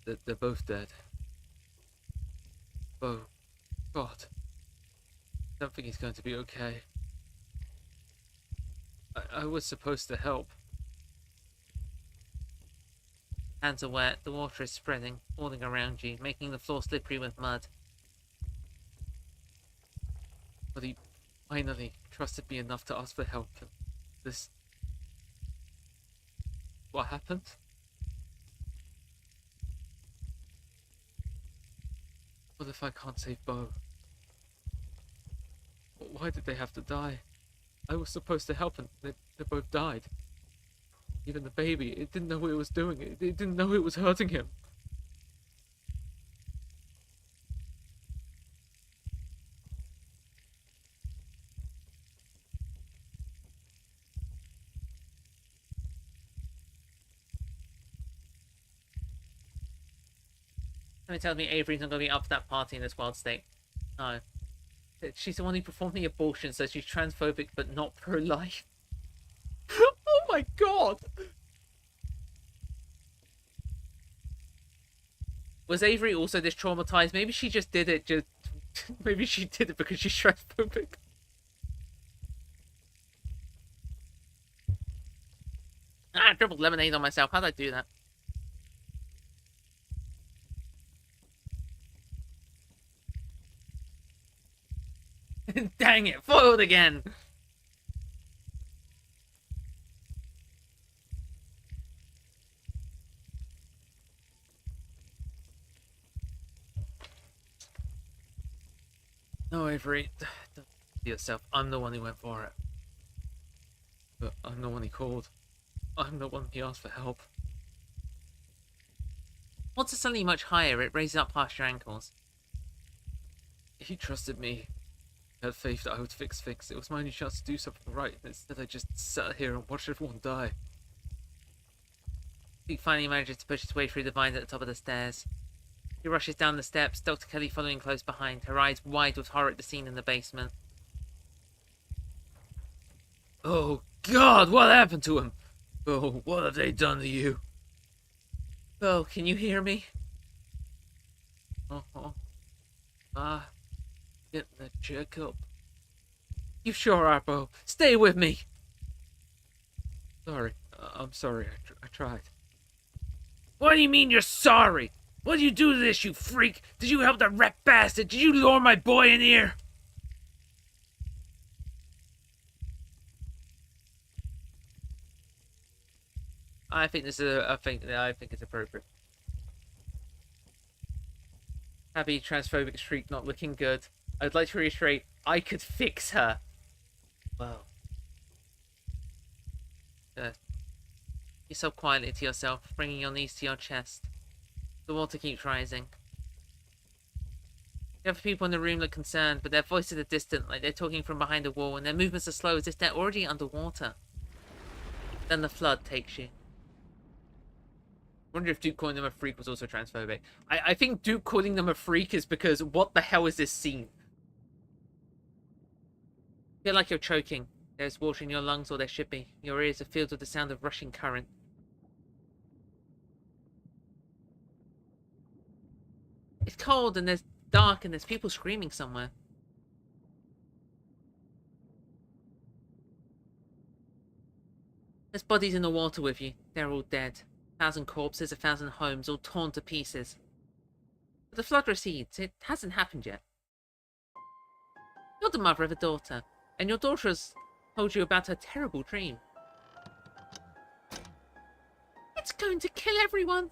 They're both dead. Oh, God. I don't think he's going to be okay. I was supposed to help. Hands are wet, the water is spreading, falling around you, making the floor slippery with mud. But he finally trusted me enough to ask for help. And this... What happened? What if I can't save Bo? Why did they have to die? I was supposed to help and they both died. Even the baby, it didn't know what it was doing. It didn't know it was hurting him. Something tells me Avery's not going to be up for that party in this wild state. No. She's the one who performed the abortion, so she's transphobic but not pro-life. Oh my god! Was Avery also this traumatized? Maybe she just did it maybe she did it because she's transphobic. I dribbled lemonade on myself. How'd I do that? Dang it, foiled again! No, Avery, don't see yourself. I'm the one who went for it. But I'm the one he called. I'm the one he asked for help. Once it's suddenly much higher, it raises up past your ankles. He trusted me. Had faith that I would fix things. It was my only chance to do something right. Instead, I just sat here and watched everyone die. Pete finally manages to push his way through the vines at the top of the stairs. He rushes down the steps, Dr. Kelly following close behind, her eyes wide with horror at the scene in the basement. Oh, God, what happened to him? Oh, what have they done to you? Bo, can you hear me? Getting a checkup. You sure are, Bo. Stay with me. Sorry. I'm sorry. I tried. What do you mean you're sorry? What did you do to this, you freak? Did you help the rat bastard? Did you lure my boy in here? I think this is I think it's appropriate. Happy transphobic shriek not looking good. I'd like to reiterate, I could fix her. Well. Yourself quietly to yourself, bringing your knees to your chest. The water keeps rising. The other people in the room look concerned, but their voices are distant, like they're talking from behind a wall, and their movements are slow as if they're already underwater. Then the flood takes you. I wonder if Duke calling them a freak was also transphobic. I think Duke calling them a freak is because what the hell is this scene? Feel like you're choking. There's water in your lungs, or there should be. Your ears are filled with the sound of rushing current. It's cold and there's dark and there's people screaming somewhere. There's bodies in the water with you. They're all dead. 1,000 corpses, 1,000 homes, all torn to pieces. But the flood recedes. It hasn't happened yet. You're the mother of a daughter, and your daughter has told you about her terrible dream. It's going to kill everyone!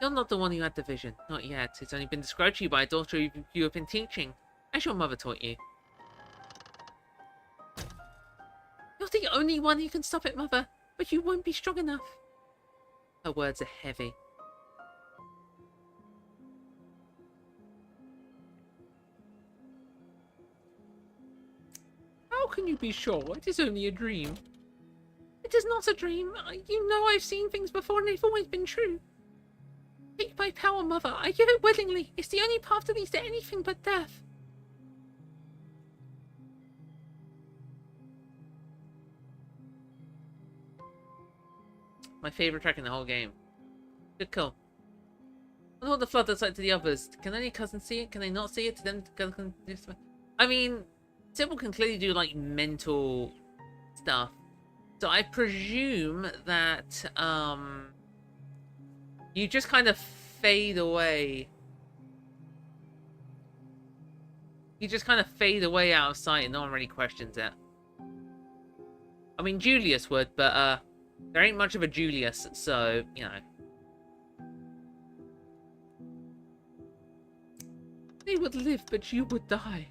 You're not the one who had the vision. Not yet. It's only been described to you by a daughter you have been teaching, as your mother taught you. You're the only one who can stop it, Mother, but you won't be strong enough. Her words are heavy. How can you be sure? It is only a dream. It is not a dream. You know I've seen things before and they've always been true. Take my power, Mother. I give it willingly. It's the only path that leads to anything but death. My favourite track in the whole game. Good call. I know what the flood looks like to the others. Can any cousins see it? Can they not see it? To them, I mean, Sybil can clearly do like mental stuff. So I presume that you just kind of fade away. You just kind of fade away out of sight and no one really questions it. I mean, Julius would, but there ain't much of a Julius, so, you know. They would live, but you would die.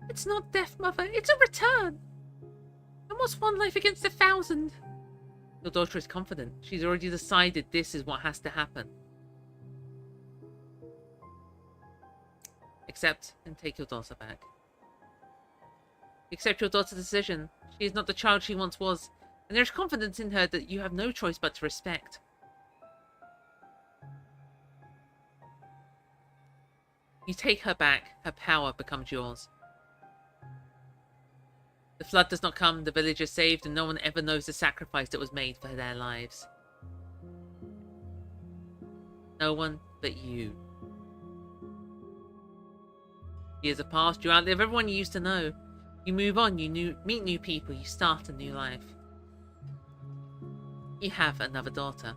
It's not death, Mother. It's a return. And what's one life against 1,000? Your daughter is confident. She's already decided this is what has to happen. Accept and take your daughter back. Accept your daughter's decision. She is not the child she once was, and there is confidence in her that you have no choice but to respect. You take her back, her power becomes yours. The flood does not come, the village is saved, and no one ever knows the sacrifice that was made for their lives. No one but you. Years have passed, you outlive everyone you used to know. You move on, you meet new people, you start a new life. You have another daughter.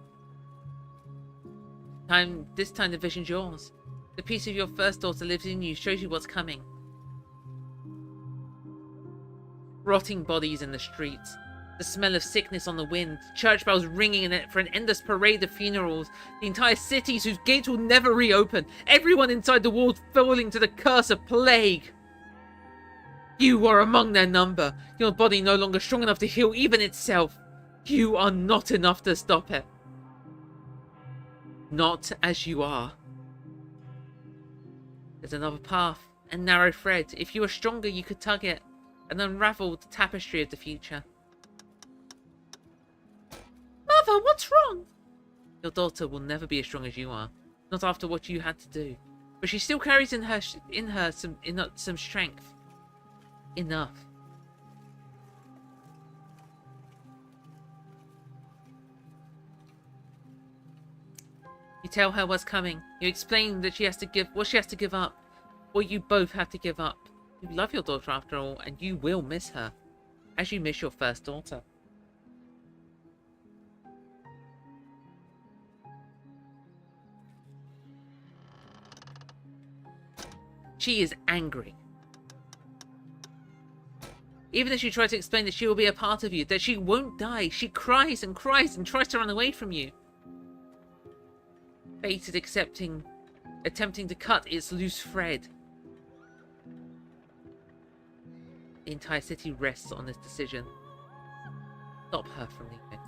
This time the vision's yours. The piece of your first daughter lives in you, shows you what's coming. Rotting bodies in the streets, the smell of sickness on the wind, church bells ringing in it for an endless parade of funerals, the entire cities whose gates will never reopen, everyone inside the walls falling to the curse of plague. You are among their number, your body no longer strong enough to heal even itself. You are not enough to stop it. Not as you are. There's another path, and narrow thread. If you were stronger, you could tug it and unravel the tapestry of the future. Mother, what's wrong? Your daughter will never be as strong as you are. Not after what you had to do. But she still carries in her some strength. Enough. You tell her what's coming. You explain that she has to give what she has to give up. What you both have to give up. You love your daughter after all, and you will miss her. As you miss your first daughter. She is angry. Even as you try to explain that she will be a part of you, that she won't die, she cries and cries and tries to run away from you. Fate is attempting to cut its loose thread. The entire city rests on this decision. Stop her from leaving.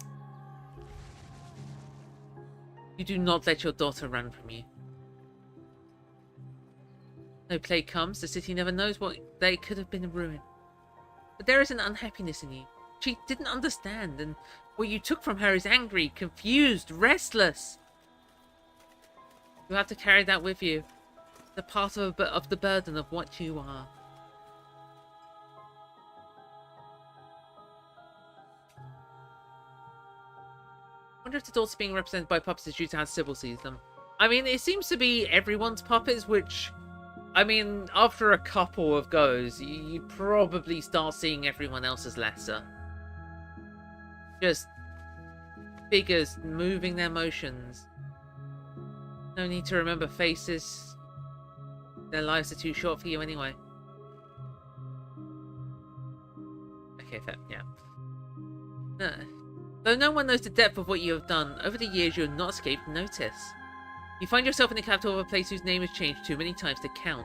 You do not let your daughter run from you. No plague comes, the city never knows what they could have been ruined. But there is an unhappiness in you. She didn't understand, and what you took from her is angry, confused, restless. You have to carry that with you. The part of the burden of what you are. I wonder if the daughter being represented by puppets is due to how Sybil sees them. I mean, it seems to be everyone's puppets, which... I mean, after a couple of goes, you probably start seeing everyone else as lesser. Just figures moving their motions. No need to remember faces. Their lives are too short for you anyway. Okay, fair, yeah. Though no one knows the depth of what you have done, over the years you have not escaped notice. You find yourself in the capital of a place whose name has changed too many times to count.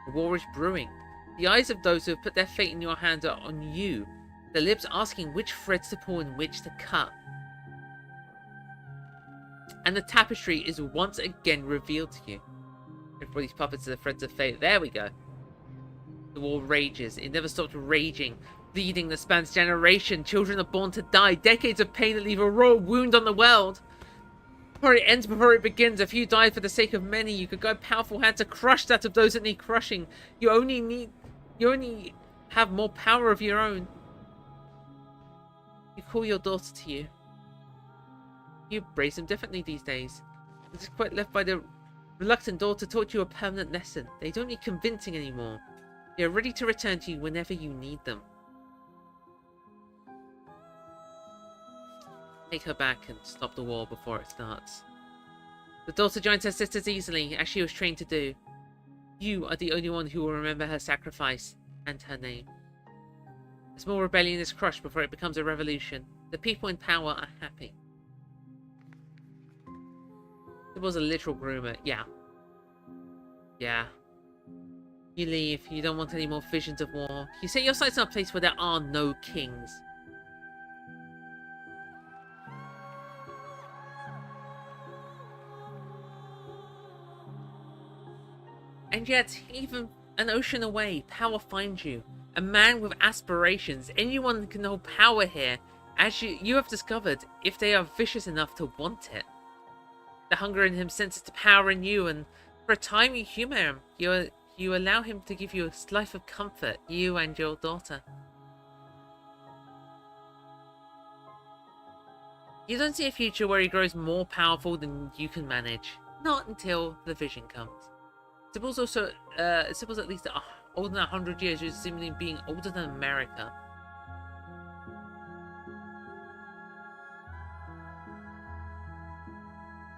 The war is brewing. The eyes of those who have put their fate in your hands are on you, their lips asking which threads to pull and which to cut. And the tapestry is once again revealed to you. Everybody's puppets are the threads of fate. There we go. The war rages. It never stops raging. Bleeding that spans generation. Children are born to die. Decades of pain that leave a raw wound on the world. Before it ends, before it begins, a few die for the sake of many. You could go powerful hand to crush that of those that need crushing. You only have more power of your own. You call your daughter to you. You embrace them differently these days. It is quite left by the reluctant daughter taught you a permanent lesson. They don't need convincing anymore. They are ready to return to you whenever you need them. Take her back and stop the war before it starts. The daughter joins her sisters easily, as she was trained to do. You are the only one who will remember her sacrifice and her name. A small rebellion is crushed before it becomes a revolution. The people in power are happy. It was a literal groomer. Yeah. Yeah. You leave. You don't want any more visions of war. You set your sights on a place where there are no kings. And yet, even an ocean away, power finds you. A man with aspirations. Anyone can hold power here, as you have discovered, if they are vicious enough to want it. The hunger in him senses the power in you, and for a time you humor him. You allow him to give you a life of comfort, you and your daughter. You don't see a future where he grows more powerful than you can manage. Not until the vision comes. Sybil's also, Sybil's at least older than 100 years, which is seemingly being older than America.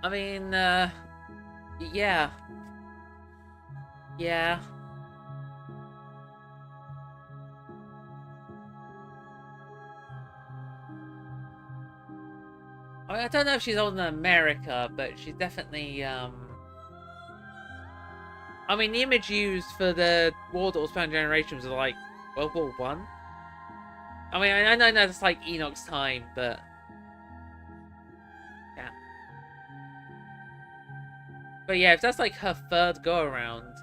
I mean, yeah. Yeah. I mean, I don't know if she's older than America, but she's definitely, I mean, the image used for the war that was found generations was like World War One. I mean, I know that's like Enoch's time, but yeah. But yeah, if that's like her third go around,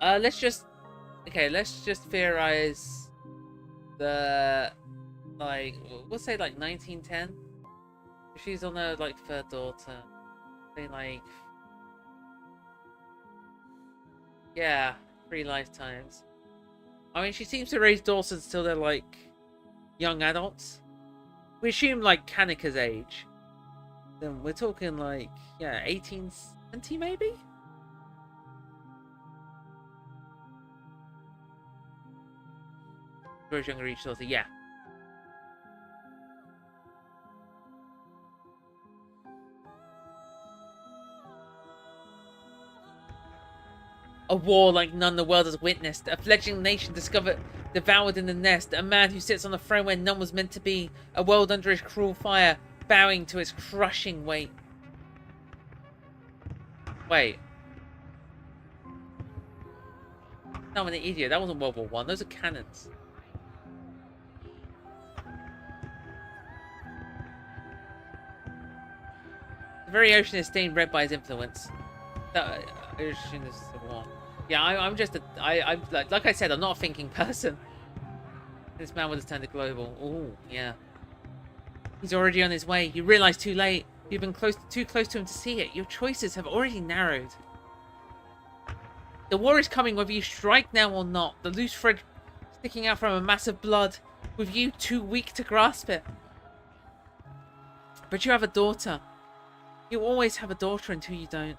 let's just Okay, let's just theorize the, like, we'll say like 1910. If she's on her like third daughter, say like, yeah, 3 lifetimes. I mean, she seems to raise daughters until they're like young adults. We assume like Kanika's age. Then we're talking like, yeah, 1820 maybe? Grows younger each daughter, yeah. A war like none the world has witnessed. A fledgling nation devoured in the nest. A man who sits on a throne where none was meant to be. A world under his cruel fire, bowing to its crushing weight. Wait. No, I'm an idiot. That wasn't World War One. Those are cannons. The very ocean is stained red by his influence. I assume this is the war. Yeah, I'm just I'm like I said, I'm not a thinking person. This man would have turned it global. Oh, yeah. He's already on his way. You realise too late. You've been too close to him to see it. Your choices have already narrowed. The war is coming whether you strike now or not. The loose thread sticking out from a mass of blood, with you too weak to grasp it. But you have a daughter. You always have a daughter until you don't.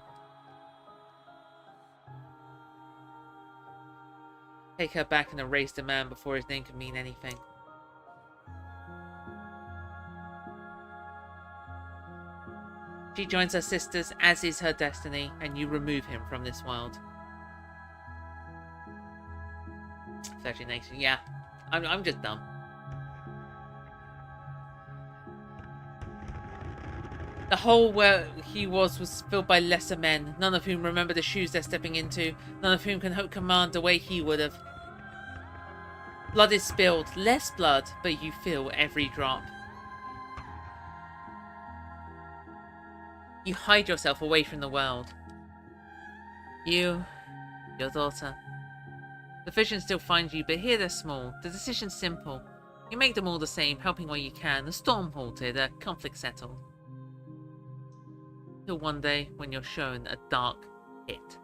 Take her back and erase the man before his name can mean anything. She joins her sisters, as is her destiny, and you remove him from this world. Fledgling nation, yeah. I'm just dumb. The hole where he was filled by lesser men, none of whom remember the shoes they're stepping into, none of whom can hope command the way he would have. Blood is spilled, less blood, but you feel every drop. You hide yourself away from the world. You, your daughter. The vision still finds you, but here they're small. The decision's simple. You make them all the same, helping where you can. The storm halted, a conflict settled. Till one day, when you're shown a dark pit.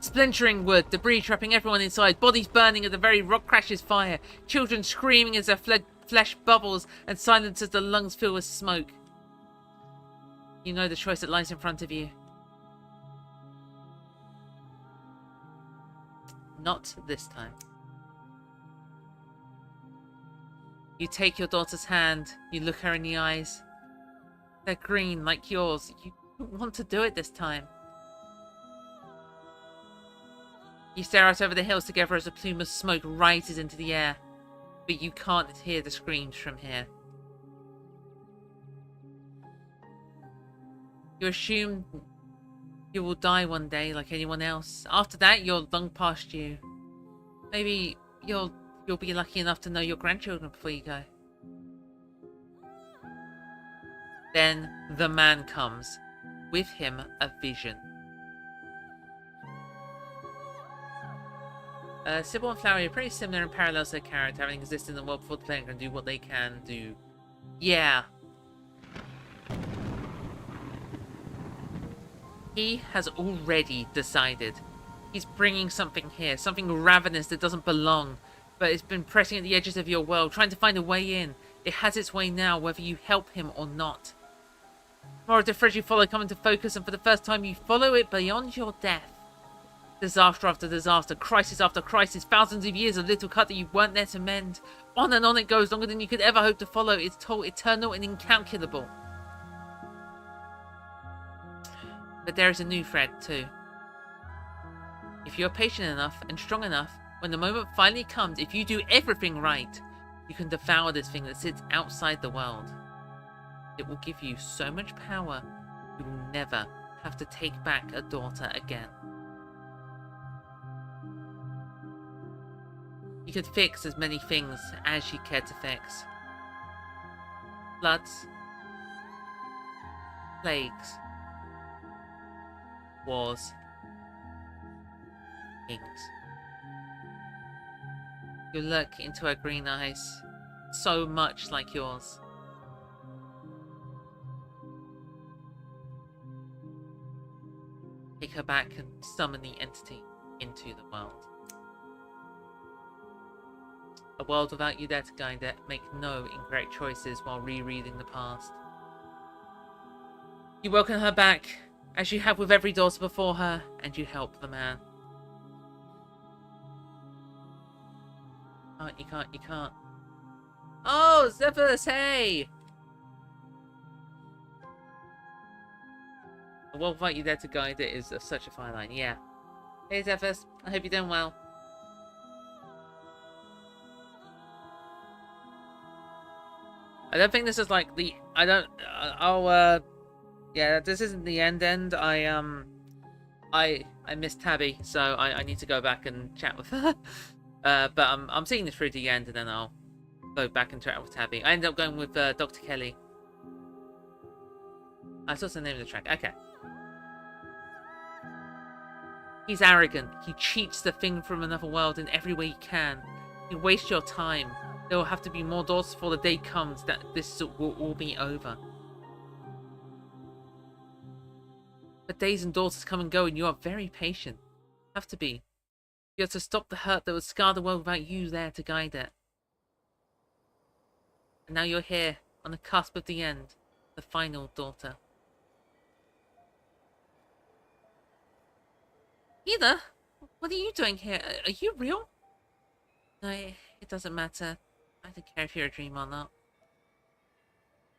Splintering wood, debris trapping everyone inside, bodies burning as the very rock crashes fire, children screaming as their flesh bubbles and silence as the lungs fill with smoke. You know the choice that lies in front of you. Not this time. You take your daughter's hand, you look her in the eyes. They're green like yours. You don't want to do it this time. You stare out over the hills together as a plume of smoke rises into the air, but you can't hear the screams from here. You assume you will die one day like anyone else. After that, you're long past you. Maybe you'll be lucky enough to know your grandchildren before you go. Then the man comes. With him, a vision. Sybil and Flowery are pretty similar in parallels to their character, having existed in the world before the player can do what they can do. Yeah. He has already decided. He's bringing something here, something ravenous that doesn't belong, but it's been pressing at the edges of your world, trying to find a way in. It has its way now, whether you help him or not. More of the thread you follow come into focus, and for the first time you follow it beyond your death. Disaster after disaster, crisis after crisis, thousands of years of little cut that you weren't there to mend. On and on it goes, longer than you could ever hope to follow. It's told eternal and incalculable. But there is a new thread too. If you're patient enough and strong enough, when the moment finally comes, if you do everything right, you can devour this thing that sits outside the world. It will give you so much power, you will never have to take back a daughter again. You could fix as many things as you cared to fix. Floods, plagues, wars, kings. You look into her green eyes, so much like yours. Take her back and summon the entity into the world. A world without you there to guide it. Make no incorrect choices while rereading the past. You welcome her back, as you have with every daughter before her, and you help the man. You can't. Oh, Zephyrus, hey! A world without you there to guide it is such a fine line, yeah. Hey, Zephyrus, I hope you're doing well. I don't think this is like the... yeah, this isn't the end. I missed Tabby, so I need to go back and chat with her. But I'm seeing this through to the end, and then I'll go back and chat with Tabby. I ended up going with Dr. Kelly. That's also the name of the track. Okay. He's arrogant. He cheats the thing from another world in every way he can. You waste your time. There will have to be more daughters before the day comes that this will all be over. But days and daughters come and go, and you are very patient. Have to be. You have to stop the hurt that would scar the world without you there to guide it. And now you're here, on the cusp of the end, the final daughter. Either? What are you doing here? Are you real? No, it doesn't matter. I don't care if you're a dream or not.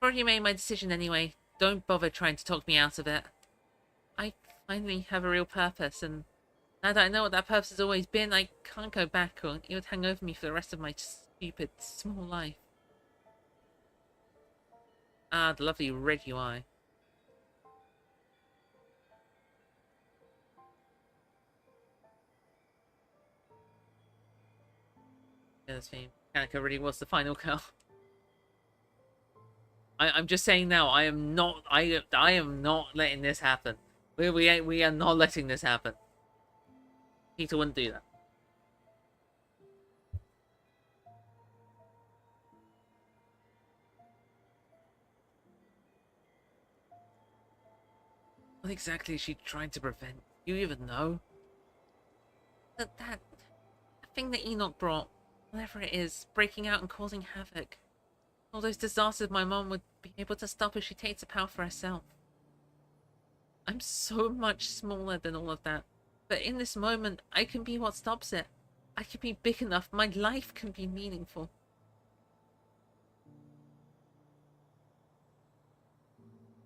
I've already made my decision anyway. Don't bother trying to talk me out of it. I finally have a real purpose, and now that I know what that purpose has always been, I can't go back, or it would hang over me for the rest of my stupid, small life. Ah, the lovely red UI. Yeah, this theme. Kanika really was the final girl. I'm just saying now, I am not letting this happen. We are not letting this happen. Peter wouldn't do that. What exactly is she trying to prevent? Do you even know? That thing that Enoch brought, whatever it is, breaking out and causing havoc. All those disasters my mom would be able to stop if she takes the power for herself. I'm so much smaller than all of that. But in this moment, I can be what stops it. I can be big enough. My life can be meaningful.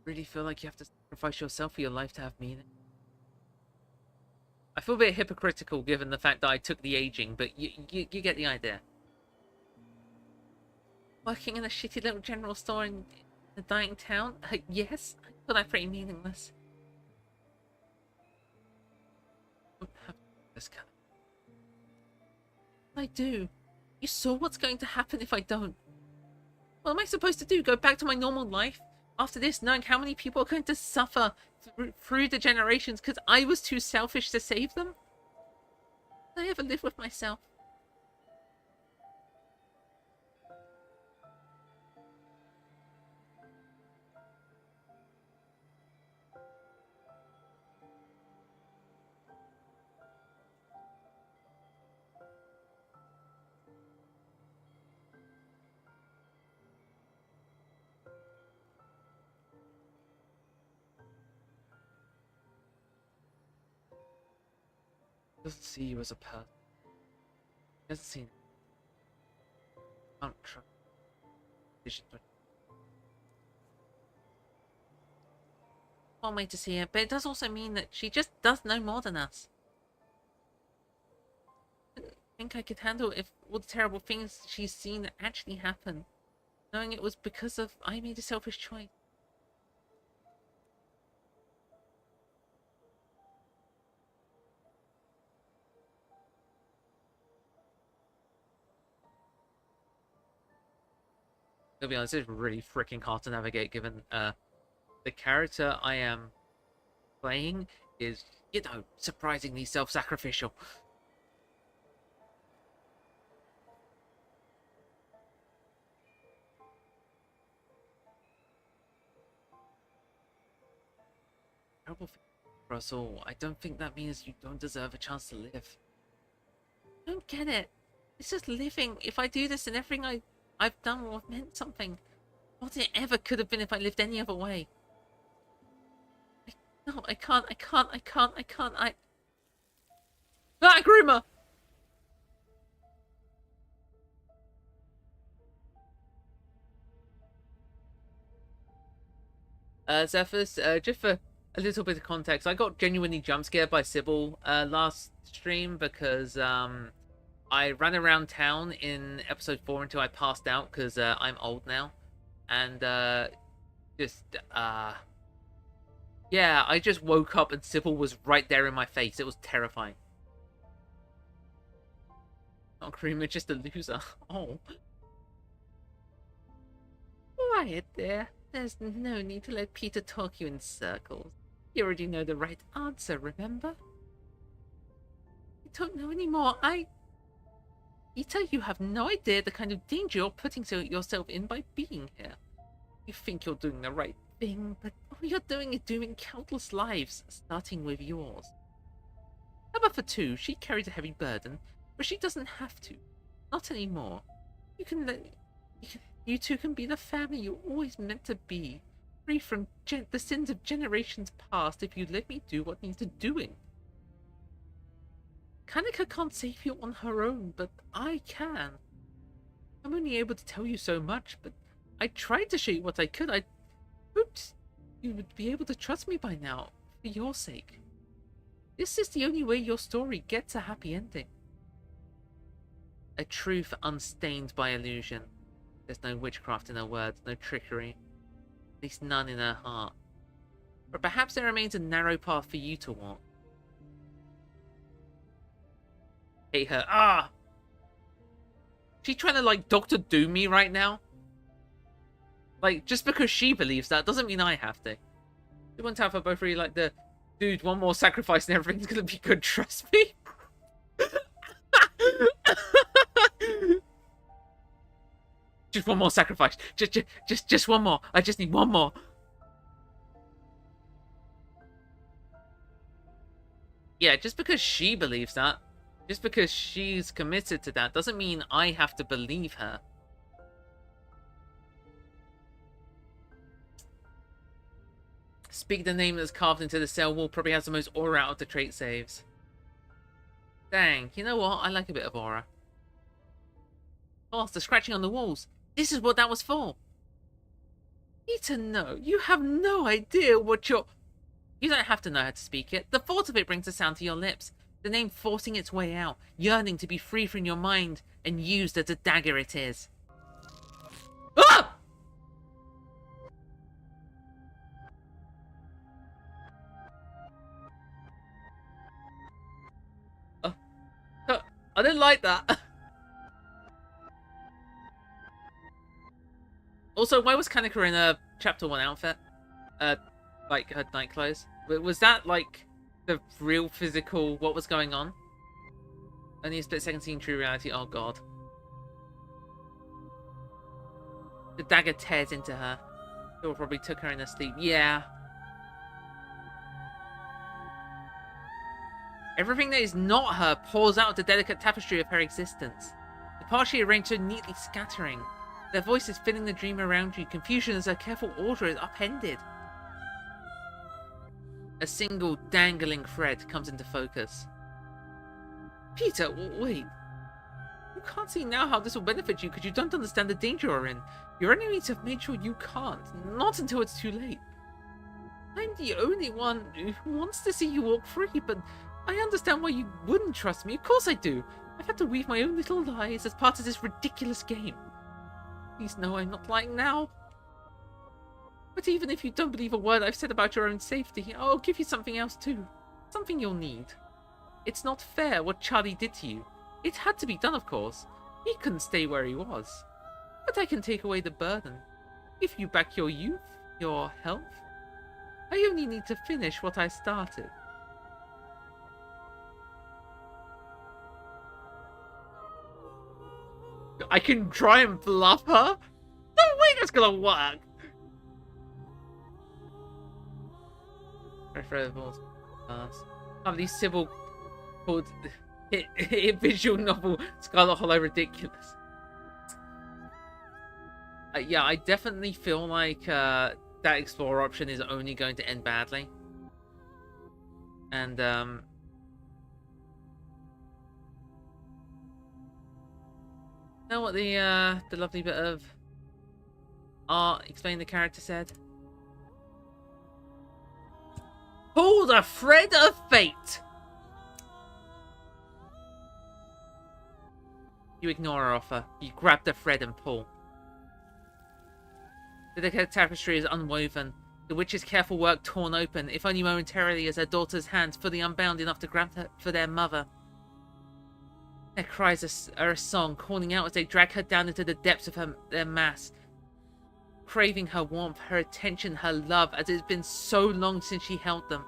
Really feel like you have to sacrifice yourself for your life to have meaning? I feel a bit hypocritical given the fact that I took the aging, but you get the idea. Working in a shitty little general store in a dying town? Yes, I feel that pretty meaningless. This kind of... I do. You saw what's going to happen if I don't. What am I supposed to do? Go back to my normal life? After this, knowing how many people are going to suffer through the generations because I was too selfish to save them? Did I ever live with myself? Doesn't see you as a person. Doesn't see. Can't trust. One way to see it, but it does also mean that she just does know more than us. I think I could handle if all the terrible things she's seen actually happen, knowing it was because of I made a selfish choice. To be honest, it's really freaking hard to navigate given the character I am playing is, you know, surprisingly self-sacrificial. terrible thing for us all. I don't think that means you don't deserve a chance to live. I don't get it. It's just living. If I do this and everything I've done will have meant something. What it ever could have been if I lived any other way. No, I can't. Ah, groomer! Zephyrus, just for a little bit of context, I got genuinely jump scared by Sybil last stream because I ran around town in episode 4 until I passed out because I'm old now. And yeah, I just woke up and Sybil was right there in my face. It was terrifying. Not Creamer, just a loser. Oh. Quiet there. There's no need to let Peter talk you in circles. You already know the right answer, remember? I don't know anymore. Peter, you have no idea the kind of danger you're putting yourself in by being here. You think you're doing the right thing, but all you're doing is dooming countless lives, starting with yours. Number for 2, she carries a heavy burden, but she doesn't have to. Not anymore. You two can be the family you always meant to be, free from the sins of generations past if you let me do what needs doing. Kanika can't save you on her own, but I can. I'm only able to tell you so much, but I tried to show you what I could. I hoped you would be able to trust me by now, for your sake. This is the only way your story gets a happy ending. A truth unstained by illusion. There's no witchcraft in her words, no trickery. At least none in her heart. But perhaps there remains a narrow path for you to walk. Hate her. Ah! She trying to, like, Doctor Doom me right now? Like, just because she believes that doesn't mean I have to. You want to have her both really like the, dude, one more sacrifice and everything's gonna be good, trust me. Just one more sacrifice. Just one more. I just need one more. Yeah, just because she believes that, just because she's committed to that, doesn't mean I have to believe her. Speak the name that's carved into the cell wall probably has the most aura out of the trait saves. Dang, you know what? I like a bit of aura. Oh, it's the scratching on the walls. This is what that was for. Peter, no. You have no idea what you're... You don't have to know how to speak it. The thought of it brings the sound to your lips. The name forcing its way out, yearning to be free from your mind and used as a dagger it is. Ah! I didn't like that. Also, why was Kanika in a chapter 1 outfit? Like her night clothes? Was that like the real physical, what was going on? Only a split second seeing true reality, oh god. The dagger tears into her. Phil probably took her in her sleep, yeah. Everything that is not her pours out the delicate tapestry of her existence. The parts she arranged so neatly scattering. Their voices filling the dream around you, confusion as her careful order is upended. A single dangling thread comes into focus. Peter, wait. You can't see now how this will benefit you because you don't understand the danger you're in. Your enemies have made sure you can't, not until it's too late. I'm the only one who wants to see you walk free, but I understand why you wouldn't trust me. Of course I do. I've had to weave my own little lies as part of this ridiculous game. Please know I'm not lying now. But even if you don't believe a word I've said about your own safety, I'll give you something else too. Something you'll need. It's not fair what Charlie did to you. It had to be done, of course. He couldn't stay where he was. But I can take away the burden. Give you back your youth, your health. I only need to finish what I started. I can try and bluff her? No way that's gonna work! Preferable class. Some of these Sybil called visual novel Scarlet Hollow ridiculous. Yeah, I definitely feel like that Explorer option is only going to end badly. And, know what the lovely bit of art explaining the character said? Pull the thread of fate! You ignore her offer. You grab the thread and pull. The delicate tapestry is unwoven. The witch's careful work torn open, if only momentarily, as her daughter's hands fully unbound enough to grab her for their mother. Their cries are a song, calling out as they drag her down into the depths of their mass. Craving her warmth, her attention, her love, as it's been so long since she held them.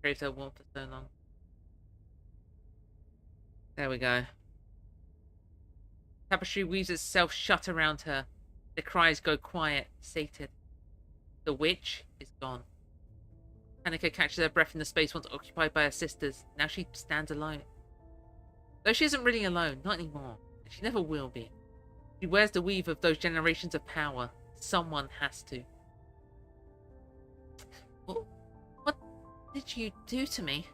Craves her warmth for so long. There we go. Tapestry weaves itself shut around her. The cries go quiet, sated. The witch is gone. Hanika catches her breath in the space once occupied by her sisters. Now she stands alone. Though she isn't really alone, not anymore. She never will be. She wears the weave of those generations of power. Someone has to. What did you do to me?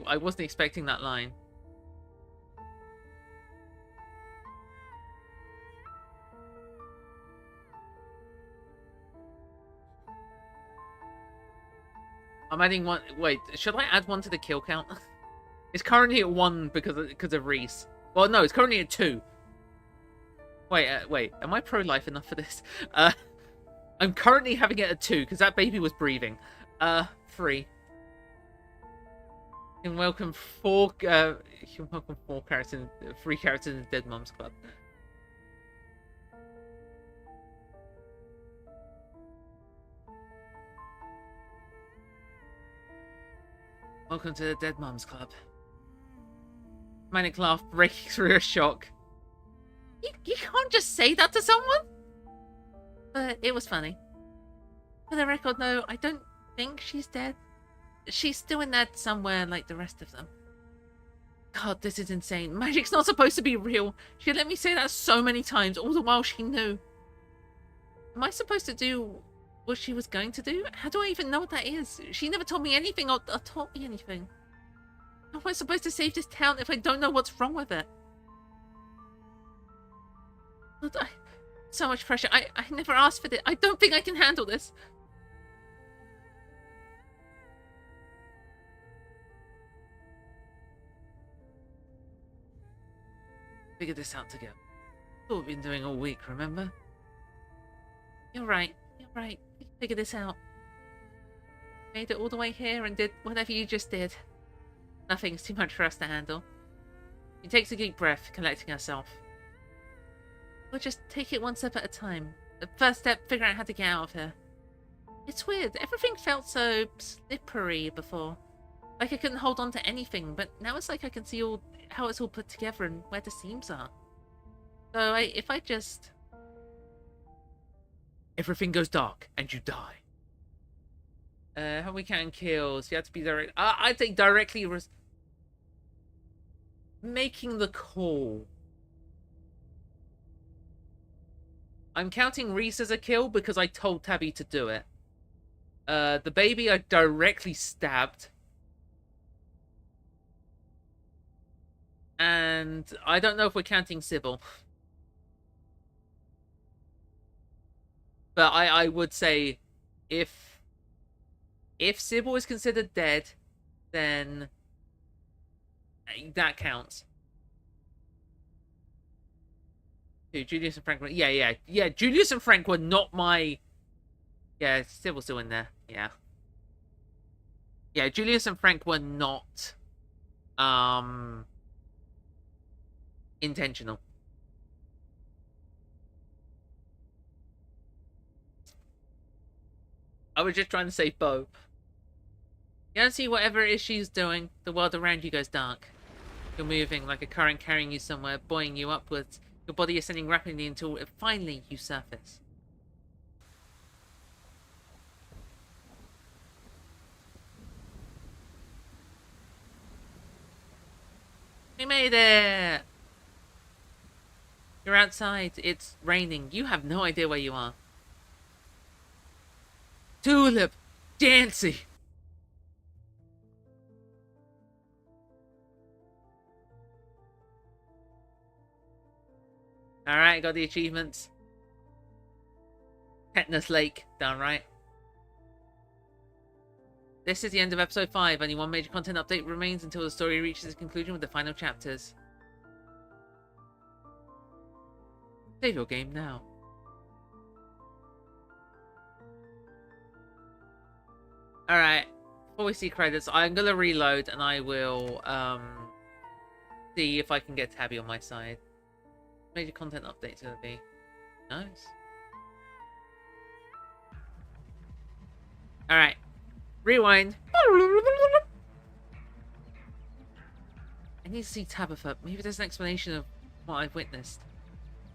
I wasn't expecting that line. I'm adding one. Wait, should I add one to the kill count? It's currently at 1 because of Reese. Well, no, it's currently at 2. Wait. Am I pro-life enough for this? I'm currently having it at 2 because that baby was breathing. 3. You can welcome 4. You can welcome 4 characters, 3 characters in the Dead Moms Club. Welcome to the Dead Moms Club. Manic laugh breaking through a shock. You can't just say that to someone? But it was funny. For the record, no, I don't think she's dead. She's still in there somewhere like the rest of them. God, this is insane. Magic's not supposed to be real. She let me say that so many times, all the while she knew. Am I supposed to do what she was going to do? How do I even know what that is? She never told me anything or taught me anything. How am I supposed to save this town if I don't know what's wrong with it? So much pressure. I never asked for this. I don't think I can handle this. Figure this out together. That's what we've been doing all week, remember? You're right. We can figure this out. Made it all the way here and did whatever you just did. Nothing's too much for us to handle. She takes a deep breath, collecting herself. We'll just take it one step at a time. The first step, figure out how to get out of here. It's weird. Everything felt so slippery before. Like I couldn't hold on to anything, but now it's like I can see how it's all put together and where the seams are. So if I just... Everything goes dark, and you die. How we can kills? You have to be direct. I'd say directly making the call. I'm counting Reese as a kill because I told Tabby to do it. The baby I directly stabbed. And I don't know if we're counting Sybil. But I would say if Sybil is considered dead, then that counts. Who, Julius and Frank were... Yeah, Julius and Frank were not my... Yeah, Sybil's still in there. Yeah. Yeah, Julius and Frank were not... intentional. I was just trying to save Bo. You don't see whatever it is she's doing. The world around you goes dark. You're moving like a current carrying you somewhere, buoying you upwards. Your body ascending rapidly until finally you surface. We made it! You're outside. It's raining. You have no idea where you are. Tulip! Dancy! Alright, got the achievements. Tetanus Lake, done right. This is the end of episode 5. Only one major content update remains until the story reaches its conclusion with the final chapters. Save your game now. Alright, before we see credits, I'm gonna reload and I will see if I can get Tabby on my side. Major content update's gonna be nice. Alright. Rewind. I need to see Tabitha. Maybe there's an explanation of what I've witnessed.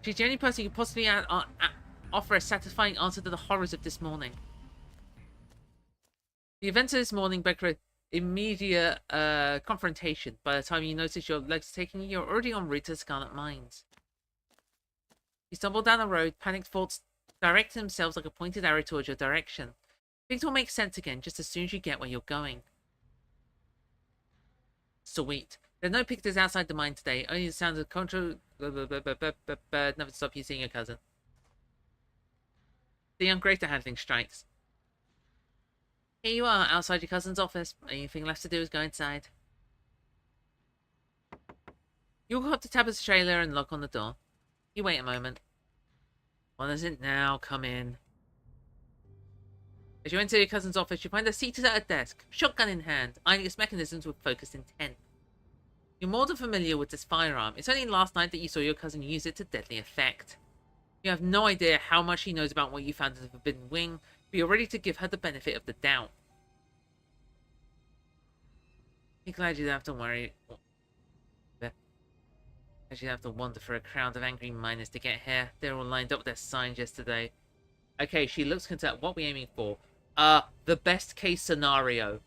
She's the only person who could possibly offer a satisfying answer to the horrors of this morning. The events of this morning beg for immediate confrontation. By the time you notice your legs taking you, you're already en route to the Scarlet Mines. You stumble down the road, panicked thoughts direct themselves like a pointed arrow towards your direction. Things will make sense again just as soon as you get where you're going. Sweet. There are no pictures outside the mine today, only the sounds of nothing to stop you seeing your cousin. The young greater handling strikes. Here you are, outside your cousin's office. Only thing left to do is go inside. You walk up to Tabitha's trailer and knock on the door. You wait a moment. What is it now? Come in. As you enter your cousin's office, you find her seated at a desk, shotgun in hand, eyeing its mechanisms with focused intent. You're more than familiar with this firearm. It's only last night that you saw your cousin use it to deadly effect. You have no idea how much she knows about what you found in the Forbidden Wing, but you're ready to give her the benefit of the doubt. Be glad you don't have to worry. As you have to wander through a crowd of angry miners to get here. They're all lined up with their signs yesterday. Okay, she looks concerned. What are we aiming for? The best case scenario.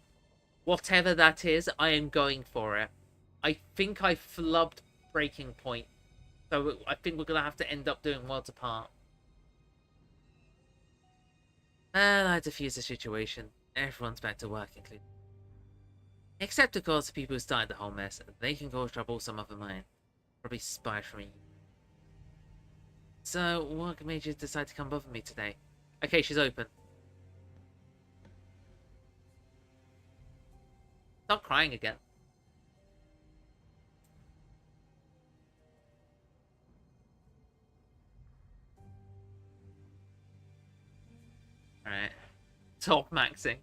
Whatever that is, I am going for it. I think I flubbed breaking point. So I think we're going to have to end up doing worlds apart. Well, I defuse the situation. Everyone's back to work, including... Except, of course, the people who started the whole mess. They can cause trouble some other mine. Probably spy for me. So, what made you decide to come bother me today? Okay, she's open. Stop crying again. Alright. Top maxing.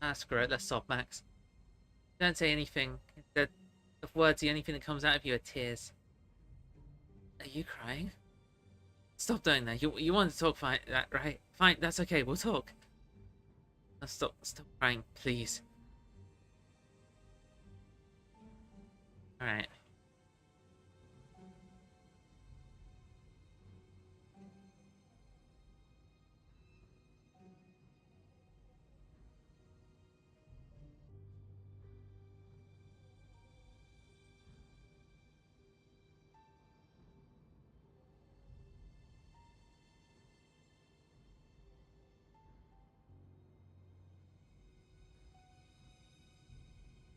Ah, screw it, let's sob max. Don't say anything. The words, the only thing that comes out of you are tears. Are you crying? Stop doing that. You want to talk, fine, right? Fine, that's okay, we'll talk. Now stop crying, please. Alright.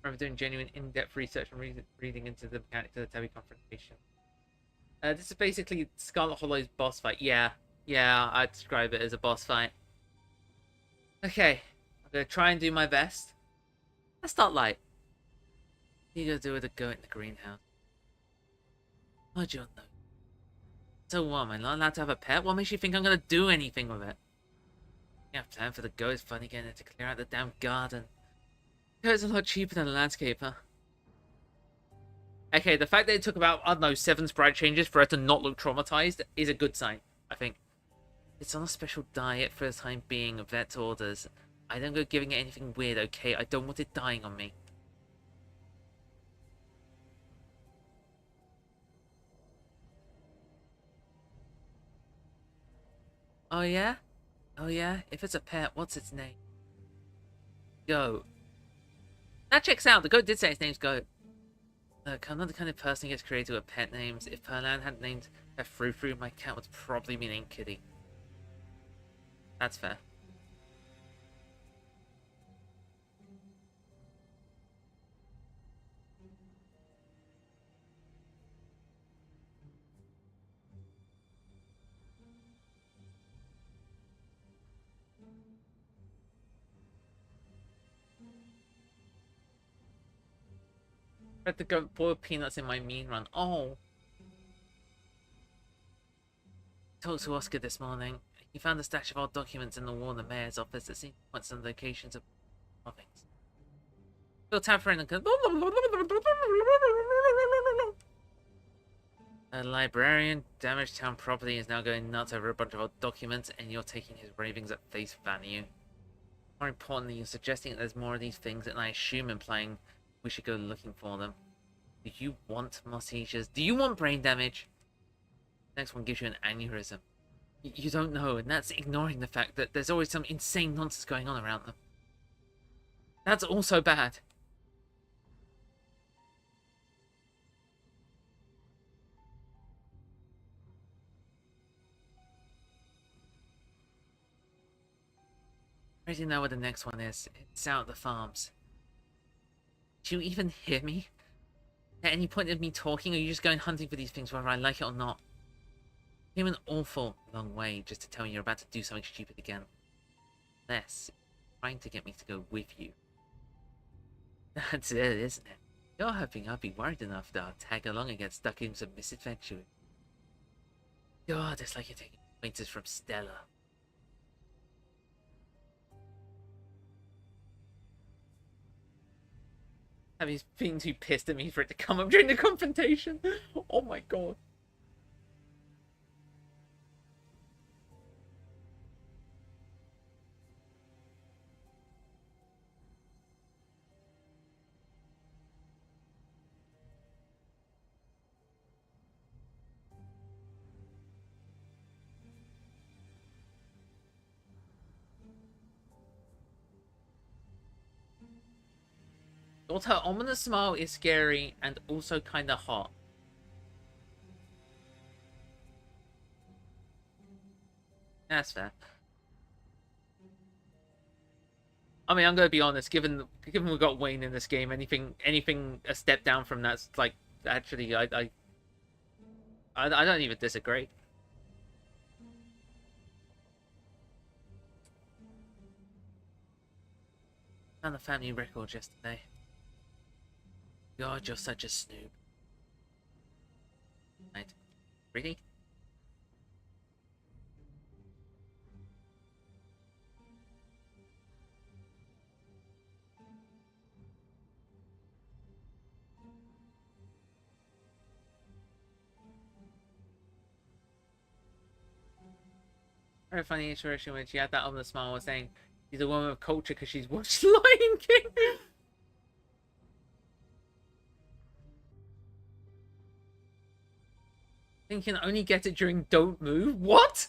Remember doing genuine in-depth research and reading into the mechanics of the Tabby confrontation. This is basically Scarlet Hollow's boss fight. Yeah, yeah, I'd describe it as a boss fight. Okay, I'm gonna try and do my best. Let's start light. You gotta do with a goat in the greenhouse. How'd you know? So what, am I not allowed to have a pet? What makes you think I'm gonna do anything with it? You have planned for the goat. It's funny getting it to clear out the damn garden. Goat's a lot cheaper than a landscaper. Okay, the fact that it took about, I don't know, 7 sprite changes for her to not look traumatized is a good sign, I think. It's on a special diet for the time being, vet orders. I don't go giving it anything weird, okay? I don't want it dying on me. Oh yeah? Oh yeah? If it's a pet, what's its name? Goat. That checks out. The goat did say its name's Goat. Look, I'm not the kind of person who gets creative with pet names. If Perlan had named her Frou Frou, my cat would probably be named Kitty. That's fair. I had to go boil peanuts in my mean run. Oh. Talked to Oscar this morning. He found a stash of old documents in the wall in the mayor's office that seemed to point some locations of things. Bill Taffer and a librarian, damaged town property, is now going nuts over a bunch of old documents, and you're taking his ravings at face value. More importantly, you're suggesting that there's more of these things, and I assume implying we should go looking for them. Do you want more seizures? Do you want brain damage? Next one gives you an aneurysm. You don't know, and that's ignoring the fact that there's always some insane nonsense going on around them. That's also bad. I already know where the next one is. It's out at the farms. Do you even hear me? At any point of me talking, or are you just going hunting for these things whether I like it or not? Came an awful long way just to tell me you're about to do something stupid again. Unless trying to get me to go with you. That's it, isn't it? You're hoping I'll be worried enough that I'll tag along and get stuck in some misadventure. God, it's like you're taking pointers from Stella. He's being too pissed at me for it to come up during the confrontation. Oh my god. Thought her ominous smile is scary and also kinda hot. That's fair. I mean, I'm gonna be honest. Given we got Wayne in this game, anything a step down from that's like actually, I don't even disagree. Found the family record yesterday. God, you're such a snoop. Right? Really? Very funny interaction when she had that on the smile was saying she's a woman of culture because she's watched Lion King. Think you can only get it during Don't Move? What?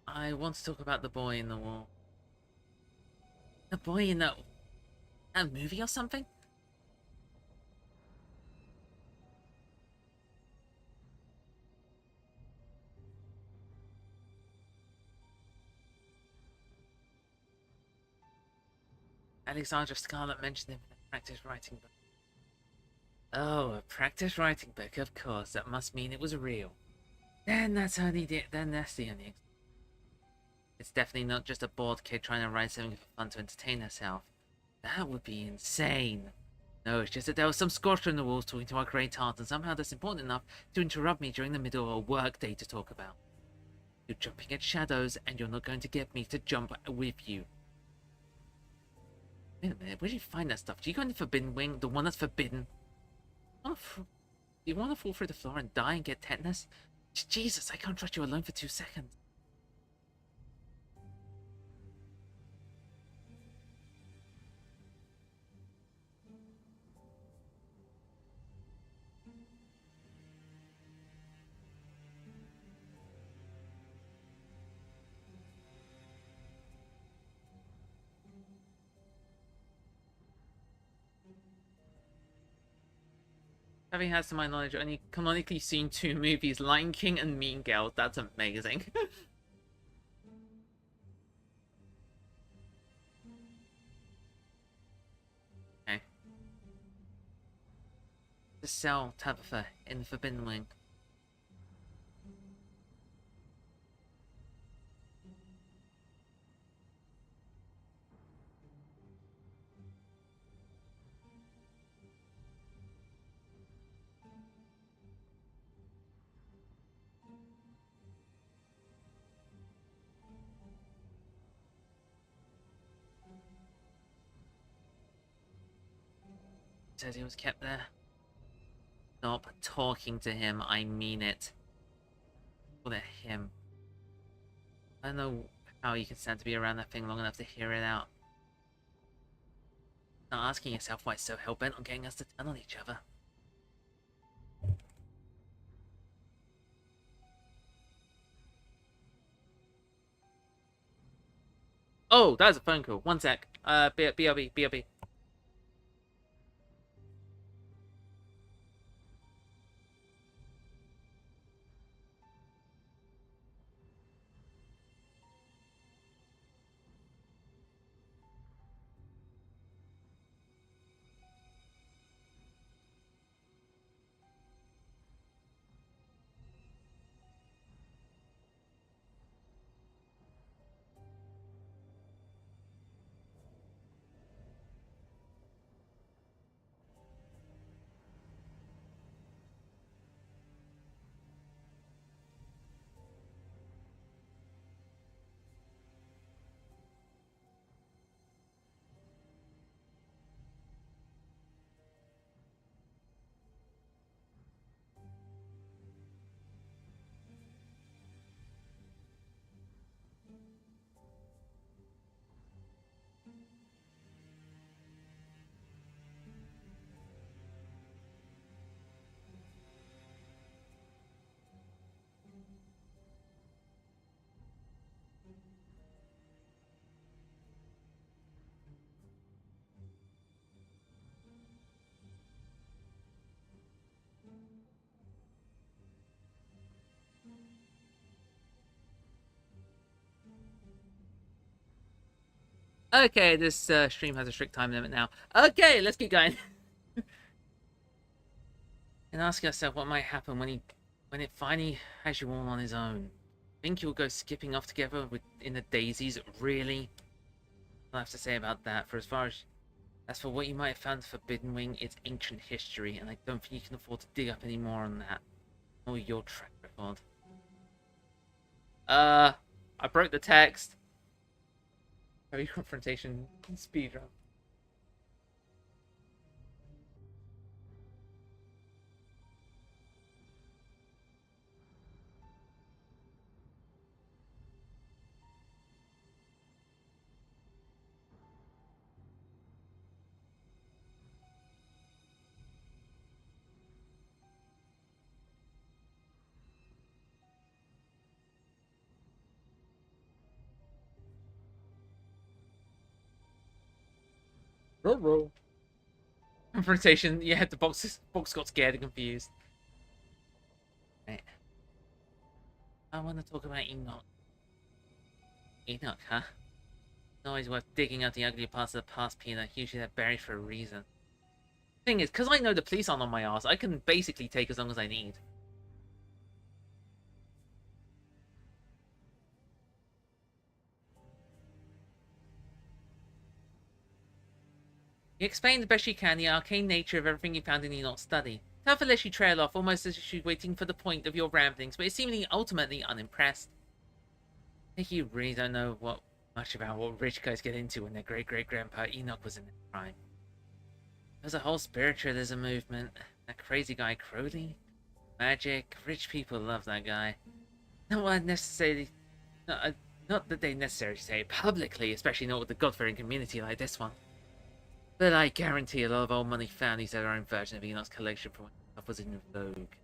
I want to talk about the boy in the wall. The boy in that movie or something? Alexandra Scarlet mentioned him in the practice writing book. Oh, a practice writing book, of course. That must mean it was real. Then that's then that's the only. It's definitely not just a bored kid trying to write something for fun to entertain herself. That would be insane. No, it's just that there was some scorcher in the walls talking to our great heart, and somehow that's important enough to interrupt me during the middle of a work day to talk about. You're jumping at shadows, and you're not going to get me to jump with you. Wait a minute, where did you find that stuff? Do you go in the Forbidden Wing, the one that's forbidden? Do you want to fall through the floor and die and get tetanus? Jesus, I can't trust you alone for 2 seconds. Having has to my knowledge only canonically seen 2 movies, Lion King and Mean Girls. That's amazing. Okay. The cell Tabitha in the Forbidden Wing. Says he was kept there. Stop talking to him, I mean it. Call it him. I don't know how you can stand to be around that thing long enough to hear it out. Not asking yourself why it's so hell-bent on getting us to turn on each other. Oh, that was a phone call. One sec. BRB, BRB. Okay, this stream has a strict time limit now. Okay, let's keep going. And ask yourself what might happen when it finally has you all on his own. Think you'll go skipping off together in the daisies? Really? I'll have to say about that. For as for what you might have found in Forbidden Wing, it's ancient history, and I don't think you can afford to dig up any more on that. Or your track record. I broke the text. Heavy confrontation speedrun. Roll. Confrontation. Yeah, the box got scared and confused. Right. I want to talk about Enoch. Enoch, huh? It's always worth digging out the ugly parts of the past, Peter. Usually they're buried for a reason. Thing is, because I know the police aren't on my ass, I can basically take as long as I need. You explain the best you can the arcane nature of everything you found in Enoch's study. Tougher lets you trail off, almost as if she's waiting for the point of your ramblings, but is seemingly ultimately unimpressed. I think you really don't know much about what rich guys get into when their great-great-grandpa Enoch was in his prime. There's a whole spiritualism movement. That crazy guy Crowley. Magic. Rich people love that guy. Not necessarily... Not that they necessarily say it publicly, especially not with a God-fearing community like this one. But I guarantee a lot of old money families have their own version of Enoch's collection from when stuff was in vogue.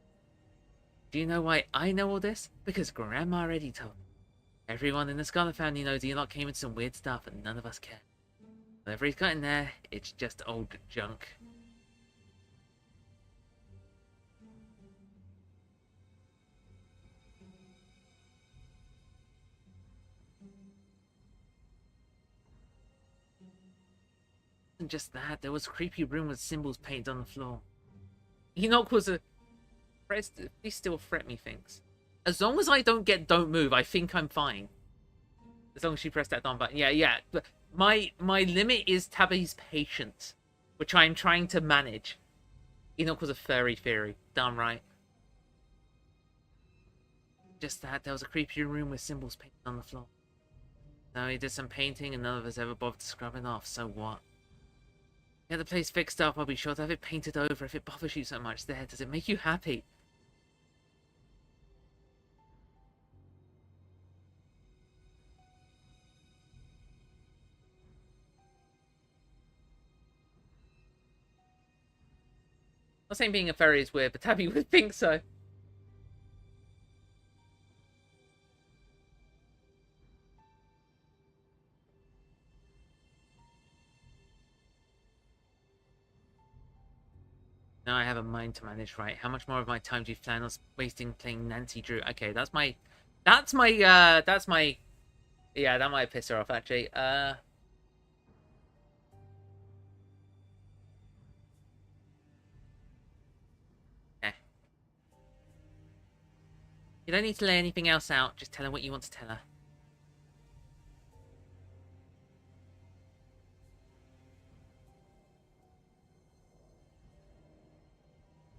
Do you know why I know all this? Because Grandma already told me. Everyone in the Scarlet family knows Enoch came in some weird stuff and none of us care. Whatever he's got in there, it's just old junk. And just that, there was a creepy room with symbols painted on the floor. Enoch was a... Please still fret me things. As long as I don't get don't move, I think I'm fine. As long as she pressed that down button. Yeah. But my limit is Tabby's patience, which I'm trying to manage. Enoch was a furry theory. Damn right. Just that, there was a creepy room with symbols painted on the floor. No, he did some painting and none of us ever bothered to scrub it off, so what? Get the place fixed up, I'll be sure to have it painted over if it bothers you so much there. Does it make you happy? I'm not saying being a furry is weird, but Tabby would think so. Now I have a mind to manage, right? How much more of my time do you plan on wasting playing Nancy Drew? Okay, that's my, yeah, that might piss her off, actually. You don't need to lay anything else out. Just tell her what you want to tell her.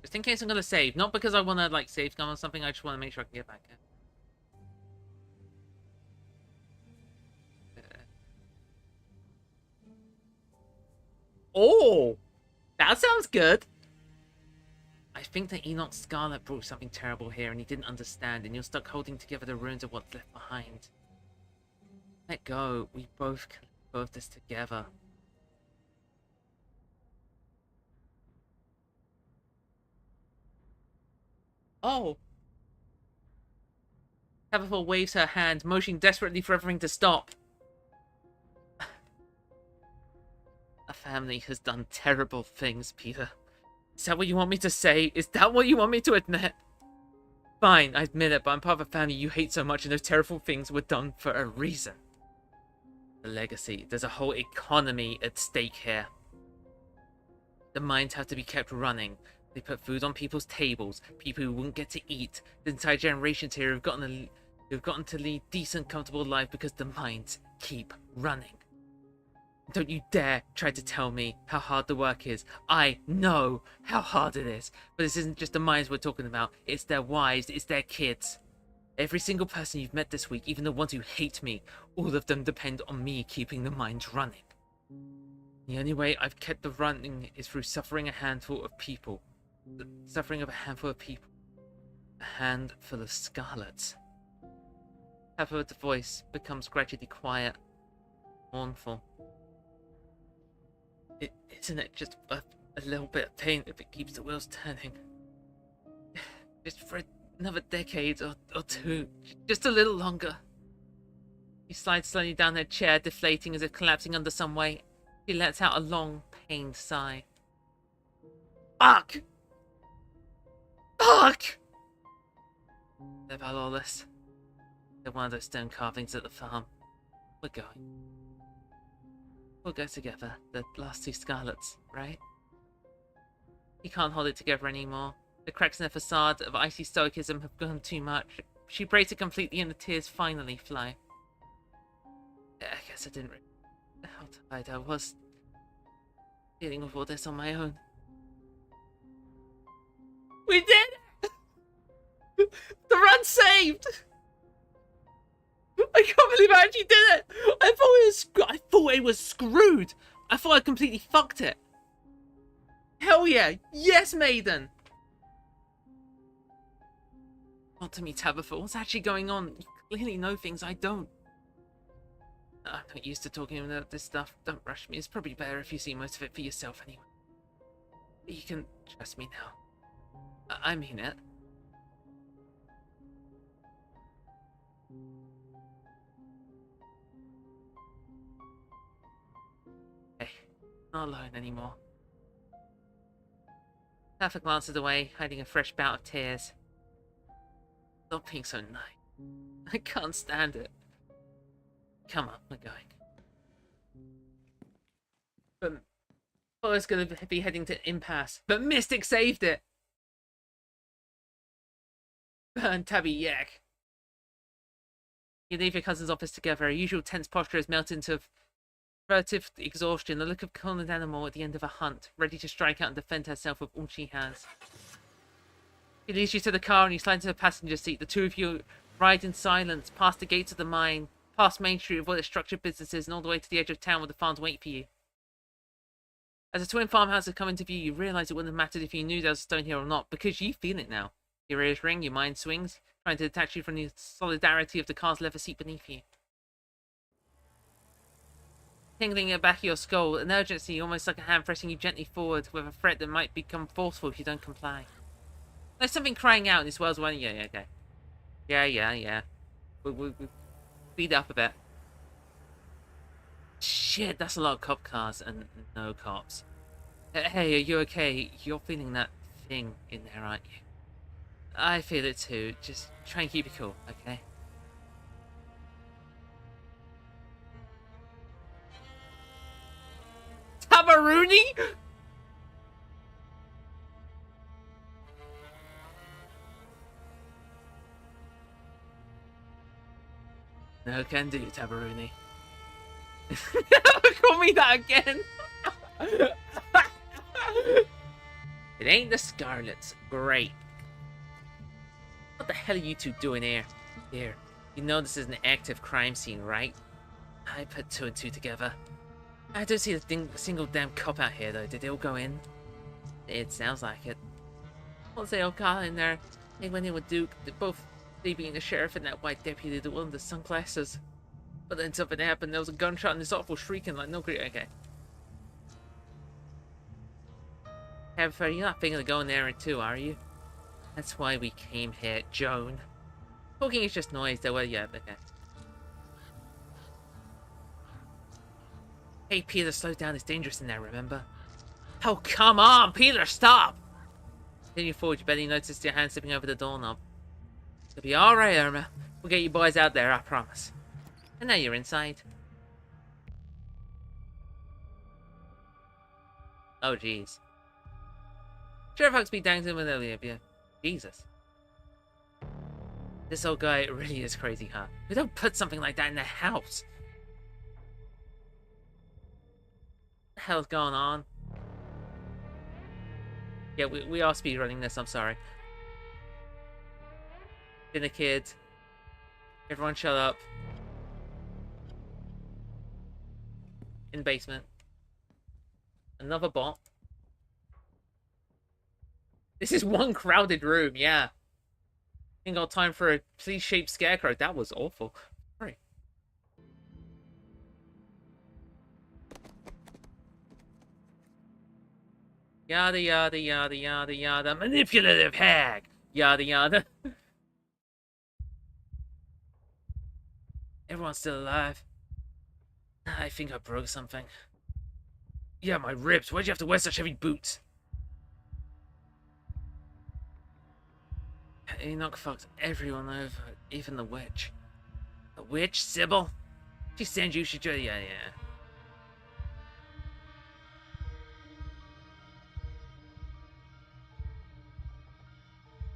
Just in case I'm going to save. Not because I want to, like, save scum or something. I just want to make sure I can get back here. Oh! That sounds good! I think that Enoch Scarlet brought something terrible here and he didn't understand, and you're stuck holding together the ruins of what's left behind. Let go. We both can live this together. Oh! Tabitha waves her hand, motioning desperately for everything to stop. A family has done terrible things, Peter. Is that what you want me to say? Is that what you want me to admit? Fine, I admit it, but I'm part of a family you hate so much and those terrible things were done for a reason. The legacy. There's a whole economy at stake here. The mines have to be kept running. They put food on people's tables, people who wouldn't get to eat. The entire generations here have gotten to lead decent, comfortable life because the mines keep running. Don't you dare try to tell me how hard the work is. I know how hard it is. But this isn't just the mines we're talking about. It's their wives, it's their kids. Every single person you've met this week, even the ones who hate me, all of them depend on me keeping the mines running. The only way I've kept them running is through suffering a handful of people. The suffering of a handful of people. A handful of Scarlets. However, the voice becomes gradually quiet, mournful. Isn't it just a little bit of pain if it keeps the wheels turning? Just for another decade or two. Just a little longer. She slides slowly down her chair, deflating as if collapsing under some weight. She lets out a long, pained sigh. Fuck! Fuck! About all this. They're one of those stone carvings at the farm. We're going. We'll go together, the last two Scarlets, right? He can't hold it together anymore. The cracks in the facade of icy stoicism have gone too much. She breaks it completely and the tears finally fly. I guess I didn't realize how tired I was dealing with all this on my own. We did it! The run saved! I can't believe I actually did it! I thought it was screwed! I thought I completely fucked it! Hell yeah! Yes, Maiden! Not to me, Tabitha. What's actually going on? You clearly know things I don't. I'm not used to talking about this stuff. Don't rush me. It's probably better if you see most of it for yourself anyway. You can trust me now. I mean it. Hey, not alone anymore. Tabitha glances away, hiding a fresh bout of tears. Stop being so nice. I can't stand it. Come on, we're going. But I was going to be heading to Impasse, but Mystic saved it! Burn Tabby Yak. You leave your cousin's office together. Her usual tense posture has melted into relative exhaustion, the look of a cornered animal at the end of a hunt, ready to strike out and defend herself with all she has. He leads you to the car and you slide into the passenger seat. The two of you ride in silence, past the gates of the mine, past Main Street with all its structured businesses, and all the way to the edge of town where the farms wait for you. As the twin farmhouses come into view, you realise it wouldn't have mattered if you knew there was a stone here or not, because you feel it now. Your ears ring, your mind swings, trying to detach you from the solidarity of the car's leather seat beneath you. Tingling at the back of your skull, an urgency almost like a hand pressing you gently forward with a threat that might become forceful if you don't comply. There's something crying out in this world's one. Yeah, okay. Yeah. We'll speed up a bit. Shit, that's a lot of cop cars and no cops. Hey, are you okay? You're feeling that thing in there, aren't you? I feel it too. Just try and keep it cool, okay? Tabaruni? No can do, Tabaruni. Call me that again. It ain't the Scarlets. Great. What the hell are you two doing here? Here, you know this is an active crime scene, right? I put two and two together. I don't see a single damn cop out here, though. Did they all go in? It sounds like it. Once they all got in there, they went in with Duke. They being the sheriff and that white deputy, the one with the sunglasses. But then something happened. There was a gunshot and this awful shrieking like no great. Okay. However, you're not thinking of going there too, are you? That's why we came here, Joan. Talking is just noise, though. Well, yeah, okay. Hey, Peter, slow down. It's dangerous in there, remember? Oh, come on, Peter, stop! Continue forward. You barely noticed your hand slipping over the doorknob. It'll be alright, Irma. We'll get you boys out there, I promise. And now you're inside. Oh, jeez. Sheriff Huxby danged him with Olivia. Jesus. This old guy really is crazy, huh? We don't put something like that in the house. What the hell's going on? Yeah, we are speedrunning this, I'm sorry. Been a kid. Everyone shut up. In the basement. Another bot. This is one crowded room, yeah. Ain't got time for a please-shaped scarecrow. That was awful. Sorry. Yada yada yada yada yada. Manipulative hag. Yada yada. Everyone's still alive. I think I broke something. Yeah, my ribs. Why'd you have to wear such heavy boots? Enoch fucked everyone over, even the witch. The witch, Sybil? She sends you, she just... Yeah.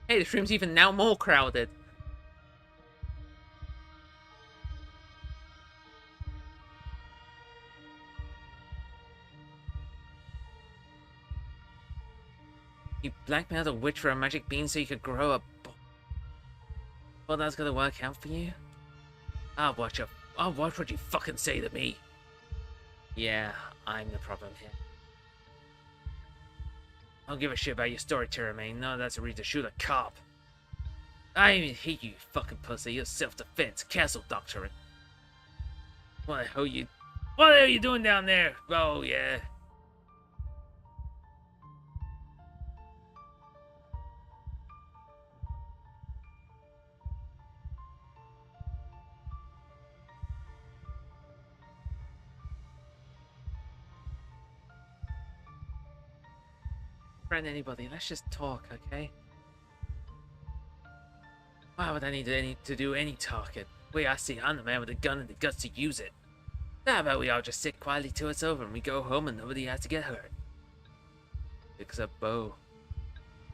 Hey, this room's even now more crowded. You blackmailed a witch for a magic bean so you could grow a well, that's gonna work out for you? I'll watch what you fucking say to me. Yeah, I'm the problem here. I don't give a shit about your story, Tyramane. No, that's a reason to shoot a cop. I even hate you, you fucking pussy. Your self-defense, castle doctrine. What the hell are you doing down there? Oh, yeah. Friend anybody, let's just talk, okay? Why would I need to do any talking? The way I see it, I'm the man with the gun and the guts to use it. How about we all just sit quietly till it's over and we go home and nobody has to get hurt? Except Bo.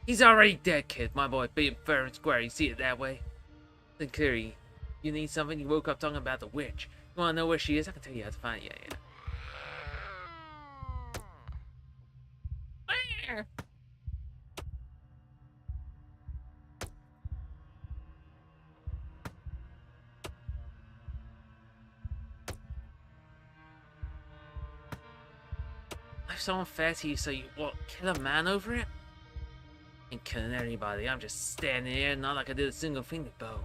He's already dead, kid. My boy, being fair and square, you see it that way? Then clearly, you need something, you woke up talking about the witch. You wanna know where she is? I can tell you how to find it. Yeah. Where? If someone fair to you, so you what, kill a man over it? Ain't killing anybody. I'm just standing here, not like I did a single thing to Bo.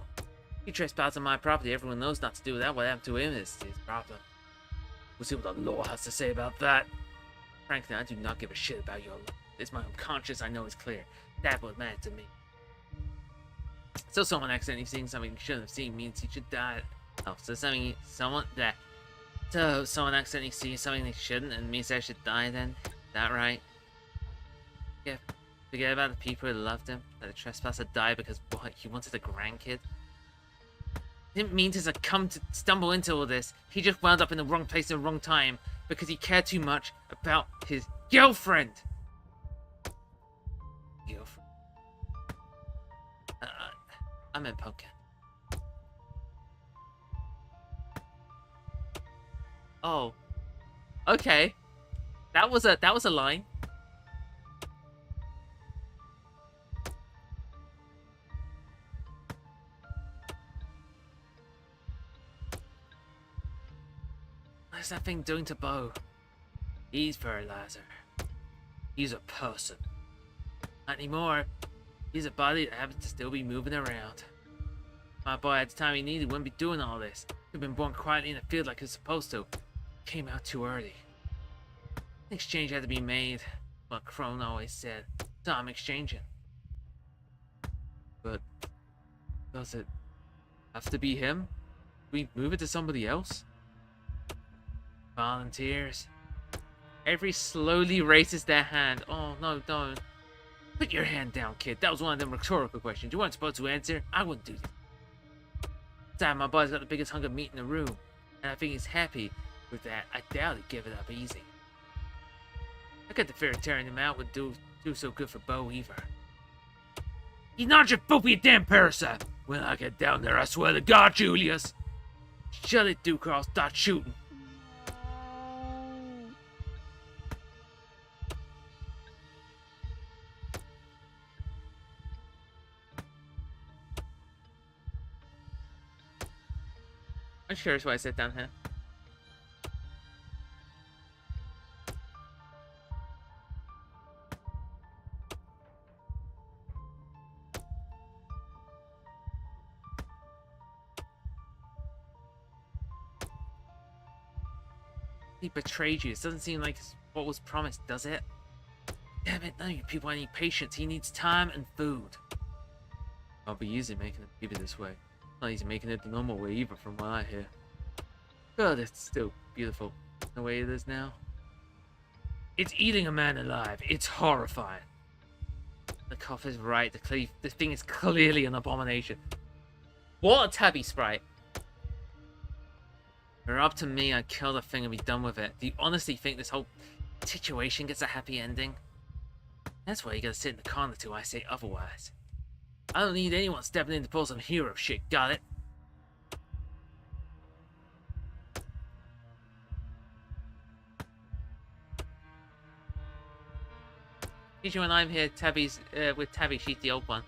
He trespassed on my property. Everyone knows not to do that. What happened to him is his problem. We'll see what the law has to say about that. Frankly, I do not give a shit about your law. It's my own conscience I know is clear. That's what matters to me. So someone accidentally seeing something he shouldn't have seen means he should die. Oh, so someone accidentally sees something they shouldn't and means they should die then? Is that right? Yeah. Forget about the people who loved him. That the trespasser died because what? He wanted a grandkid? He didn't mean to stumble into all this. He just wound up in the wrong place at the wrong time because he cared too much about his girlfriend. Girlfriend? I meant Pumpkin. Oh. Okay. That was a line. What's that thing doing to Bo? He's fertilizer. He's a person. Not anymore. He's a body that happens to still be moving around. My boy, at the time he needed, wouldn't be doing all this. He'd been born quietly in the field like he was supposed to. Came out too early. An exchange had to be made. What Crone always said. So I'm exchanging. But does it have to be him? We move it to somebody else? Volunteers. Every slowly raises their hand. Oh no, don't. Put your hand down, kid. That was one of them rhetorical questions. You weren't supposed to answer. I wouldn't do that. Damn, my boy's got the biggest hunk of meat in the room. And I think he's happy with that. I doubt he'd give it up easy. I get the fear of tearing him out would do so good for Bo either. He's not just both be a damn parasite. When I get down there, I swear to God, Julius. Shut it, Duke, or I'll start shooting. I'm curious why I sit down here. He betrayed you. It doesn't seem like what was promised, does it? Damn it, none of you people need patience. He needs time and food. I'll be easy making it keep it this way. Not easy making it the normal way either, from what I hear. But it's still beautiful the way it is now. It's eating a man alive. It's horrifying. The cough is right. The thing is clearly an abomination. What a tabby sprite. If it were up to me, I'd kill the thing and be done with it. Do you honestly think this whole situation gets a happy ending? That's why you gotta sit in the corner till I say otherwise. I don't need anyone stepping in to pull some hero shit, got it? Usually when I'm here, Tabby's with Tabby, she's the old one.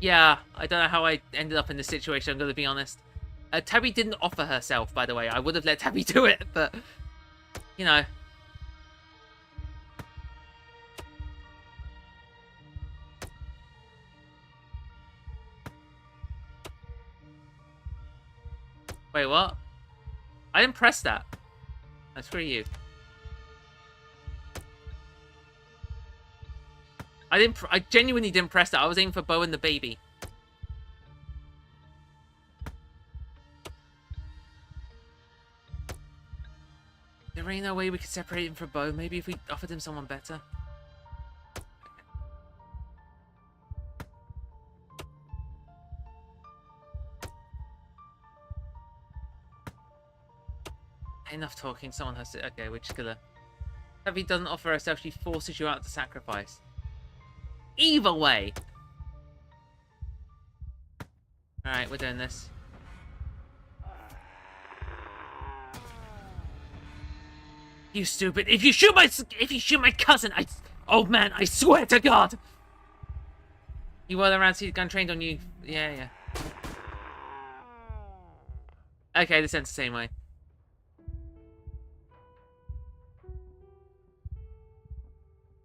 Yeah, I don't know how I ended up in this situation, I'm gonna be honest. Tabby didn't offer herself, by the way. I would have let Tabby do it, but, you know. Wait, what? I didn't press that. Oh, screw you. I genuinely didn't press that. I was aiming for Bo and the baby. There ain't no way we could separate him from Bo. Maybe if we offered him someone better. Enough talking. Someone has to. Okay, we're just gonna. If he doesn't offer herself, she forces you out to sacrifice. Either way. Alright, we're doing this. You stupid! If you shoot my cousin, old man, I swear to God. You were around, see the gun trained on you. Yeah. Okay, this ends the same way.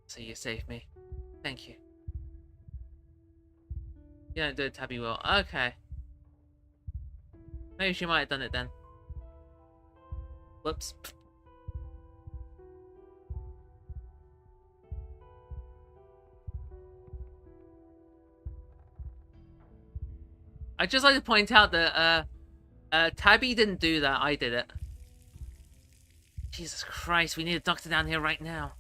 So you saved me. Thank you. You don't do it, Tabby will. Okay. Maybe she might have done it then. Whoops. I'd just like to point out that Tabby didn't do that, I did it. Jesus Christ, we need a doctor down here right now.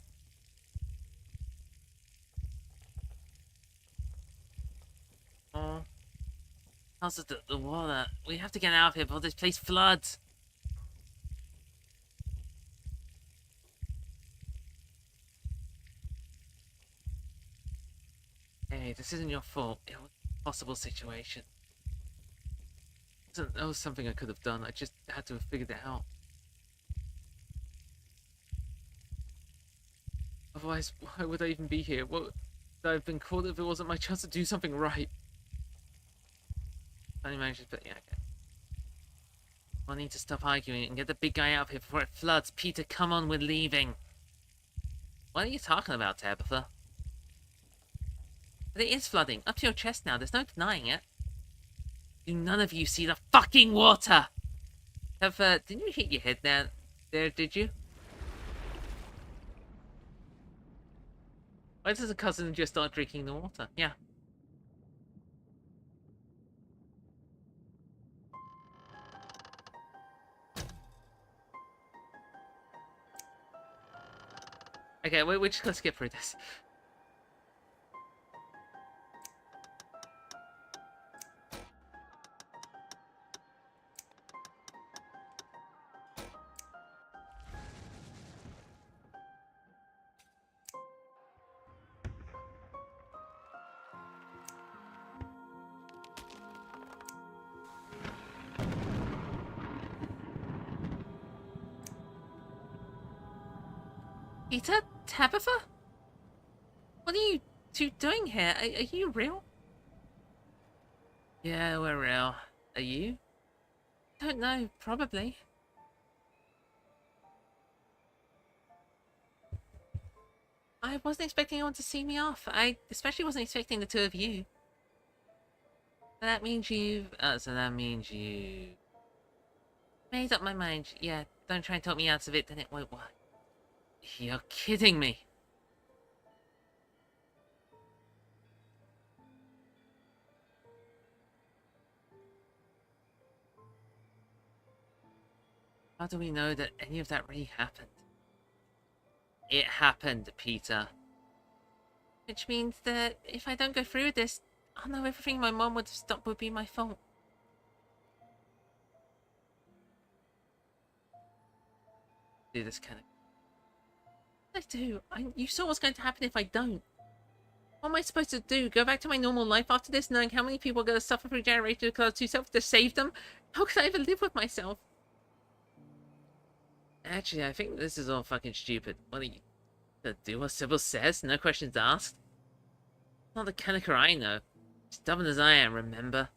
Oh. How's the water? We have to get out of here before this place floods. Hey, this isn't your fault. It was a possible situation. That was something I could have done. I just had to have figured it out. Otherwise, why would I even be here? What would I have been called if it wasn't my chance to do something right? Only managed, but yeah, okay. I need to stop arguing and get the big guy out of here before it floods. Peter, come on, we're leaving. What are you talking about, Tabitha? But it is flooding. Up to your chest now. There's no denying it. Do none of you see the fucking water? Didn't you hit your head there, did you? Why does a cousin just start drinking the water? Yeah. Okay, we're just gonna skip through this. Peter? Tabitha? What are you two doing here? Are you real? Yeah, we're real. Are you? Don't know, probably. I wasn't expecting anyone to see me off. I especially wasn't expecting the two of you. So that means you've... so that means you... Made up my mind. Yeah, don't try and talk me out of it, then it won't work. You're kidding me. How do we know that any of that really happened? It happened, Peter. Which means that if I don't go through with this, I'll know everything my mom would have stopped would be my fault. Do this kind of... I do. You saw what's going to happen if I don't. What am I supposed to do? Go back to my normal life after this, knowing how many people are going to suffer through generations because I was too selfish to save them? How could I ever live with myself? Actually, I think this is all fucking stupid. What are you gonna do what Sybil says? No questions asked? Not the Kaneka I know. Stubborn as I am, remember?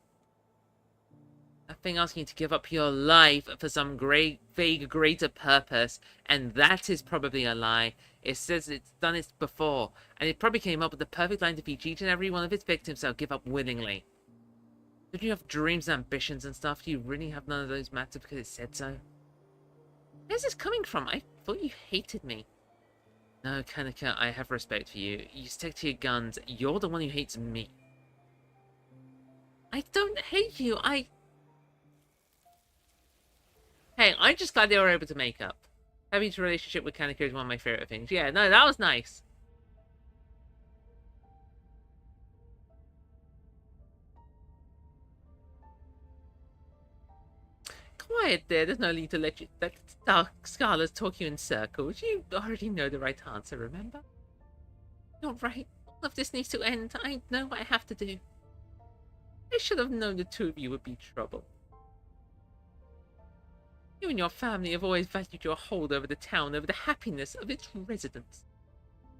That thing asking you to give up your life for some great, vague, greater purpose, and that is probably a lie. It says it's done it before, and it probably came up with the perfect line to teach each and every one of its victims so give up willingly. Don't you have dreams and ambitions and stuff? Do you really have none of those matter because it said so? Where's this coming from? I thought you hated me. No, Kaneka, I have respect for you. You stick to your guns. You're the one who hates me. I don't hate you. Hey, I'm just glad they were able to make up. Tabi's relationship with Kaneka is one of my favorite things. Yeah, no, that was nice. Quiet there. There's no need to let Scarlet talk you in circles. You already know the right answer, remember? You're right. All of this needs to end. I know what I have to do. I should have known the two of you would be trouble. You and your family have always valued your hold over the town, over the happiness of its residents.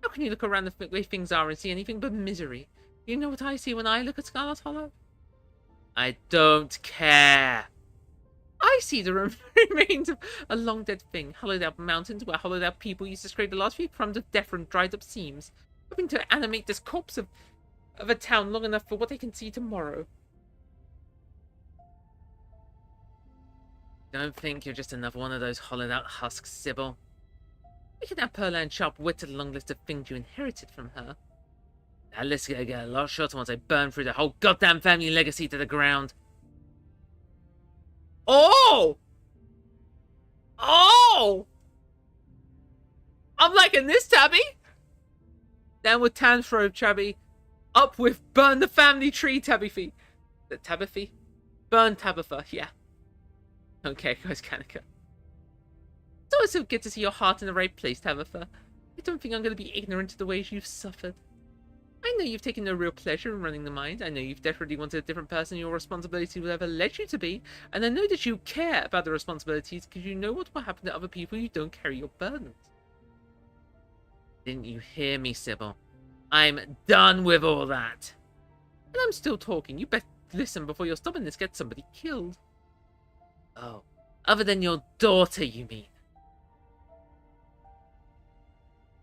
How can you look around the way things are and see anything but misery? You know what I see when I look at Scarlet Hollow? I don't care. I see the remains of a long-dead thing, hollowed out mountains where hollowed out people used to scrape the last few crumbs of death from dried-up seams, hoping to animate this corpse of a town long enough for what they can see tomorrow. Don't think you're just another one of those hollowed-out husks, Sybil. Look at that Perla and sharp-witted long list of things you inherited from her. That list is gonna get a lot shorter once I burn through the whole goddamn family legacy to the ground. Oh! Oh! I'm liking this, Tabby! Down with Tanthrope, Tabby. Up with burn the family tree, Tabby. Tabitha? Burn Tabitha, yeah. Okay, guys, Kaneka. It's always so good to see your heart in the right place, Tabitha. I don't think I'm going to be ignorant to the ways you've suffered. I know you've taken no real pleasure in running the mines. I know you've desperately wanted a different person your responsibility will ever let you to be. And I know that you care about the responsibilities because you know what will happen to other people who don't carry your burdens. Didn't you hear me, Sybil? I'm done with all that. And I'm still talking. You best listen before your stubbornness gets somebody killed. Oh, other than your daughter, you mean?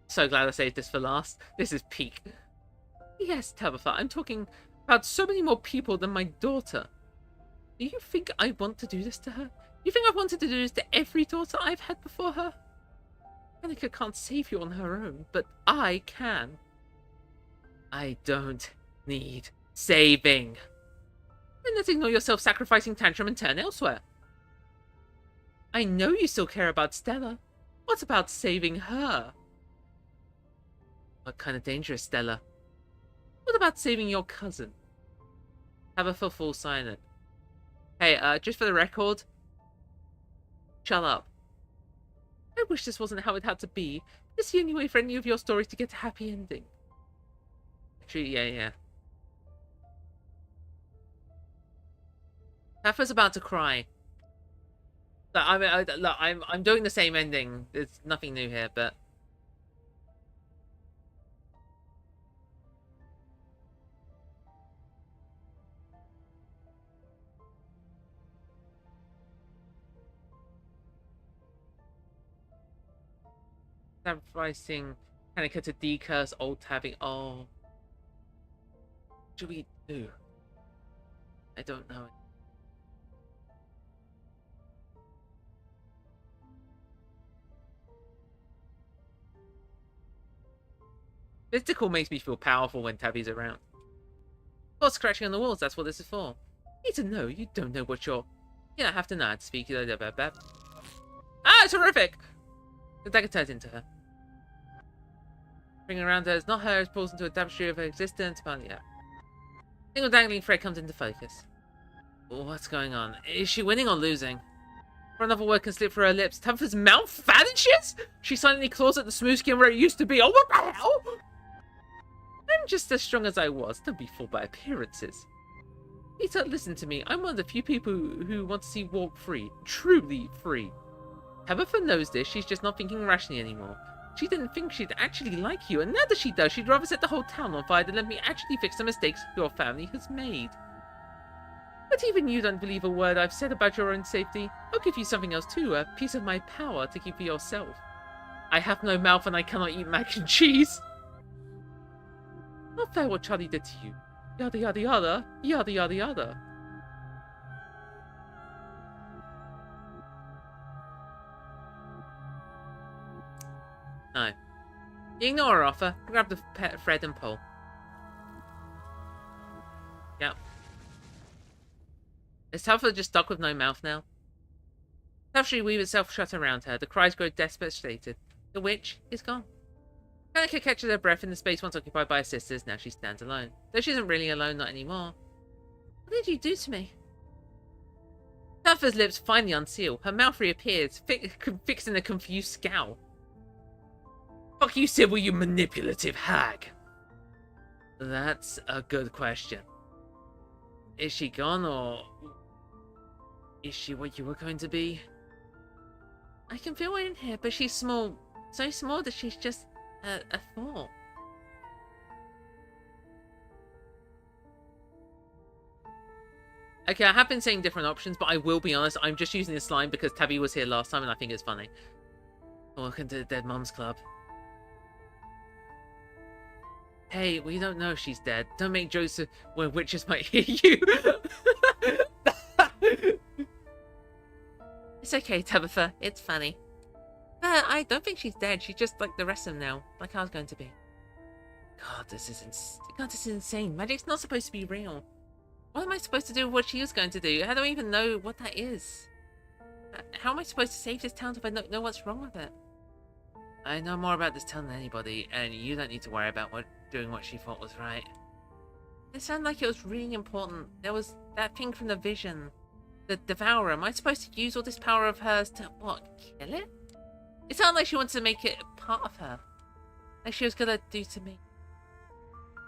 So glad I saved this for last. This is peak. Yes, Tabitha, I'm talking about so many more people than my daughter. Do you think I want to do this to her? You think I've wanted to do this to every daughter I've had before her? Kaneka can't save you on her own, but I can. I don't need saving. Then let's ignore your self-sacrificing tantrum and turn elsewhere. I know you still care about Stella. What about saving her? What kind of danger is Stella? What about saving your cousin? Tabitha falls silent. Hey, just for the record, shut up. I wish this wasn't how it had to be. It's the only way for any of your stories to get a happy ending. Actually, yeah. Tabitha's about to cry. I'm doing the same ending. There's nothing new here, but sacrificing Kaneka to decurse old Tabby. Oh, what should we do? I don't know. Mystical makes me feel powerful when Tabby's around. Or scratching on the walls, that's what this is for. You need to know, you don't know what you're... You don't have to know how to speak. Ah, terrific! The dagger turns into her. Bringing around her is not her, it pulls into a tapestry of her existence, but yeah. Single dangling thread comes into focus. What's going on? Is she winning or losing? For another word can slip through her lips. Tabitha's mouth fat and shit? She silently claws at the smooth skin where it used to be. Oh, what the hell? I'm just as strong as I was. Don't be fooled by appearances. Peter, listen to me. I'm one of the few people who want to see walk free. Truly free. Tabitha knows this. She's just not thinking rationally anymore. She didn't think she'd actually like you, and now that she does, she'd rather set the whole town on fire than let me actually fix the mistakes your family has made. But even you don't believe a word I've said about your own safety. I'll give you something else too, a piece of my power to keep for yourself. I have no mouth and I cannot eat mac and cheese. Not fair what Charlie did to you. Yada yada yada, yada yada yada. No. You ignore her offer, grab the pet thread and pull. Yep. Is Tabitha just stuck with no mouth now? Tapestry weave itself shut around her. The cries grow devastated. The witch is gone. Hanukkah catches her breath in the space once occupied by her sisters. Now she stands alone. Though she isn't really alone, not anymore. What did you do to me? Tabitha's lips finally unseal. Her mouth reappears, fixing a confused scowl. Fuck you, Sybil, you manipulative hag. That's a good question. Is she gone, or is she what you were going to be? I can feel her in here, but she's small. So small that she's just a thought. Okay, I have been saying different options, but I will be honest, I'm just using this line because Tabby was here last time and I think it's funny. Welcome to the Dead Mums Club. Hey, we don't know if she's dead. Don't make jokes where witches might hear you. It's okay, Tabitha. It's funny. But I don't think she's dead. She's just like the rest of them now. Like I was going to be. God, this is insane. Magic's not supposed to be real. What am I supposed to do with what she was going to do? I don't even know what that is. How am I supposed to save this town if I don't know what's wrong with it? I know more about this town than anybody, and you don't need to worry about doing what she thought was right. It sounded like it was really important. There was that thing from the vision. The Devourer. Am I supposed to use all this power of hers to, what, kill it? It sounded like she wanted to make it part of her. Like she was gonna do to me.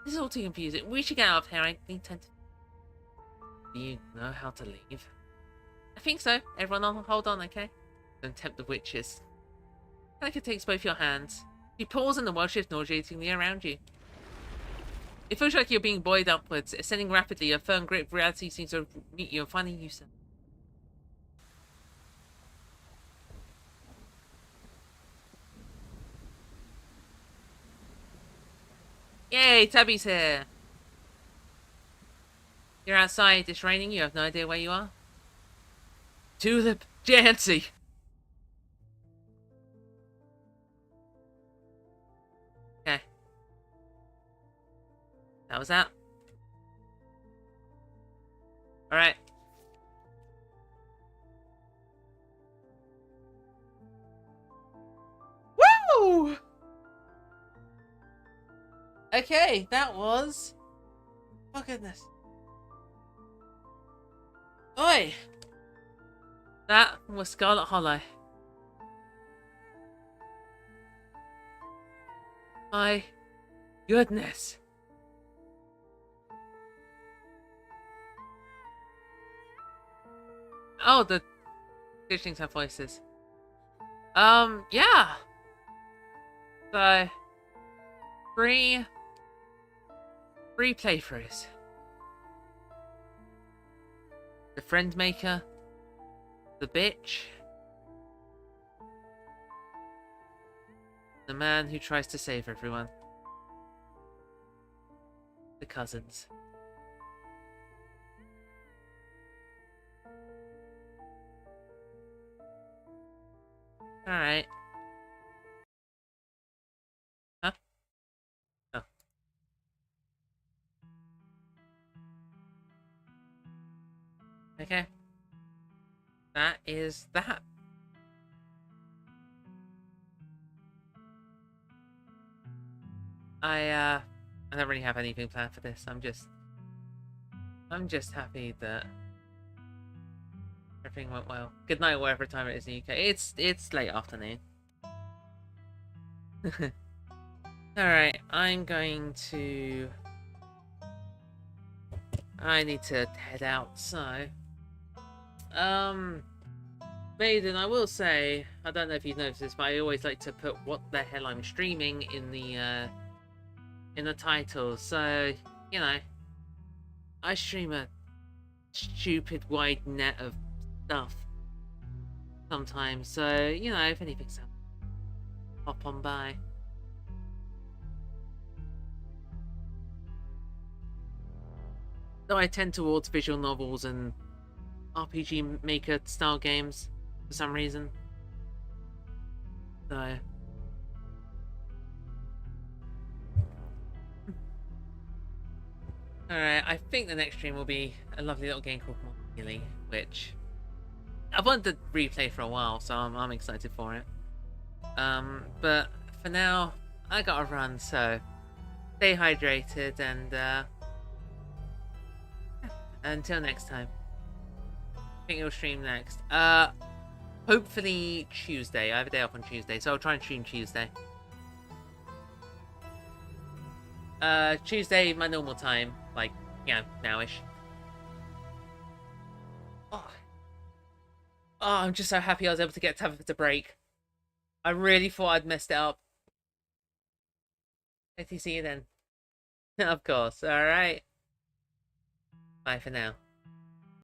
This is all too confusing. We should get out of here. I need time to... Do you know how to leave? I think so. Everyone hold on, okay? Don't tempt the witches. Hanukkah takes both your hands. You pause and the world shifts nauseatingly around you. It feels like you're being buoyed upwards, ascending rapidly. A firm grip of reality seems to meet you and finally you set. Yay, Tabby's here. You're outside, it's raining, you have no idea where you are. Tulip Jancy! Okay. That was that. Alright. Woo! Okay, that was... Oh goodness. Oi! That was Scarlet Hollow. My goodness. Oh, the things have voices. Yeah. So, three playthroughs. The Friend Maker, the Bitch, the man who tries to save everyone, the cousins. Alright. Huh? Oh. Okay. That is that. I don't really have anything planned for this. I'm just happy that everything went well. Good night, whatever time it is in the UK. It's late afternoon. Alright, I need to head out, so... Maiden, I will say, I don't know if you've noticed this, but I always like to put what the hell I'm streaming in the title, so, you know, I stream a stupid wide net of stuff sometimes, so, you know, if anything's up, hop on by. Though I tend towards visual novels and RPG Maker style games for some reason. So. Alright, I think the next stream will be a lovely little game called Healy, which I've wanted to replay for a while, so I'm excited for it. But for now, I gotta run, so stay hydrated and until next time. I think you'll stream next. Hopefully Tuesday. I have a day off on Tuesday, so I'll try and stream Tuesday. Tuesday, my normal time, like, you know, nowish. Oh, I'm just so happy I was able to get Tabitha to break. I really thought I'd messed it up. Let me see you then. Of course, alright. Bye for now.